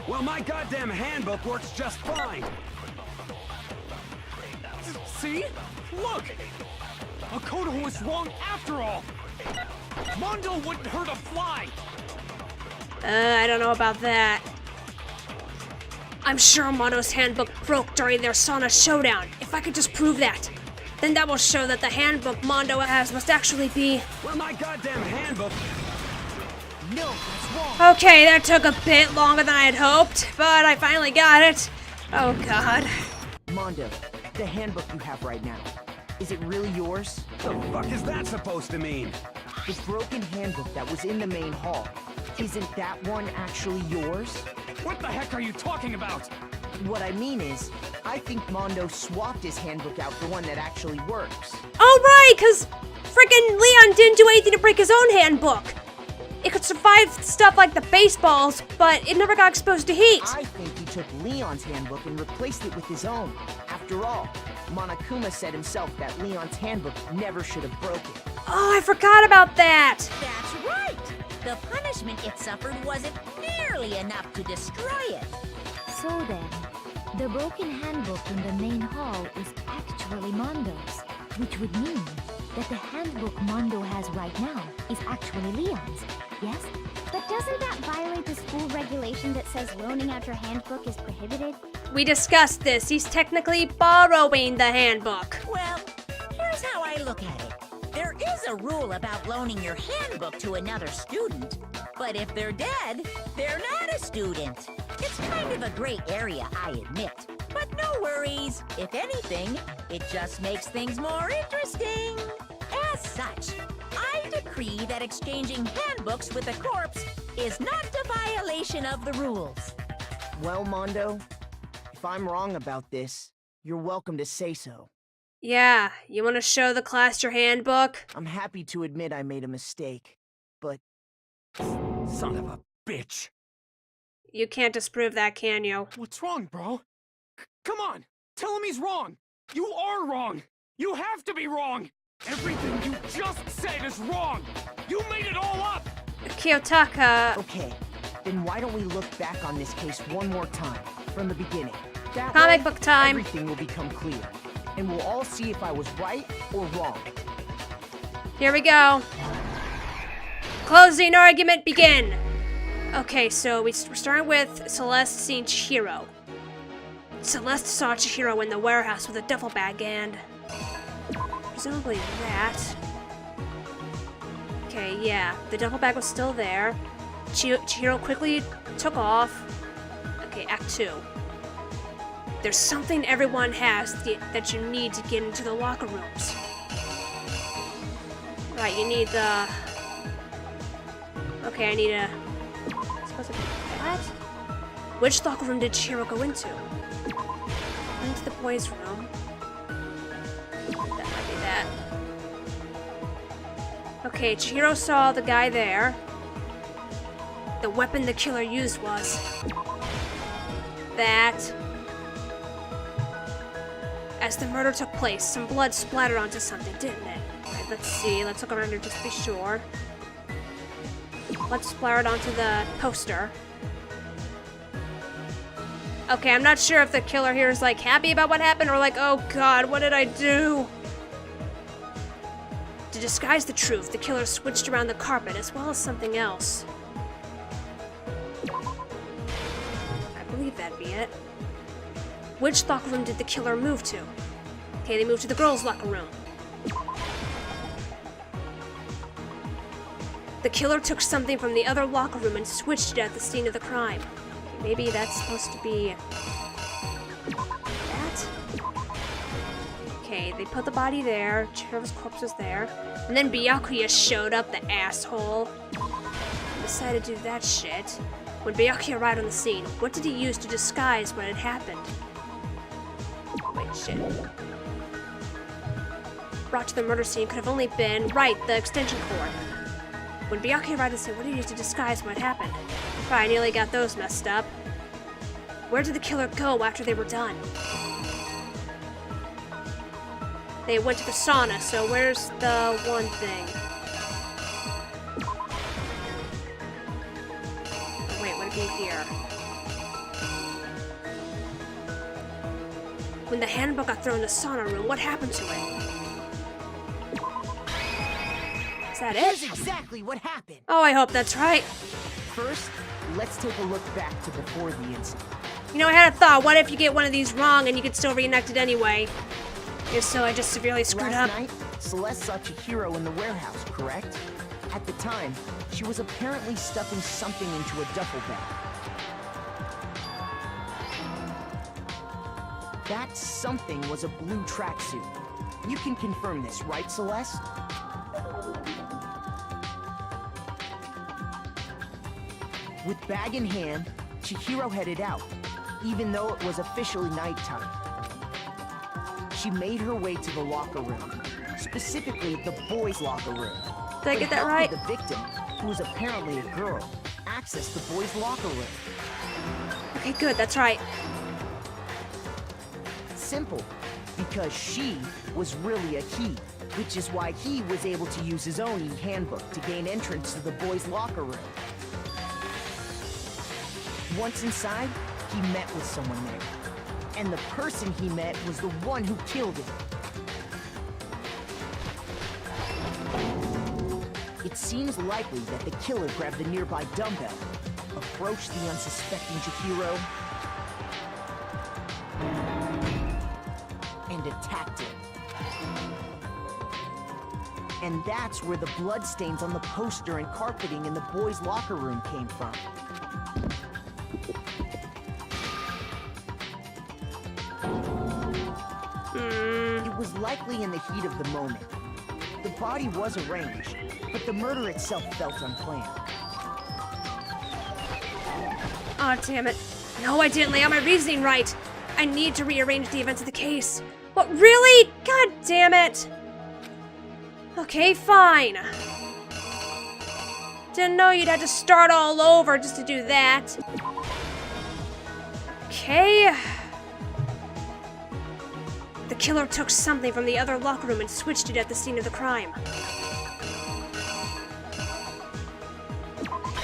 Well, my goddamn handbook works just fine. See? Look! Makoto was wrong after all! Mondo wouldn't hurt a fly! I don't know about that. I'm sure Mondo's handbook broke during their sauna showdown. If I could just prove that, then that will show that the handbook Mondo has must actually be... Well, my goddamn handbook... No, that's wrong. Okay, that took a bit longer than I had hoped, but I finally got it. Oh god. Mondo, the handbook you have right now, is it really yours? The fuck is that supposed to mean? The broken handbook that was in the main hall, isn't that one actually yours? What the heck are you talking about? What I mean is, I think Mondo swapped his handbook out for one that actually works. Oh right, cause frickin' Leon didn't do anything to break his own handbook. It could survive stuff like the baseballs, but it never got exposed to heat. I think he took Leon's handbook and replaced it with his own. After all, Monokuma said himself that Leon's handbook never should have broken. Oh, I forgot about that. That's right! The punishment it suffered wasn't nearly enough to destroy it. So then, the broken handbook in the main hall is actually Mondo's, which would mean that the handbook Mondo has right now is actually Leon's, yes? But doesn't that violate the school regulation that says loaning out your handbook is prohibited? We discussed this. He's technically borrowing the handbook. Well, here's how I look at it. There is a rule about loaning your handbook to another student, but if they're dead, they're not a student. It's kind of a gray area, I admit. But no worries. If anything, it just makes things more interesting. As such, I decree that exchanging handbooks with a corpse is not a violation of the rules. Well, Mondo, if I'm wrong about this, you're welcome to say so. Yeah, you want to show the class your handbook? I'm happy to admit I made a mistake, but... Son of a bitch! You can't disprove that, can you? What's wrong, bro? Come on! Tell him he's wrong! You are wrong! You have to be wrong! Everything you just said is wrong! You made it all up! Kiyotaka... Okay, then why don't we look back on this case one more time, from the beginning? That Comic way, book time. Everything will become clear, and we'll all see if I was right or wrong. Here we go. Closing argument begin. Okay, so we're starting with Celeste seeing Chihiro. Celeste saw Chihiro in the warehouse with a duffel bag and... presumably that. Okay, yeah. The duffel bag was still there. Chihiro quickly took off. Okay, Act 2. There's something everyone has that you need to get into the locker rooms. Right, you need the... Okay, I need a... Supposed to be that? Which locker room did Chihiro go into? Into the boys' room. That might be that. Okay, Chihiro saw the guy there. The weapon the killer used was... that. As the murder took place, some blood splattered onto something, didn't it? Right, let's see. Let's look around here just to be sure. Blood splattered onto the poster. Okay, I'm not sure if the killer here is like happy about what happened or like, oh god, what did I do? To disguise the truth, the killer switched around the carpet as well as something else. I believe that'd be it. Which locker room did the killer move to? Okay, they moved to the girls' locker room. The killer took something from the other locker room and switched it at the scene of the crime. Maybe that's supposed to be... that? Okay, they put the body there. Chihiro's corpse was there. And then Byakuya showed up, the asshole. Decided to do that shit. When Byakuya arrived on the scene, what did he use to disguise what had happened? Wait, shit. Brought to the murder scene could have only been, right, the extension cord. When Byakuya arrived on the scene, what did he use to disguise what had happened? I nearly got those messed up. Where did the killer go after they were done? They went to the sauna, so where's the one thing? Oh, wait, would it be here? When the handbook got thrown in the sauna room, what happened to it? Is that it? Here's exactly what happened. Oh, I hope that's right. First, let's take a look back to before the incident. You know, I had a thought. What if you get one of these wrong and you could still reenact it anyway? If so, I just severely screwed up. Last night, Celeste saw Chihiro in the warehouse, correct? At the time, she was apparently stuffing something into a duffel bag. That something was a blue tracksuit. You can confirm this, right, Celeste? With bag in hand, Chihiro headed out, even though it was officially nighttime. She made her way to the locker room, specifically the boys' locker room. Did I get that right? The victim, who was apparently a girl, accessed the boys' locker room. Okay, good, that's right. Simple, because she was really a he, which is why he was able to use his own e-handbook to gain entrance to the boys' locker room. Once inside, he met with someone there. And the person he met was the one who killed him. It seems likely that the killer grabbed the nearby dumbbell, approached the unsuspecting Chihiro, and attacked him. And that's where the bloodstains on the poster and carpeting in the boys' locker room came from. It was likely in the heat of the moment. The body was arranged, but the murder itself felt unplanned. Oh, damn it. No, I didn't lay out my reasoning right. I need to rearrange the events of the case. What, really? God damn it. Okay, fine. Didn't know you'd have to start all over just to do that. Okay. The killer took something from the other locker room and switched it at the scene of the crime.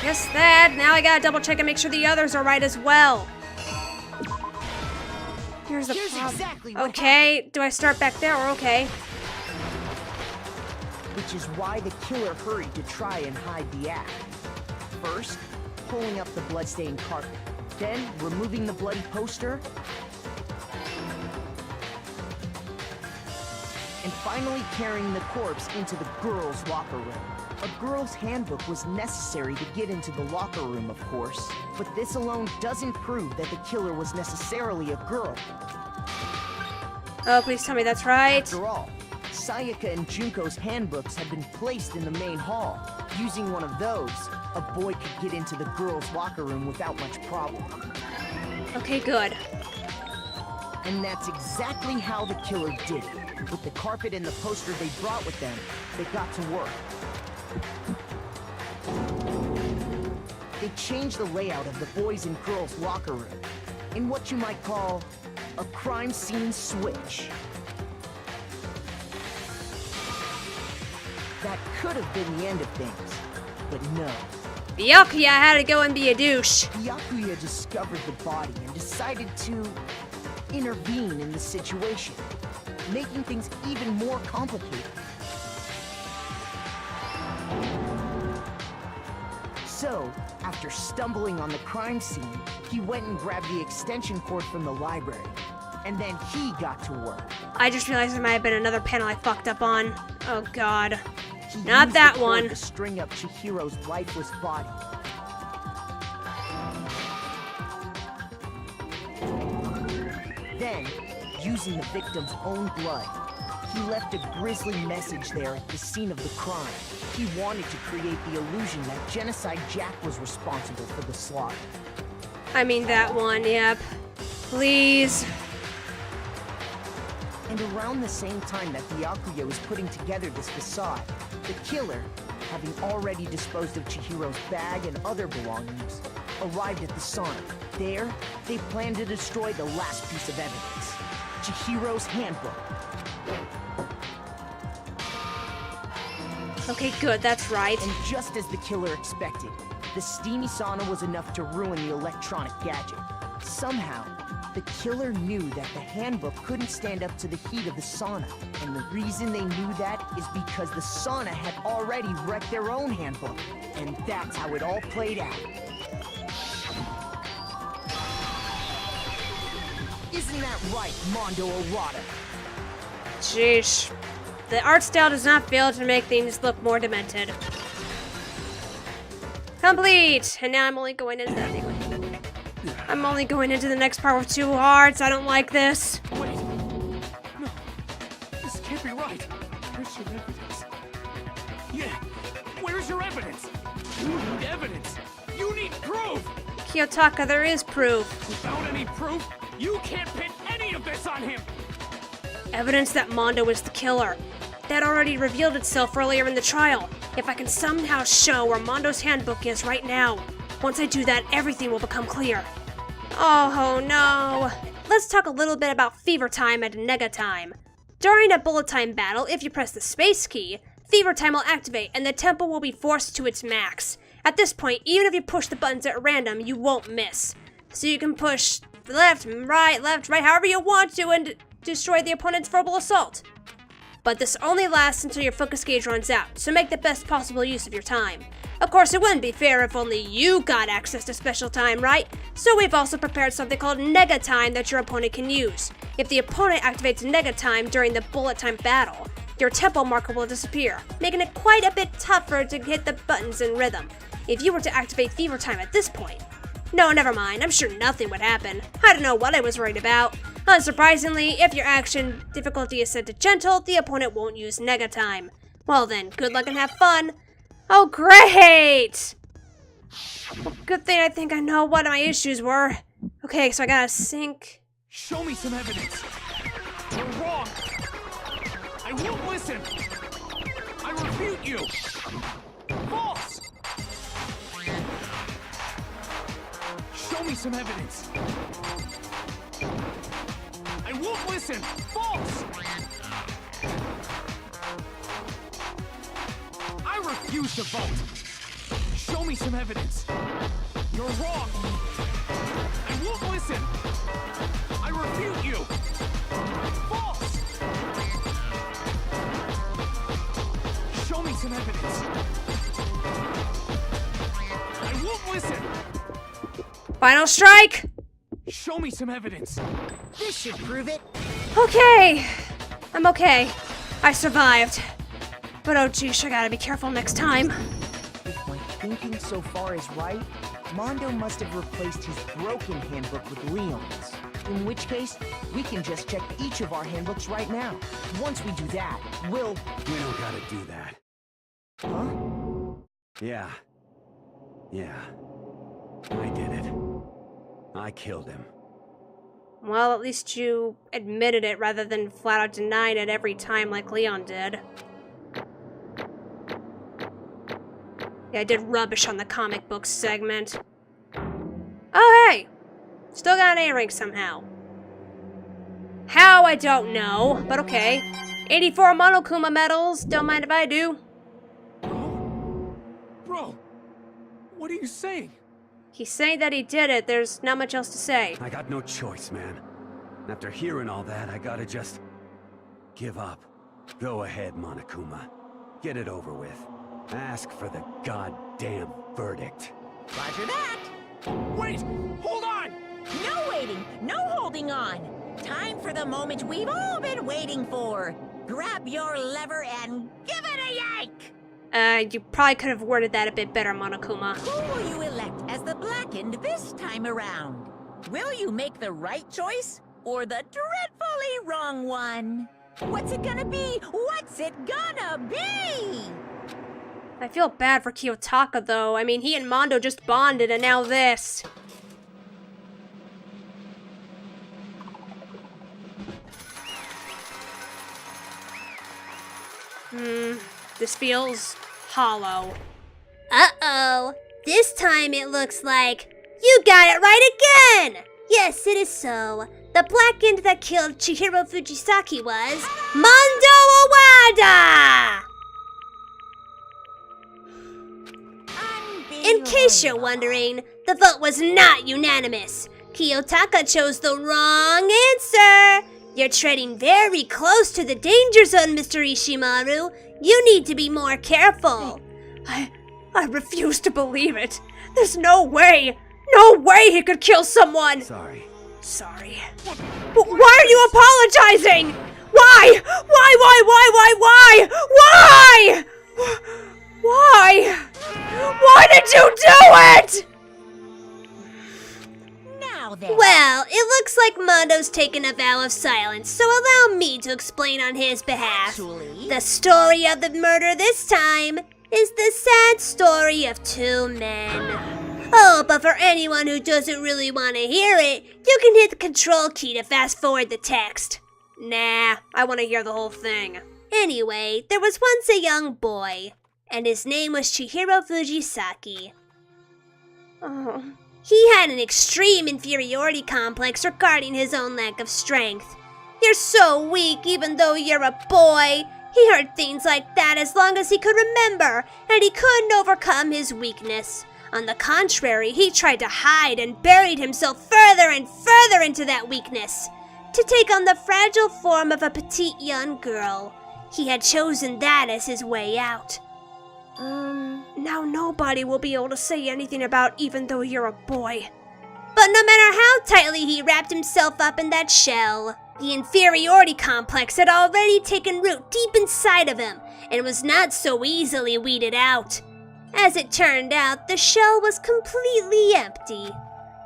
Guess that. Now I gotta double check and make sure the others are right as well. Here's the problem. Exactly what okay, happened. do I start back there or okay? Which is why the killer hurried to try and hide the act. First, pulling up the bloodstained carpet. Then, removing the bloody poster. and finally carrying the corpse into the girls' locker room. A girl's handbook was necessary to get into the locker room, of course, but this alone doesn't prove that the killer was necessarily a girl. Oh, please tell me that's right. After all, Sayaka and Junko's handbooks had been placed in the main hall. Using one of those, a boy could get into the girls' locker room without much problem. Okay, good. And that's exactly how the killer did it. With the carpet and the poster they brought with them, they got to work. They changed the layout of the boys' and girls' locker room in what you might call a crime scene switch. That could have been the end of things, but no. Byakuya had to go and be a douche. Byakuya discovered the body and decided to intervene in the situation, making things even more complicated. So, after stumbling on the crime scene, he went and grabbed the extension cord from the library. And then he got to work. I just realized there might have been another panel I fucked up on. Oh god. He Not used that the cord one. to string up Chihiro's lifeless body. Then, using the victim's own blood, he left a grisly message there at the scene of the crime. He wanted to create the illusion that Genocide Jack was responsible for the slaughter. I mean that one, yep. Please. And around the same time that Byakuya was putting together this facade, the killer, having already disposed of Chihiro's bag and other belongings, arrived at the sauna. There, they planned to destroy the last piece of evidence, Chihiro's handbook. Okay, good, that's right. And just as the killer expected, the steamy sauna was enough to ruin the electronic gadget. Somehow, the killer knew that the handbook couldn't stand up to the heat of the sauna. And the reason they knew that is because the sauna had already wrecked their own handbook. And that's how it all played out. Isn't that right, Mondo Arata? Sheesh. The art style does not fail to make things look more demented. Complete! And now I'm only going into that anyway. I'm only going into the next part with 2 hearts. I don't like this. Wait. No. This can't be right. Where's your evidence? Yeah. Where's your evidence? You need evidence. You need proof. Kiyotaka, there is proof. Without any proof, you can't pin any of this on him. Evidence that Mondo is the killer. That already revealed itself earlier in the trial. If I can somehow show where Mondo's handbook is right now, once I do that, everything will become clear. Oh no. Let's talk a little bit about Fever Time and Nega Time. During a bullet time battle, if you press the space key, Fever Time will activate and the tempo will be forced to its max. At this point, even if you push the buttons at random, you won't miss. So you can push left, right, however you want to and destroy the opponent's verbal assault. But this only lasts until your focus gauge runs out, so make the best possible use of your time. Of course, it wouldn't be fair if only you got access to special time, right? So we've also prepared something called Nega Time that your opponent can use. If the opponent activates Nega Time during the bullet time battle, your tempo marker will disappear, making it quite a bit tougher to hit the buttons in rhythm. If you were to activate Fever Time at this point, no, never mind, I'm sure nothing would happen. I don't know what I was worried about. Unsurprisingly, if your action difficulty is set to gentle, the opponent won't use Nega Time. Well then, good luck and have fun. Oh great! Well, good thing I think I know what my issues were. Okay, so I gotta sync. Show me some evidence. You're wrong. I won't listen. I refute you. False. Show me some evidence. I won't listen. False. I refuse to vote. Show me some evidence. You're wrong. I won't listen. I refute you. False. Show me some evidence. I won't listen. Final strike! Show me some evidence. This should prove it. Okay. I'm okay. I survived. But oh geez, I gotta be careful next time. If my thinking so far is right, Mondo must have replaced his broken handbook with Leon's. In which case, we can just check each of our handbooks right now. Once we do that, we'll... We don't gotta do that. Huh? Yeah. I did it. I killed him. Well, at least you admitted it rather than flat out denying it every time like Leon did. Yeah, I did rubbish on the comic book segment. Oh, hey! Still got an A rank somehow. How, I don't know, but okay. 84 Monokuma medals, don't mind if I do. Bro, what are you saying? He's saying that he did it, there's not much else to say. I got no choice, man. After hearing all that, I gotta just... give up. Go ahead, Monokuma. Get it over with. Ask for the goddamn verdict. Roger that. Wait! Hold on! No waiting, no holding on. Time for the moment we've all been waiting for. Grab your lever and give it a yank! You probably could have worded that a bit better, Monokuma. Who will you elect as the Blackened this time around? Will you make the right choice or the dreadfully wrong one? What's it gonna be? What's it gonna be? I feel bad for Kiyotaka, though. I mean, he and Mondo just bonded, and now this. This feels hollow. Uh-oh. This time it looks like you got it right again! Yes, it is so. The Blackened that killed Chihiro Fujisaki was Mondo Owada! In case you're wondering, the vote was not unanimous. Kiyotaka chose the wrong answer. You're treading very close to the danger zone, Mr. Ishimaru. You need to be more careful. I refuse to believe it. There's no way he could kill someone. Sorry. But why are you apologizing? Why? Why did you do it? Now then. Well, it looks like Mondo's taken a vow of silence, so allow me to explain on his behalf. Actually, the story of the murder this time is the sad story of two men. Oh, but for anyone who doesn't really want to hear it, you can hit the control key to fast forward the text. Nah, I want to hear the whole thing. Anyway, there was once a young boy, and his name was Chihiro Fujisaki. Oh. He had an extreme inferiority complex regarding his own lack of strength. You're so weak even though you're a boy. He heard things like that as long as he could remember, and he couldn't overcome his weakness. On the contrary, he tried to hide and buried himself further and further into that weakness, to take on the fragile form of a petite young girl. He had chosen that as his way out. Now nobody will be able to say anything about even though you're a boy. But no matter how tightly he wrapped himself up in that shell, the inferiority complex had already taken root deep inside of him and was not so easily weeded out. As it turned out, the shell was completely empty.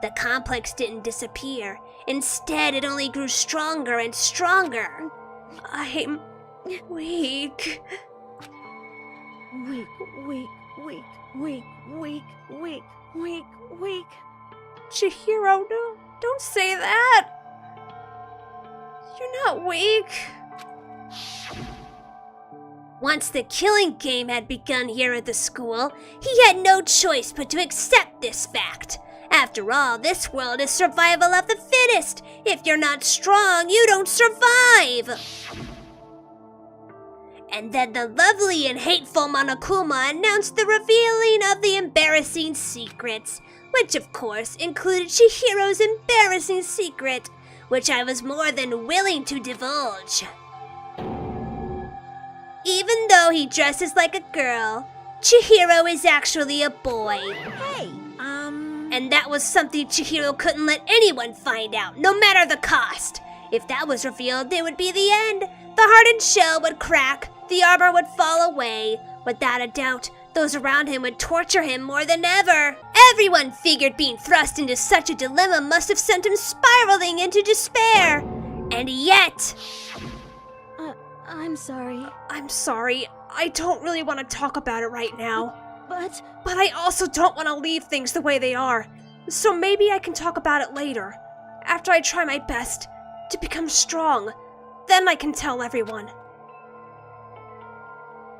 The complex didn't disappear. Instead, it only grew stronger and stronger. I'm weak. Weak. Chihiro, no, don't say that. You're not weak. Once the killing game had begun here at the school, he had no choice but to accept this fact. After all, this world is survival of the fittest. If you're not strong, you don't survive. And then the lovely and hateful Monokuma announced the revealing of the embarrassing secrets, which of course included Chihiro's embarrassing secret, which I was more than willing to divulge. Even though he dresses like a girl, Chihiro is actually a boy. Hey, And that was something Chihiro couldn't let anyone find out, no matter the cost. If that was revealed, it would be the end. The hardened shell would crack, the armor would fall away. Without a doubt, those around him would torture him more than ever. Everyone figured being thrust into such a dilemma must have sent him spiraling into despair. And yet... I'm sorry. I'm sorry. I don't really want to talk about it right now. But I also don't want to leave things the way they are. So maybe I can talk about it later. After I try my best to become strong. Then I can tell everyone.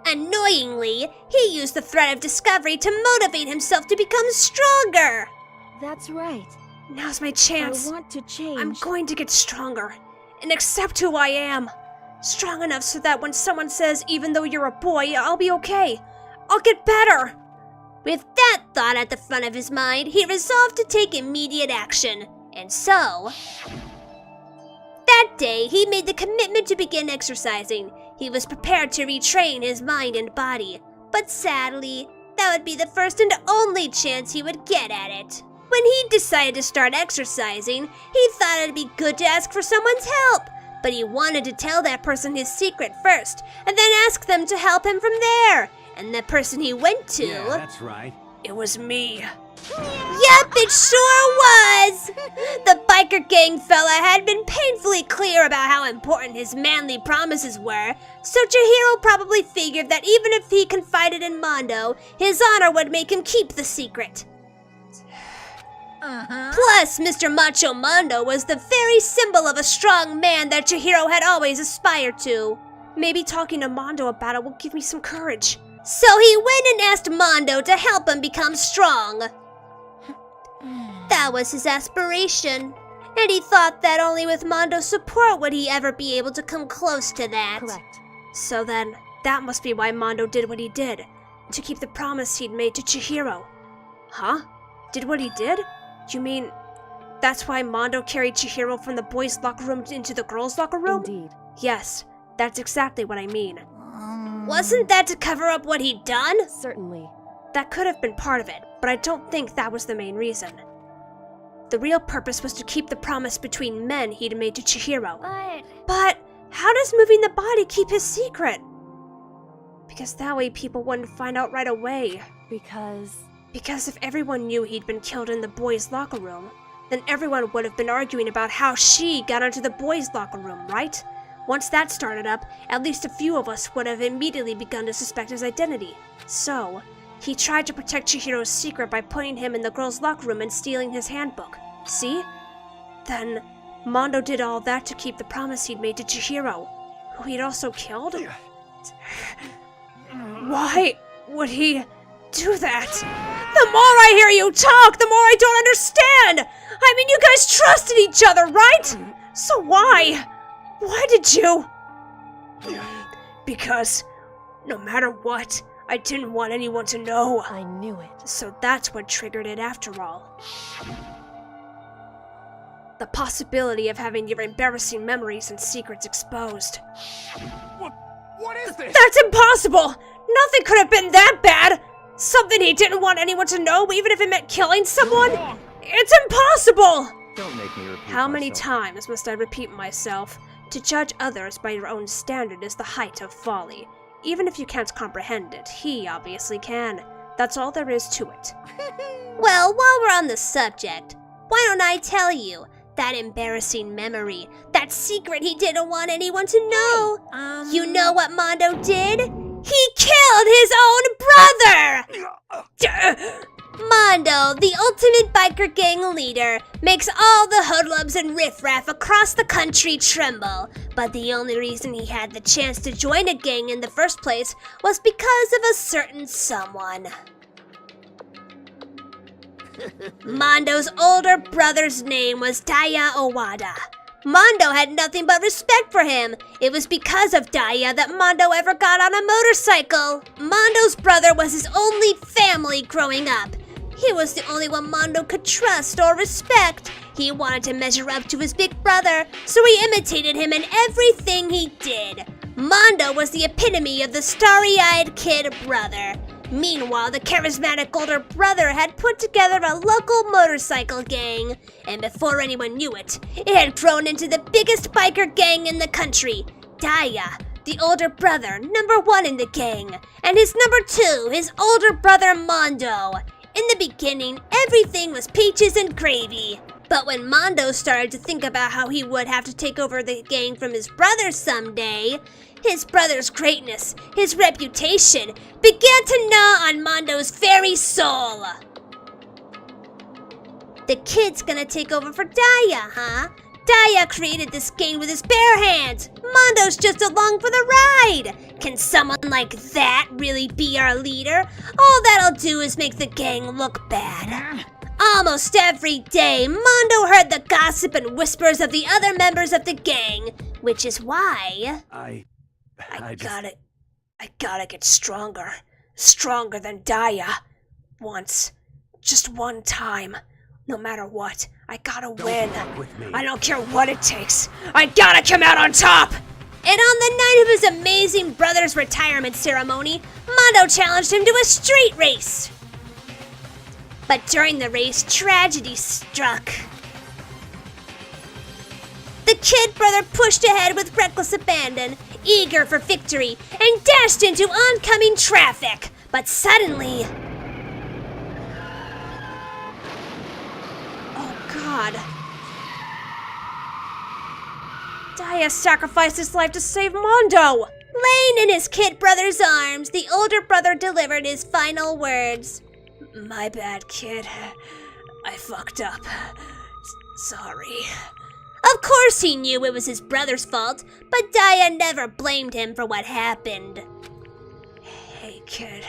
Annoyingly, he used the threat of discovery to motivate himself to become stronger. that's right. Now's my chance. I want to change. I'm going to get stronger and accept who I am. Strong enough so that when someone says, even though you're a boy, I'll be okay. I'll get better. With that thought at the front of his mind, he resolved to take immediate action. And so... that day, he made the commitment to begin exercising. He was prepared to retrain his mind and body. But sadly, that would be the first and only chance he would get at it. When he decided to start exercising, he thought it'd be good to ask for someone's help. But he wanted to tell that person his secret first, and then ask them to help him from there. And the person he went to... Yeah, that's right. It was me. Yup, it sure was! The biker gang fella had been painfully clear about how important his manly promises were, so Chihiro probably figured that even if he confided in Mondo, his honor would make him keep the secret. Plus, Mr. Macho Mondo was the very symbol of a strong man that Chihiro had always aspired to. Maybe talking to Mondo about it will give me some courage. So he went and asked Mondo to help him become strong. That was his aspiration, and he thought that only with Mondo's support would he ever be able to come close to that. Correct. So then, that must be why Mondo did what he did, to keep the promise he'd made to Chihiro. Huh? Did what he did? You mean, that's why Mondo carried Chihiro from the boys' locker room into the girls' locker room? Indeed. Yes, that's exactly what I mean. Wasn't that to cover up what he'd done? Certainly. That could have been part of it, but I don't think that was the main reason. The real purpose was to keep the promise between men he'd made to Chihiro. But how does moving the body keep his secret? Because that way people wouldn't find out right away. Because if everyone knew he'd been killed in the boys' locker room, then everyone would have been arguing about how she got into the boys' locker room, right? Once that started up, at least a few of us would have immediately begun to suspect his identity. So, he tried to protect Chihiro's secret by putting him in the girls' locker room and stealing his handbook. See? Then, Mondo did all that to keep the promise he'd made to Chihiro, who he'd also killed? Why would he do that? The more I hear you talk, the more I don't understand! I mean, you guys trusted each other, right? So why? Why did you? Because, no matter what, I didn't want anyone to know. I knew it. So that's what triggered it after all. The possibility of having your embarrassing memories and secrets exposed. What is this? That's impossible! Nothing could have been that bad! Something he didn't want anyone to know, even if it meant killing someone? It's impossible! Don't make me repeat How many myself. times must I repeat myself? To judge others by your own standard is the height of folly. Even if you can't comprehend it, he obviously can. That's all there is to it. Well, while we're on the subject, why don't I tell you? That embarrassing memory, that secret he didn't want anyone to know. You know what Mondo did? He killed his own brother! Mondo, the ultimate biker gang leader, makes all the hoodlums and riffraff across the country tremble. But the only reason he had the chance to join a gang in the first place was because of a certain someone. Mondo's older brother's name was Daya Owada. Mondo had nothing but respect for him. It was because of Daya that Mondo ever got on a motorcycle. Mondo's brother was his only family growing up. He was the only one Mondo could trust or respect. He wanted to measure up to his big brother, so he imitated him in everything he did. Mondo was the epitome of the starry-eyed kid brother. Meanwhile, the charismatic older brother had put together a local motorcycle gang, and before anyone knew it, it had grown into the biggest biker gang in the country. Daya, the older brother, #1 in the gang, and his #2, his older brother Mondo. In the beginning, everything was peaches and gravy. But when Mondo started to think about how he would have to take over the gang from his brother someday, his brother's greatness, his reputation, began to gnaw on Mondo's very soul. The kid's gonna take over for Daya, huh? Daya created this gang with his bare hands. Mondo's just along for the ride. Can someone like that really be our leader? All that'll do is make the gang look bad. Almost every day, Mondo heard the gossip and whispers of the other members of the gang, which is why... I gotta get stronger. Stronger than Daya. Once. Just one time. No matter what, I gotta win. I don't care what it takes. I gotta come out on top! And on the night of his amazing brother's retirement ceremony, Mondo challenged him to a street race. But during the race, tragedy struck. The kid brother pushed ahead with reckless abandon, eager for victory, and dashed into oncoming traffic. But suddenly... Oh God. Daya sacrificed his life to save Mondo. Laying in his kid brother's arms, the older brother delivered his final words. My bad, kid. I fucked up. Sorry. Of course he knew it was his brother's fault, but Daya never blamed him for what happened. Hey, kid.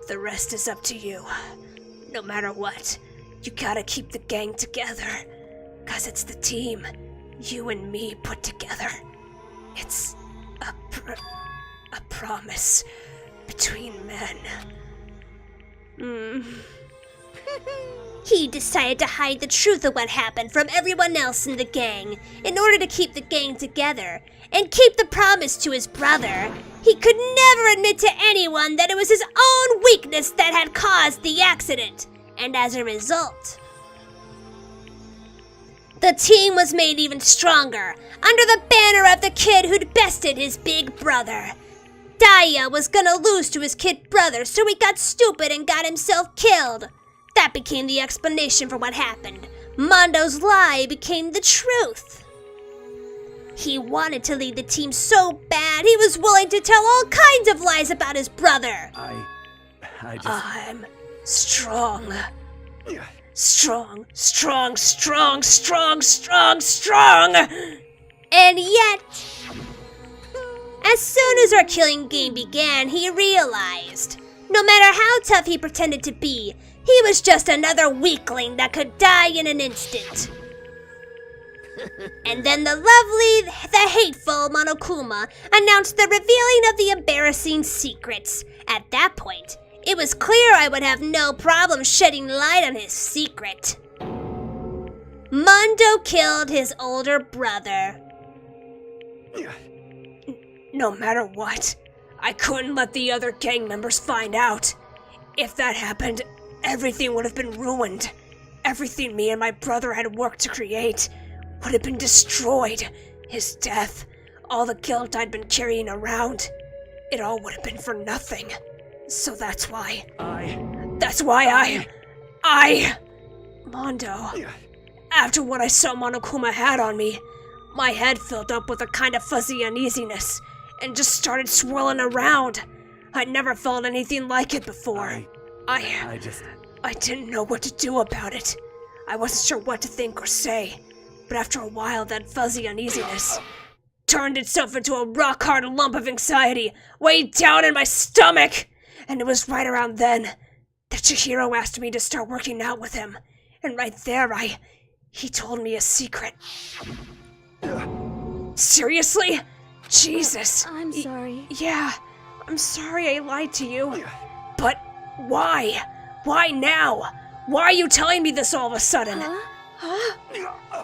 The rest is up to you. No matter what, you gotta keep the gang together. 'Cause it's the team you and me put together. It's a promise between men. He decided to hide the truth of what happened from everyone else in the gang in order to keep the gang together and keep the promise to his brother. He could never admit to anyone that it was his own weakness that had caused the accident, and as a result, the team was made even stronger under the banner of the kid who'd bested his big brother. Daya was gonna lose to his kid brother, so he got stupid and got himself killed. That became the explanation for what happened. Mondo's lie became the truth. He wanted to lead the team so bad, he was willing to tell all kinds of lies about his brother. I'm strong. Strong, strong, strong, strong, strong, strong. And yet... as soon as our killing game began, he realized, no matter how tough he pretended to be, he was just another weakling that could die in an instant. And then the hateful Monokuma announced the revealing of the embarrassing secrets. At that point, it was clear I would have no problem shedding light on his secret. Mondo killed his older brother. No matter what, I couldn't let the other gang members find out. If that happened, everything would have been ruined. Everything me and my brother had worked to create would have been destroyed. His death, all the guilt I'd been carrying around, it all would have been for nothing. So that's why Mondo. After what I saw Monokuma had on me, my head filled up with a kind of fuzzy uneasiness and just started swirling around. I'd never felt anything like it before. I didn't know what to do about it. I wasn't sure what to think or say. But after a while, that fuzzy uneasiness turned itself into a rock-hard lump of anxiety way down in my stomach. And it was right around then that Chihiro asked me to start working out with him. And right there, he told me a secret. Seriously? Jesus. I'm sorry. Yeah, I'm sorry I lied to you. But why? Why now? Why are you telling me this all of a sudden? Huh?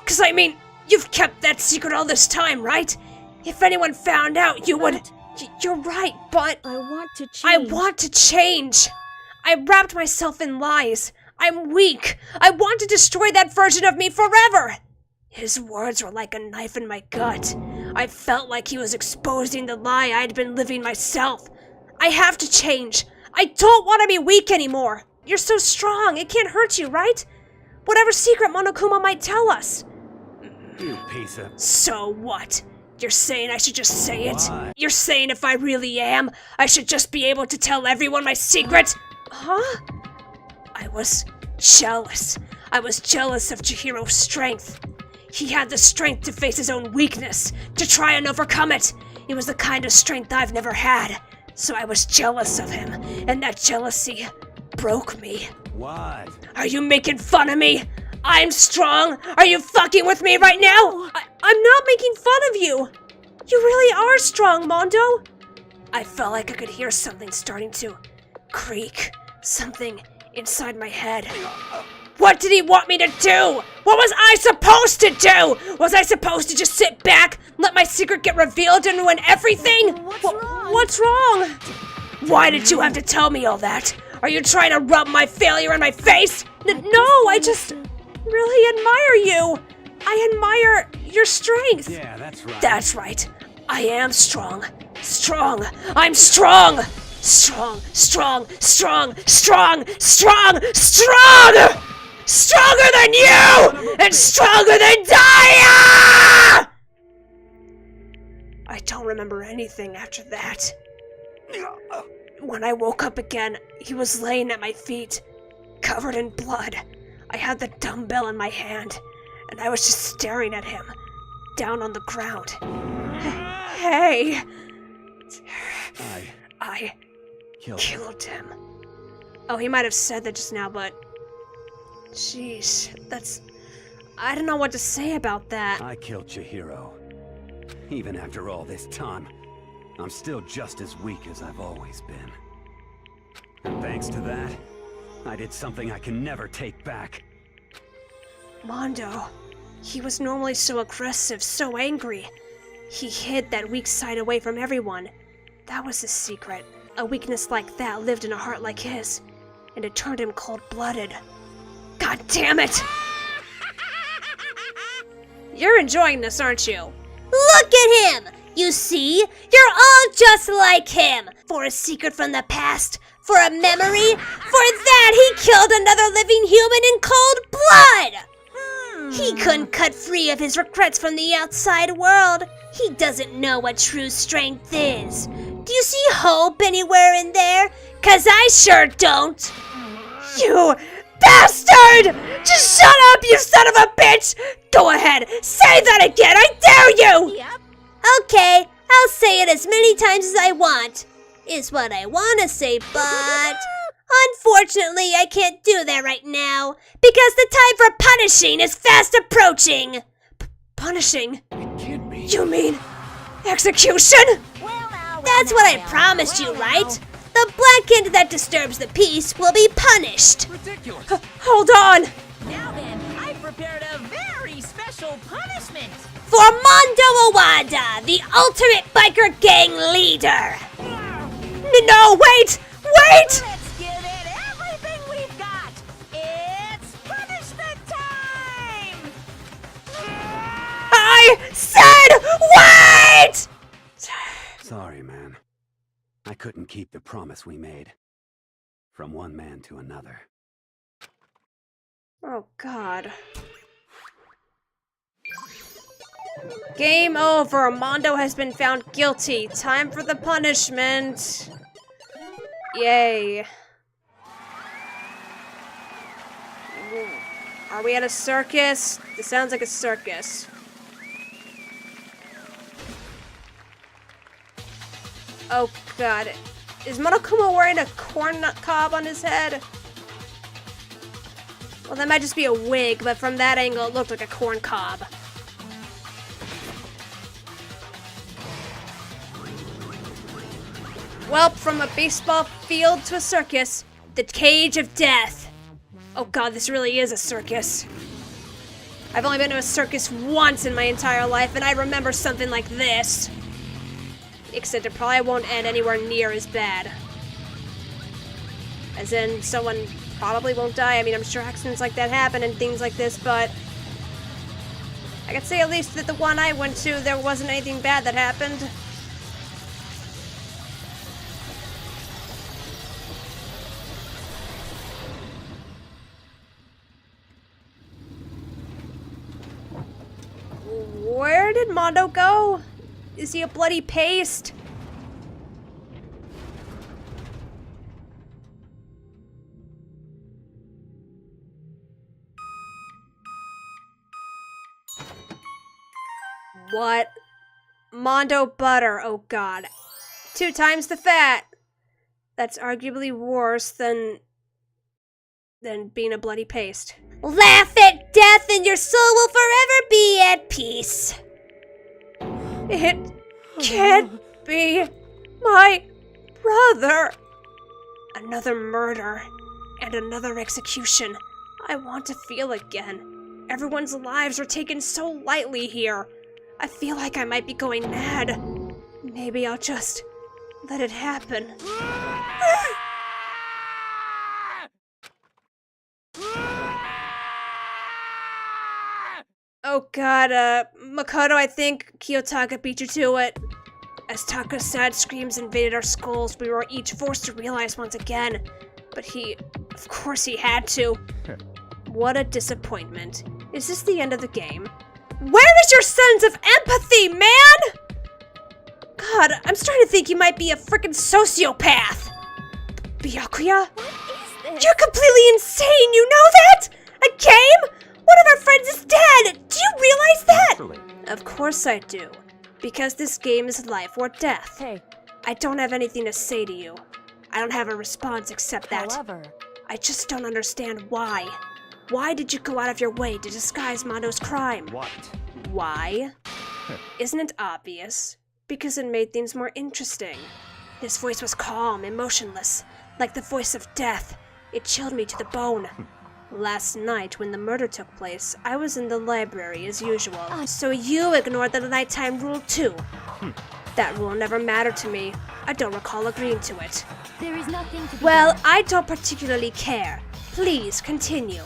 'Cause I mean, you've kept that secret all this time, right? If anyone found out, you would You're right, but I want to change. I want to change. I wrapped myself in lies. I'm weak. I want to destroy that version of me forever. His words were like a knife in my gut. I felt like he was exposing the lie I'd been living myself. I have to change. I don't want to be weak anymore. You're so strong. It can't hurt you, right? Whatever secret Monokuma might tell us. You piece of... So what? You're saying I should just say it? What? You're saying if I really am, I should just be able to tell everyone my secret? Huh? I was jealous. I was jealous of Chihiro's strength. He had the strength to face his own weakness, to try and overcome it. It was the kind of strength I've never had. So I was jealous of him, and that jealousy broke me. What? Are you making fun of me? I'm strong! Are you fucking with me right now? I'm not making fun of you! You really are strong, Mondo! I felt like I could hear something starting to creak. Something inside my head. What did he want me to do? What was I supposed to do? Was I supposed to just sit back, let my secret get revealed and ruin everything? What's wrong? Why did you have to tell me all that? Are you trying to rub my failure in my face? No, I just really admire you. I admire your strength. Yeah, that's right. That's right. I am strong. Strong. I'm strong. Strong, strong, strong, strong, strong, strong! Stronger than you! And stronger than Daya! I don't remember anything after that. When I woke up again, he was laying at my feet, covered in blood. I had the dumbbell in my hand, and I was just staring at him, down on the ground. Hey! I killed him. Oh, he might have said that just now, but... Jeez, I don't know what to say about that. I killed Chihiro. Even after all this time, I'm still just as weak as I've always been. And thanks to that, I did something I can never take back. Mondo, he was normally so aggressive, so angry. He hid that weak side away from everyone. That was his secret. A weakness like that lived in a heart like his, and it turned him cold-blooded. God damn it! You're enjoying this, aren't you? Look at him! You see? You're all just like him! For a secret from the past, for a memory, for that he killed another living human in cold blood! He couldn't cut free of his regrets from the outside world. He doesn't know what true strength is. Do you see hope anywhere in there? 'Cause I sure don't. You bastard! Just shut up, you son of a bitch! Go ahead, say that again, I dare you! Yep. Okay, I'll say it as many times as I want. Is what I want to say, but... Unfortunately, I can't do that right now, because the time for punishing is fast approaching. Punishing? It can't be. You mean execution? That's what I promised you, right? The black ant that disturbs the peace will be punished. Ridiculous. Hold on! Now then, I prepared a very special punishment. For Mondo Owada, the ultimate biker gang leader. No, wait! Wait! Let's give it everything we've got. It's punishment time! I said wait! Sorry, man. I couldn't keep the promise we made. From one man to another. Oh, God. Game over. Mondo has been found guilty. Time for the punishment. Yay. Are we at a circus? This sounds like a circus. Oh, God. Is Monokuma wearing a corn cob on his head? Well, that might just be a wig, but from that angle, it looked like a corn cob. Well, from a baseball field to a circus, the cage of death. Oh God, this really is a circus. I've only been to a circus once in my entire life, and I remember something like this. Except it probably won't end anywhere near as bad. As in, someone probably won't die. I mean, I'm sure accidents like that happen and things like this, but I can say at least that the one I went to, there wasn't anything bad that happened. Where did Mondo go? Is he a bloody paste? What? Mondo butter, oh god. 2 times the fat. That's arguably worse than being a bloody paste. Laugh at death and your soul will forever be at peace. It can't be my brother. Another murder and another execution. I want to feel again. Everyone's lives are taken so lightly here. I feel like I might be going mad. Maybe I'll just let it happen. Oh god, Makoto, I think Kiyotaka beat you to it. As Taka's sad screams invaded our skulls, we were each forced to realize once again. But of course he had to. What a disappointment. Is this the end of the game? Where is your sense of empathy, man? God, I'm starting to think you might be a freaking sociopath. Byakuya? You're completely insane, you know that? A game? One of our friends is dead! Do you realize that? Of course I do. Because this game is life or death. Hey. I don't have anything to say to you. I don't have a response except that. However, I just don't understand why. Why did you go out of your way to disguise Mondo's crime? What? Why? Isn't it obvious? Because it made things more interesting. His voice was calm, emotionless, like the voice of death. It chilled me to the bone. Last night, when the murder took place, I was in the library as usual. So you ignored the nighttime rule too. That rule never mattered to me. I don't recall agreeing to it. There is nothing to be Well, done. I don't particularly care. Please, continue.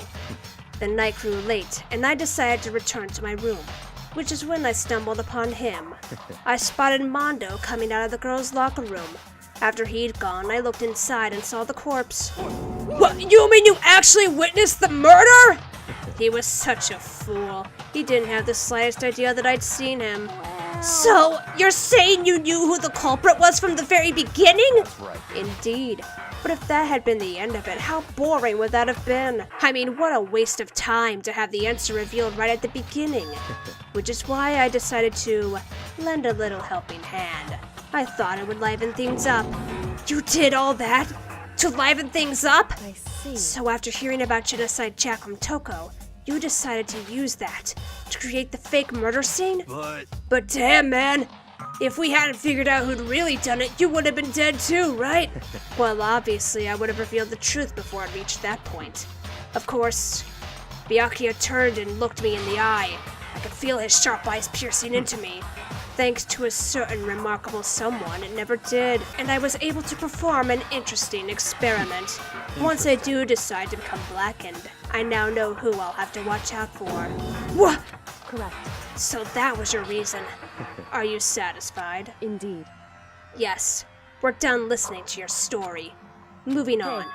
The night grew late, and I decided to return to my room, which is when I stumbled upon him. I spotted Mondo coming out of the girls' locker room. After he'd gone, I looked inside and saw the corpse. What, you mean you actually witnessed the murder? He was such a fool. He didn't have the slightest idea that I'd seen him. So, you're saying you knew who the culprit was from the very beginning? That's right. Indeed. But if that had been the end of it, how boring would that have been? I mean, what a waste of time to have the answer revealed right at the beginning. Which is why I decided to lend a little helping hand. I thought it would liven things up. You did all that? To liven things up? I see. So after hearing about Genocide Jack from Toko, you decided to use that to create the fake murder scene? But damn, man. If we hadn't figured out who'd really done it, you would have been dead too, right? Well, obviously, I would have revealed the truth before it reached that point. Of course, Byakuya turned and looked me in the eye. I could feel his sharp eyes piercing into me. Thanks to a certain remarkable someone, it never did, and I was able to perform an interesting experiment. Once I do decide to become blackened, I now know who I'll have to watch out for. What? Correct. So that was your reason. Are you satisfied? Indeed. Yes. We're done listening to your story. Moving on.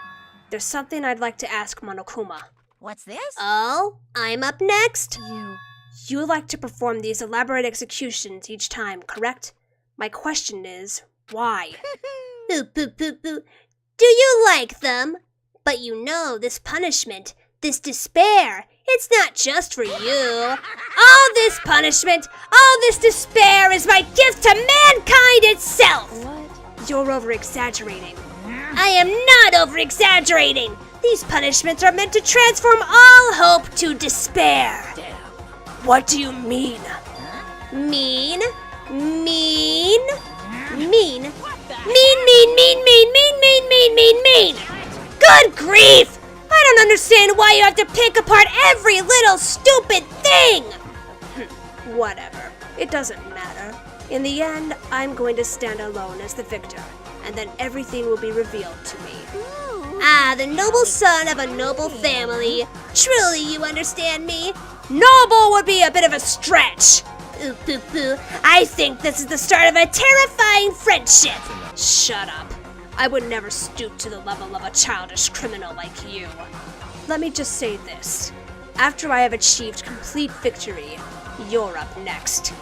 There's something I'd like to ask Monokuma. What's this? Oh, I'm up next. You like to perform these elaborate executions each time, correct? My question is, why? Boo, boo, boo, boo. Do you like them? But you know this punishment, this despair, it's not just for you. All this punishment, all this despair is my gift to mankind itself. What? You're over-exaggerating. I am not over-exaggerating. These punishments are meant to transform all hope to despair. What do you mean? Mean, mean, mean, mean, mean, mean, mean, mean, mean, mean, mean, mean. Good grief! I don't understand why you have to pick apart every little stupid thing. Whatever. It doesn't matter. In the end, I'm going to stand alone as the victor, and then everything will be revealed to me. Ah, the noble son of a noble family. Truly, you understand me? Noble would be a bit of a stretch! Ooh, poo poo. I think this is the start of a terrifying friendship. Shut up. I would never stoop to the level of a childish criminal like you. Let me just say this. After I have achieved complete victory, you're up next.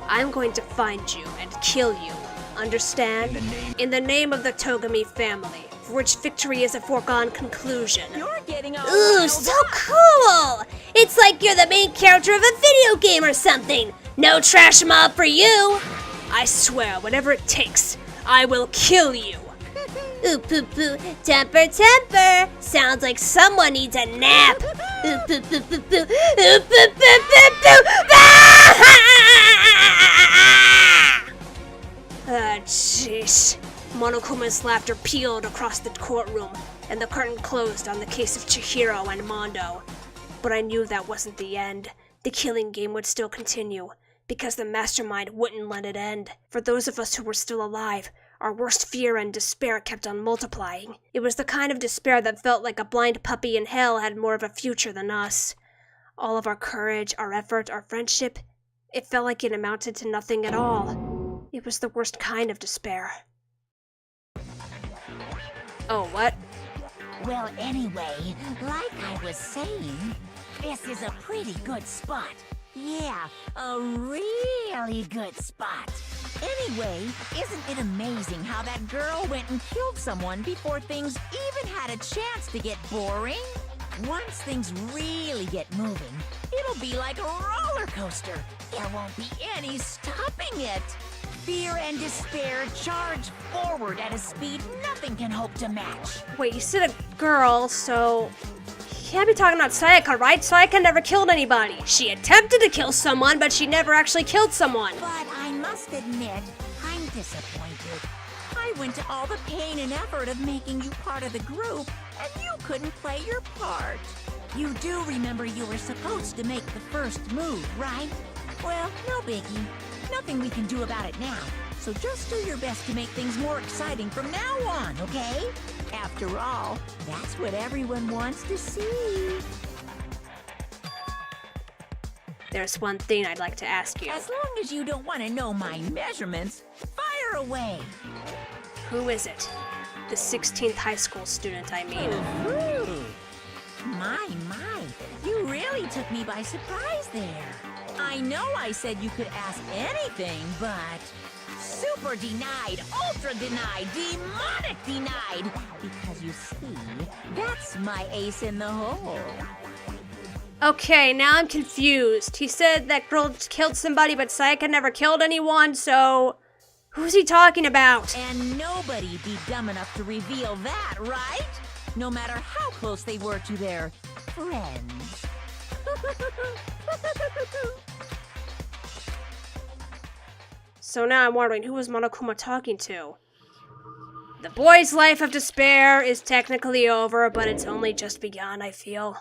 I'm going to find you and kill you. Understand? In the name of the Togami family, for which victory is a foregone conclusion. You're getting all Ooh, riled so up. cool! It's like you're the main character of a video game or something. No trash mob for you. I swear, whatever it takes, I will kill you. Ooh, poo poo. Temper, temper. Sounds like someone needs a nap. Ooh, poo poo poo poo. Ooh, poo poo poo poo. Ah, jeez. Monokuma's laughter pealed across the courtroom, and the curtain closed on the case of Chihiro and Mondo. But I knew that wasn't the end. The killing game would still continue, because the mastermind wouldn't let it end. For those of us who were still alive, our worst fear and despair kept on multiplying. It was the kind of despair that felt like a blind puppy in hell had more of a future than us. All of our courage, our effort, our friendship, it felt like it amounted to nothing at all. It was the worst kind of despair. Oh, what? Well, anyway, like I was saying, this is a pretty good spot. Yeah, a really good spot. Anyway, isn't it amazing how that girl went and killed someone before things even had a chance to get boring? Once things really get moving, it'll be like a roller coaster. There won't be any stopping it. Fear and despair charge forward at a speed nothing can hope to match. Wait, you said a girl, so... You can't be talking about Sayaka, right? Sayaka never killed anybody. She attempted to kill someone, but she never actually killed someone. But I must admit, I'm disappointed. I went to all the pain and effort of making you part of the group, and you couldn't play your part. You do remember you were supposed to make the first move, right? Well, no biggie. Nothing we can do about it now. So just do your best to make things more exciting from now on, okay? After all, that's what everyone wants to see. There's one thing I'd like to ask you. As long as you don't want to know my measurements, fire away. Who is it? The 16th high school student, I mean. Ooh. My, you really took me by surprise there. I know I said you could ask anything, but... Super denied, ultra denied, demonic denied! Because you see, that's my ace in the hole. Okay, now I'm confused. He said that girl killed somebody, but Sayaka never killed anyone, so... Who's he talking about? And nobody be dumb enough to reveal that, right? No matter how close they were to their friends. So now I'm wondering, who was Monokuma talking to? The boy's life of despair is technically over, but it's only just begun, I feel.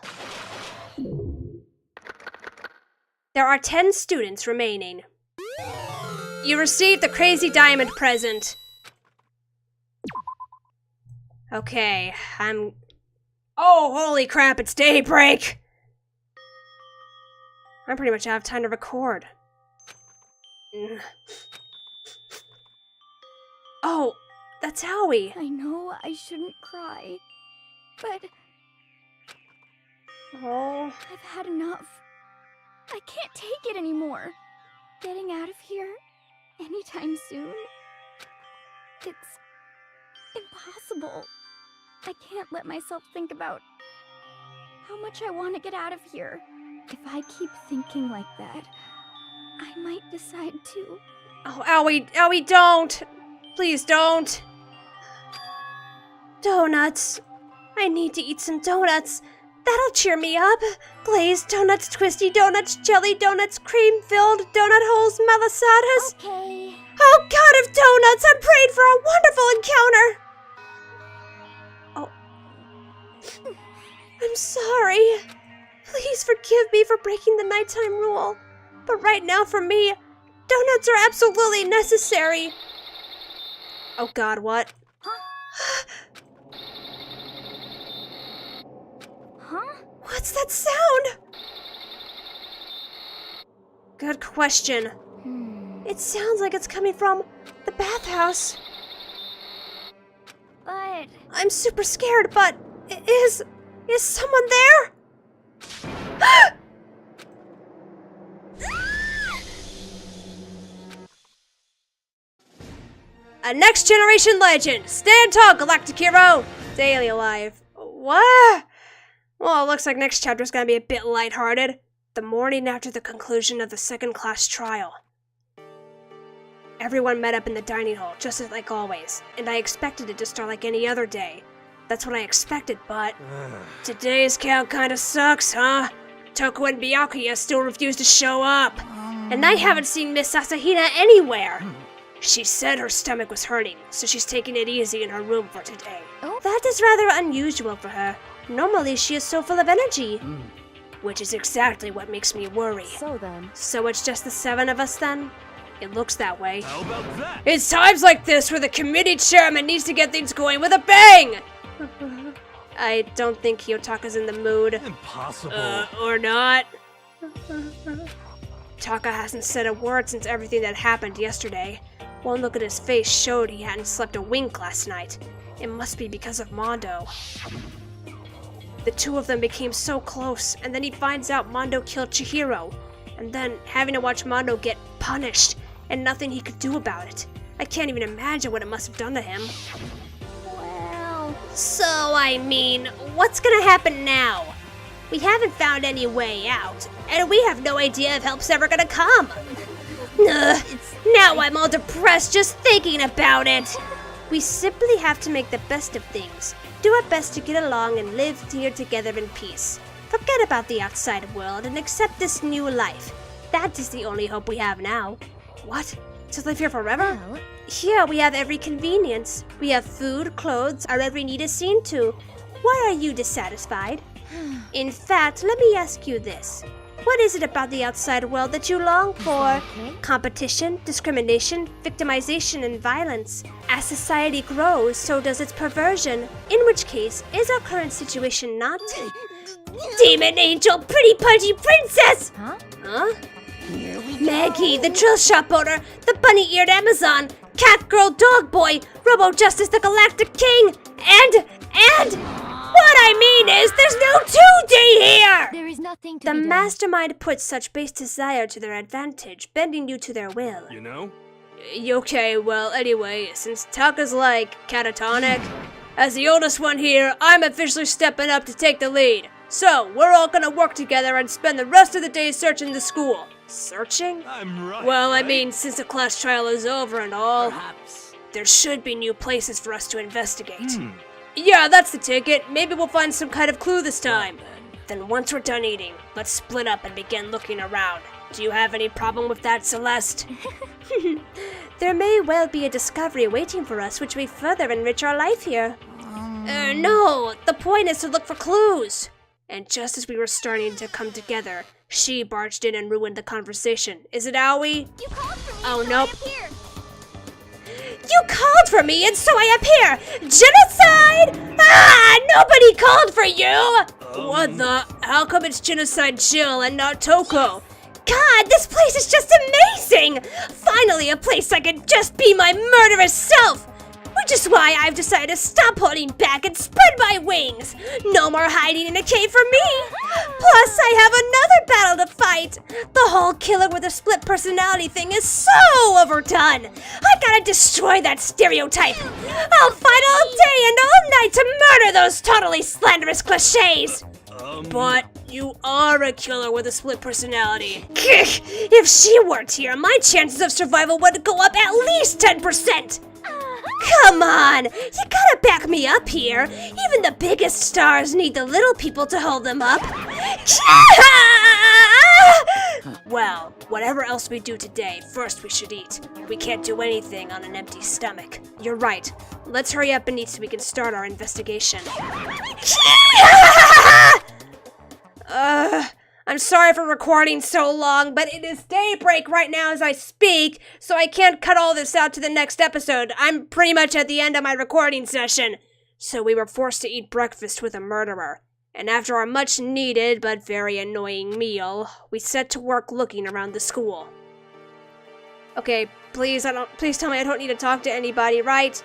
There are 10 students remaining. You received the crazy diamond present. Okay, Oh, holy crap, it's daybreak! I'm pretty much out of time to record. Oh, that's Howie. I know I shouldn't cry, but Oh. I've had enough. I can't take it anymore. Getting out of here anytime soon, it's impossible. I can't let myself think about how much I want to get out of here. If I keep thinking like that, I might decide to. Oh, Howie, don't! Please don't! Donuts. I need to eat some donuts. That'll cheer me up. Glazed donuts, twisty donuts, jelly donuts, cream-filled donut holes, malasadas. Okay. Oh, God of donuts, I'm praying for a wonderful encounter. Oh. I'm sorry. Please forgive me for breaking the nighttime rule. But right now, for me, Donuts are absolutely necessary. Oh god, what? Huh? What's that sound? Good question. It sounds like it's coming from the bathhouse. But I'm super scared, but is someone there? A next generation legend. Stand tall, Galactic Hero. Daily alive. What? Well, it looks like next chapter's gonna be a bit lighthearted. The morning after the conclusion of the second class trial. Everyone met up in the dining hall, just like always, and I expected it to start like any other day. That's what I expected, but today's count kinda sucks, huh? Toko and Byakuya still refuse to show up. And I haven't seen Miss Asahina anywhere. She said her stomach was hurting, so she's taking it easy in her room for today. Oh. That is rather unusual for her. Normally she is so full of energy. Which is exactly what makes me worry. So then, So it's just the 7 of us then? It looks that way. How about that? It's times like this where the committee chairman needs to get things going with a bang! I don't think Hyotaka's in the mood. Impossible. Or not. Taka hasn't said a word since everything that happened yesterday. One look at his face showed he hadn't slept a wink last night. It must be because of Mondo. The two of them became so close, and then he finds out Mondo killed Chihiro. And then having to watch Mondo get punished, and nothing he could do about it. I can't even imagine what it must have done to him. well, So, I mean, what's gonna happen now? We haven't found any way out, and we have no idea if help's ever gonna come. Ugh, now I'm all depressed just thinking about it. We simply have to make the best of things, do our best to get along and live here together in peace. Forget about the outside world and accept this new life. That is the only hope we have now. What? To live here forever? well, Here we have every convenience. We have food, clothes, our every need is seen to. Why are you dissatisfied? In fact, let me ask you this. What is it about the outside world that you long for? okay. Competition, discrimination, victimization, and violence. As society grows, so does its perversion. In which case, is our current situation not? Demon angel, pretty pudgy princess! Huh? Huh? Maggie, the drill shop owner, the bunny-eared Amazon, cat girl, dog boy, Robo Justice, the Galactic King, and what I mean is, there's no 2D here! There is nothing to The be done. mastermind puts such base desire to their advantage, bending you to their will. You know? Okay, well, anyway, since Taka's like catatonic, as the oldest one here, I'm officially stepping up to take the lead. So, we're all gonna work together and spend the rest of the day searching the school. Searching? I'm right. Well, I right? mean, since the class trial is over and all, Perhaps. there should be new places for us to investigate. Hmm. Yeah, that's the ticket. Maybe we'll find some kind of clue this time. Then once we're done eating, let's split up and begin looking around. Do you have any problem with that, Celeste? There may well be a discovery waiting for us which may further enrich our life here. No, the point is to look for clues. And just as we were starting to come together, she barged in and ruined the conversation. Is it Aoi? You called for me, Oh, so nope. I appeared. You called for me, and so I appear! Genocide! Ah! Nobody called for you! What the? How come it's Genocide Jill and not Toko? God, this place is just amazing! Finally, a place I can just be my murderous self! Which is why I've decided to stop holding back and spread my wings! No more hiding in a cave for me! Plus, I have another battle to fight! The whole killer with a split personality thing is so overdone! I gotta destroy that stereotype! I'll fight all day and all night to murder those totally slanderous cliches! But you are a killer with a split personality. If she weren't here, my chances of survival would go up at least 10%! Come on! You gotta back me up here! Even the biggest stars need the little people to hold them up! Well, whatever else we do today, first we should eat. We can't do anything on an empty stomach. You're right. Let's hurry up and eat so we can start our investigation. I'm sorry for recording so long, but it is daybreak right now as I speak, so I can't cut all this out to the next episode. I'm pretty much at the end of my recording session. So we were forced to eat breakfast with a murderer. And after our much needed but very annoying meal, we set to work looking around the school. Okay, please tell me I don't need to talk to anybody, right?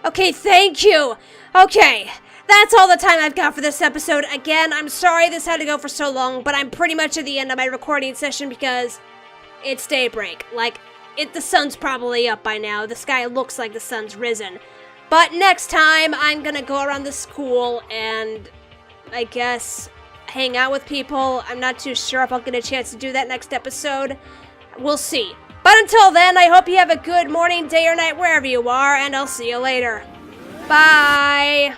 Okay, thank you! Okay, that's all the time I've got for this episode. Again, I'm sorry this had to go for so long, but I'm pretty much at the end of my recording session because it's daybreak. Like, the sun's probably up by now. The sky looks like the sun's risen. But next time, I'm gonna go around the school and, I guess, hang out with people. I'm not too sure if I'll get a chance to do that next episode. We'll see. But until then, I hope you have a good morning, day, or night, wherever you are, and I'll see you later. Bye!